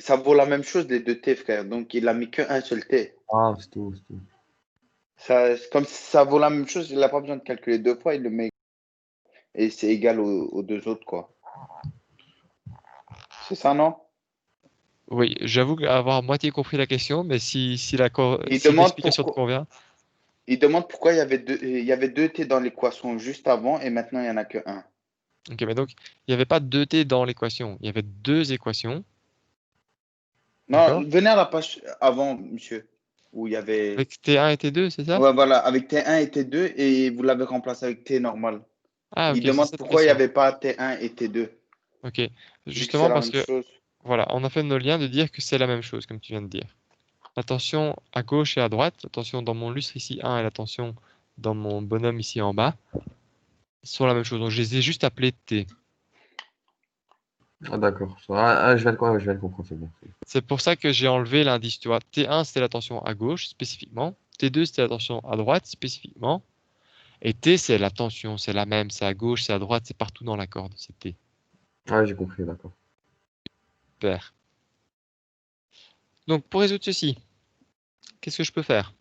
[SPEAKER 4] Ça vaut la même chose, les deux T, frère. Donc, il a mis qu'un seul T.
[SPEAKER 1] ah, c'est tout, c'est tout.
[SPEAKER 4] Comme si ça vaut la même chose, il n'a pas besoin de calculer deux fois, il le met et c'est égal aux deux autres, quoi. C'est ça, non?
[SPEAKER 2] Oui, j'avoue avoir moitié compris la question, mais si
[SPEAKER 4] Il demande
[SPEAKER 2] l'explication te
[SPEAKER 4] pourquoi,
[SPEAKER 2] convient.
[SPEAKER 4] il demande pourquoi il y avait deux T dans l'équation juste avant et maintenant il n'y en a que un.
[SPEAKER 2] Ok, mais donc, il n'y avait pas 2t dans l'équation. Il y avait deux équations.
[SPEAKER 4] Non,
[SPEAKER 2] D'accord?
[SPEAKER 4] venez à la page avant, monsieur, où il y avait.
[SPEAKER 2] Avec t1 et t2, c'est ça?
[SPEAKER 4] Ouais, voilà, avec T1 et T2 et vous l'avez remplacé avec T normal.
[SPEAKER 2] Ah, ok,
[SPEAKER 4] Il
[SPEAKER 2] c'est
[SPEAKER 4] demande
[SPEAKER 2] cette
[SPEAKER 4] pourquoi il n'y
[SPEAKER 2] question.
[SPEAKER 4] avait pas T1 et T2,
[SPEAKER 2] Ok.
[SPEAKER 4] vu que c'est
[SPEAKER 2] Justement
[SPEAKER 4] la
[SPEAKER 2] parce
[SPEAKER 4] même
[SPEAKER 2] que,
[SPEAKER 4] chose.
[SPEAKER 2] voilà, on a fait nos liens de dire que c'est la même chose, comme tu viens de dire. La tension à gauche et à droite, la tension dans mon lustre ici 1 et la tension dans mon bonhomme ici en bas, sont la même chose. Donc, je les ai juste appelés T.
[SPEAKER 1] Ah, d'accord. Je vais le comprendre, c'est bon.
[SPEAKER 2] C'est pour ça que j'ai enlevé l'indice, tu vois. T1, c'était la tension à gauche, spécifiquement. T2, c'était la tension à droite, spécifiquement. Et T, c'est la tension, c'est la même. C'est à gauche, c'est à droite, c'est partout dans la corde, c'est T.
[SPEAKER 1] Ah, j'ai compris, d'accord.
[SPEAKER 2] Super. Donc, pour résoudre ceci, qu'est-ce que je peux faire?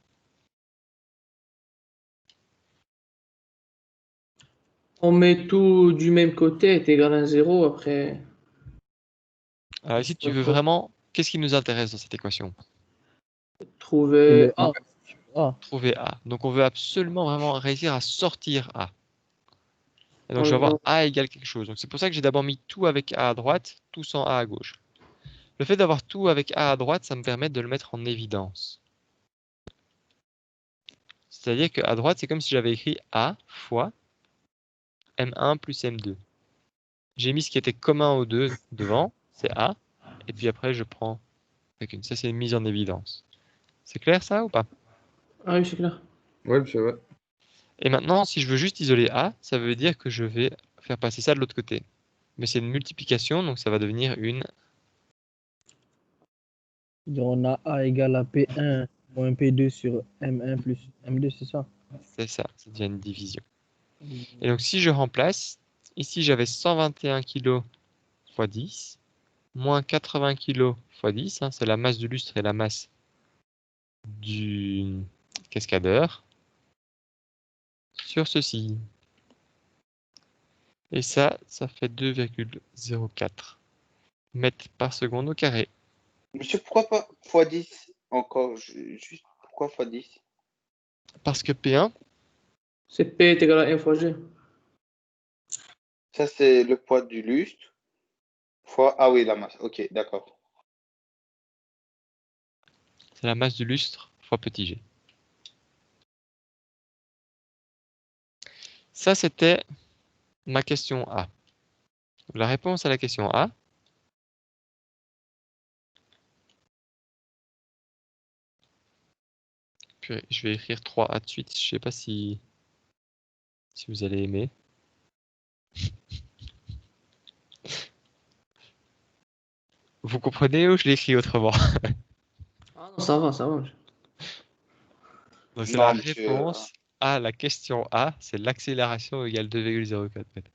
[SPEAKER 6] On met tout du même côté, est égal à 0, après.
[SPEAKER 2] Alors ici, tu veux vraiment... Qu'est-ce qui nous intéresse dans cette équation?
[SPEAKER 6] Trouver A.
[SPEAKER 3] Ah,
[SPEAKER 2] Trouver A. Donc, on veut absolument vraiment réussir à sortir A. Et donc, je vais
[SPEAKER 6] Ouais,
[SPEAKER 2] avoir A égale quelque chose. Donc, c'est pour ça que j'ai d'abord mis tout avec A à droite, tout sans A à gauche. Le fait d'avoir tout avec A à droite, ça me permet de le mettre en évidence. C'est-à-dire qu'à droite, c'est comme si j'avais écrit A fois M1 plus M2. J'ai mis ce qui était commun aux deux devant, c'est A. Et puis après, je prends avec une. Ça, c'est une mise en évidence. C'est clair ça ou pas?
[SPEAKER 6] Ah oui, c'est clair.
[SPEAKER 1] Ouais, monsieur, ouais.
[SPEAKER 2] Et maintenant, si je veux juste isoler A, ça veut dire que je vais faire passer ça de l'autre côté. Mais c'est une multiplication, donc ça va devenir une...
[SPEAKER 3] on a A égale à P1 moins P2 sur M1 plus M2, c'est ça?
[SPEAKER 2] C'est ça, ça devient une division. Et donc si je remplace, ici j'avais 121 kg fois 10, moins 80 kg fois 10, c'est la masse du lustre et la masse du cascadeur, sur ceci. Et ça fait 2,04 mètres par seconde au carré.
[SPEAKER 4] Monsieur, pourquoi pas x10 encore? Juste pourquoi x10?
[SPEAKER 2] Parce que P1,
[SPEAKER 6] C'est P est égal à 1 fois G.
[SPEAKER 4] Ça, c'est le poids du lustre fois. Ah oui, la masse. Ok, d'accord.
[SPEAKER 2] c'est la masse du lustre fois petit g. Ça, c'était ma question A. La réponse à la question A, puis je vais écrire 3A de suite, je ne sais pas si vous allez aimer. Vous comprenez ou je l'écris autrement?
[SPEAKER 6] Ah non, ça va, ça va.
[SPEAKER 2] Donc c'est
[SPEAKER 4] Non,
[SPEAKER 2] la
[SPEAKER 4] monsieur.
[SPEAKER 2] réponse à la question A, c'est l'accélération égale 2,04 mètres.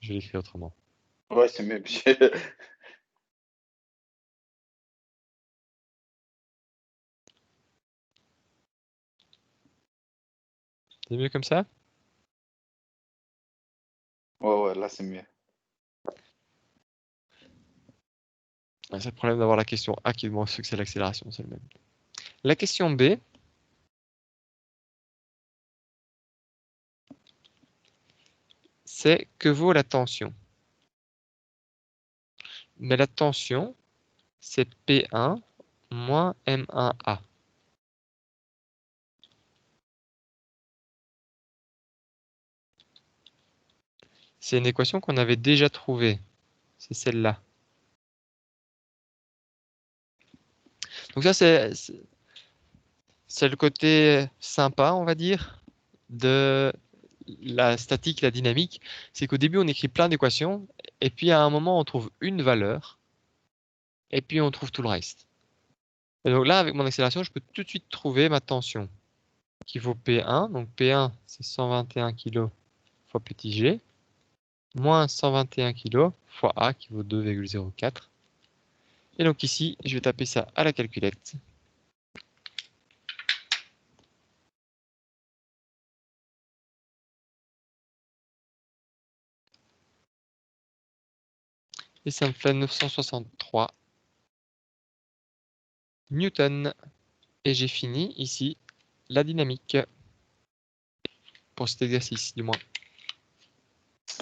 [SPEAKER 2] Je l'écris autrement.
[SPEAKER 4] Ouais, c'est mieux, monsieur.
[SPEAKER 2] C'est mieux comme ça?
[SPEAKER 4] Ouais, là, c'est mieux.
[SPEAKER 2] C'est le problème d'avoir la question A qui demande ce que c'est l'accélération, c'est le même. La question B, c'est que vaut la tension? Mais la tension, c'est P1 moins M1A. C'est une équation qu'on avait déjà trouvée. C'est celle-là. Donc ça, c'est le côté sympa, on va dire, de la statique, la dynamique. C'est qu'au début, on écrit plein d'équations, et puis à un moment, on trouve une valeur, et puis on trouve tout le reste. Et donc là, avec mon accélération, je peux tout de suite trouver ma tension qui vaut P1. Donc P1, c'est 121 kg fois petit g, moins 121 kg fois A qui vaut 2,04. Et donc ici, je vais taper ça à la calculette. Et ça me fait 963 newtons. Et j'ai fini ici la dynamique. Pour cet exercice, du moins.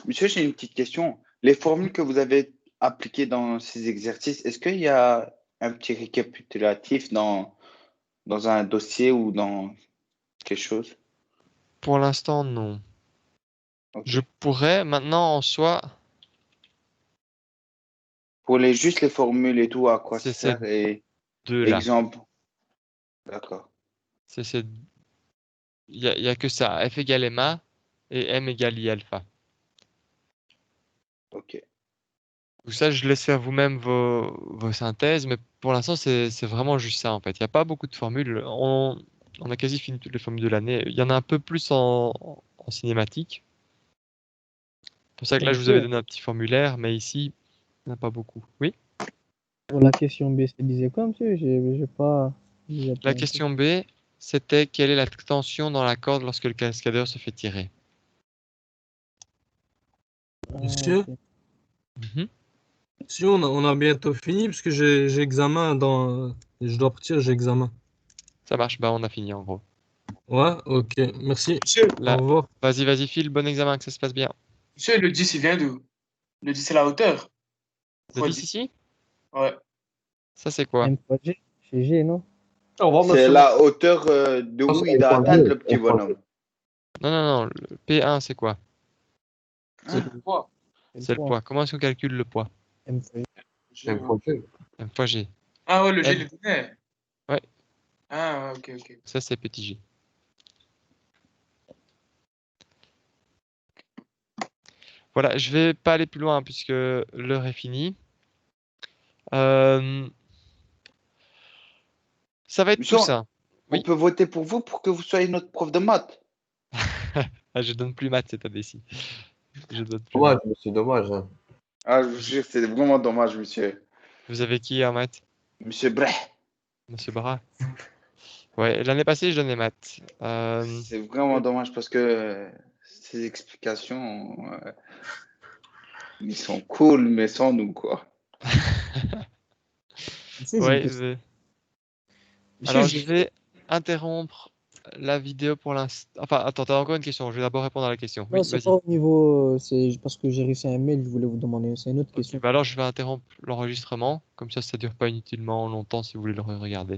[SPEAKER 4] Monsieur, j'ai une petite question. Les formules que vous avez appliquées dans ces exercices, est-ce qu'il y a un petit récapitulatif dans un dossier ou dans quelque chose?
[SPEAKER 2] Pour l'instant, non.
[SPEAKER 4] Ok.
[SPEAKER 2] Je pourrais maintenant en soi.
[SPEAKER 4] Pour juste les formules et tout, à quoi
[SPEAKER 2] C'est
[SPEAKER 4] ça sert et
[SPEAKER 2] deux-là.
[SPEAKER 4] exemple. D'accord.
[SPEAKER 2] Il y a que ça. F égale ma et m égale i alpha.
[SPEAKER 4] Ok.
[SPEAKER 2] Tout ça, je laisse faire vous-même vos synthèses, mais pour l'instant, c'est vraiment juste ça en fait. Il n'y a pas beaucoup de formules. On a quasi fini toutes les formules de l'année. Il y en a un peu plus en cinématique. C'est pour ça que là, je vous avais donné un petit formulaire, mais ici, il n'y en a pas beaucoup. Oui?
[SPEAKER 3] Pour la question B, ça disait quoi, monsieur? J'ai pas. j'ai pas
[SPEAKER 2] La
[SPEAKER 3] compris.
[SPEAKER 2] question B, c'était quelle est la tension dans la corde lorsque le cascadeur se fait tirer?
[SPEAKER 9] Monsieur,
[SPEAKER 3] Ok.
[SPEAKER 2] Mhm.
[SPEAKER 9] si on a bientôt fini, parce que j'ai examen dans. Je dois partir, j'ai examen.
[SPEAKER 2] Ça marche, bah on a fini en gros.
[SPEAKER 9] Ouais, ok, merci.
[SPEAKER 8] Monsieur,
[SPEAKER 2] Là,
[SPEAKER 9] Au revoir.
[SPEAKER 2] vas-y, file, bon examen, que ça se passe bien.
[SPEAKER 8] monsieur, le 10, il vient d'où? Le 10, c'est la hauteur.
[SPEAKER 2] Le
[SPEAKER 8] Fois
[SPEAKER 2] 10 ici?
[SPEAKER 8] Ouais.
[SPEAKER 2] Ça c'est quoi?
[SPEAKER 3] M fois G, chez G, non?
[SPEAKER 7] Au revoir,
[SPEAKER 4] C'est
[SPEAKER 7] monsieur.
[SPEAKER 4] la hauteur de où il doit atteindre le petit bonhomme.
[SPEAKER 2] Non, le P1 c'est quoi?
[SPEAKER 3] C'est
[SPEAKER 8] Ah,
[SPEAKER 3] le
[SPEAKER 8] quoi?
[SPEAKER 2] C'est le poids. Comment est-ce qu'on calcule le poids?
[SPEAKER 3] M fois G.
[SPEAKER 8] Je-
[SPEAKER 2] M fois G.
[SPEAKER 8] Ah ouais, le G,
[SPEAKER 2] M.
[SPEAKER 8] il est donné.
[SPEAKER 2] Ouais,
[SPEAKER 8] Ah, ouais, ok.
[SPEAKER 2] ça c'est petit g. Voilà, je vais pas aller plus loin puisque l'heure est finie. Ça va être
[SPEAKER 4] Monsieur,
[SPEAKER 2] tout ça.
[SPEAKER 4] on
[SPEAKER 2] Oui.
[SPEAKER 4] peut voter pour vous pour que vous soyez notre prof de maths.
[SPEAKER 2] Ah, je donne plus maths cette année-ci. Je donne plus
[SPEAKER 1] Dommage,
[SPEAKER 2] maths.
[SPEAKER 1] monsieur, dommage. Hein.
[SPEAKER 4] Ah, je vous jure, c'est vraiment dommage, monsieur.
[SPEAKER 2] Vous avez qui en maths?
[SPEAKER 4] Monsieur Breh.
[SPEAKER 2] Monsieur Bras? Ouais, l'année passée je donnais maths.
[SPEAKER 4] C'est vraiment dommage parce que ces explications, ils sont cool, mais sans nous, quoi.
[SPEAKER 3] Monsieur, j'ai une
[SPEAKER 2] Ouais,
[SPEAKER 3] question. Monsieur,
[SPEAKER 2] alors je vais interrompre la vidéo pour l'instant. Enfin, attends, t'as encore une question. Je vais d'abord répondre à la question.
[SPEAKER 3] Non,
[SPEAKER 2] Oui,
[SPEAKER 3] c'est
[SPEAKER 2] vas-y.
[SPEAKER 3] pas au niveau. C'est parce que j'ai reçu un mail, je voulais vous demander. C'est une autre
[SPEAKER 2] Ok,
[SPEAKER 3] question.
[SPEAKER 2] bah alors je vais interrompre l'enregistrement. Comme ça dure pas inutilement longtemps si vous voulez le regarder.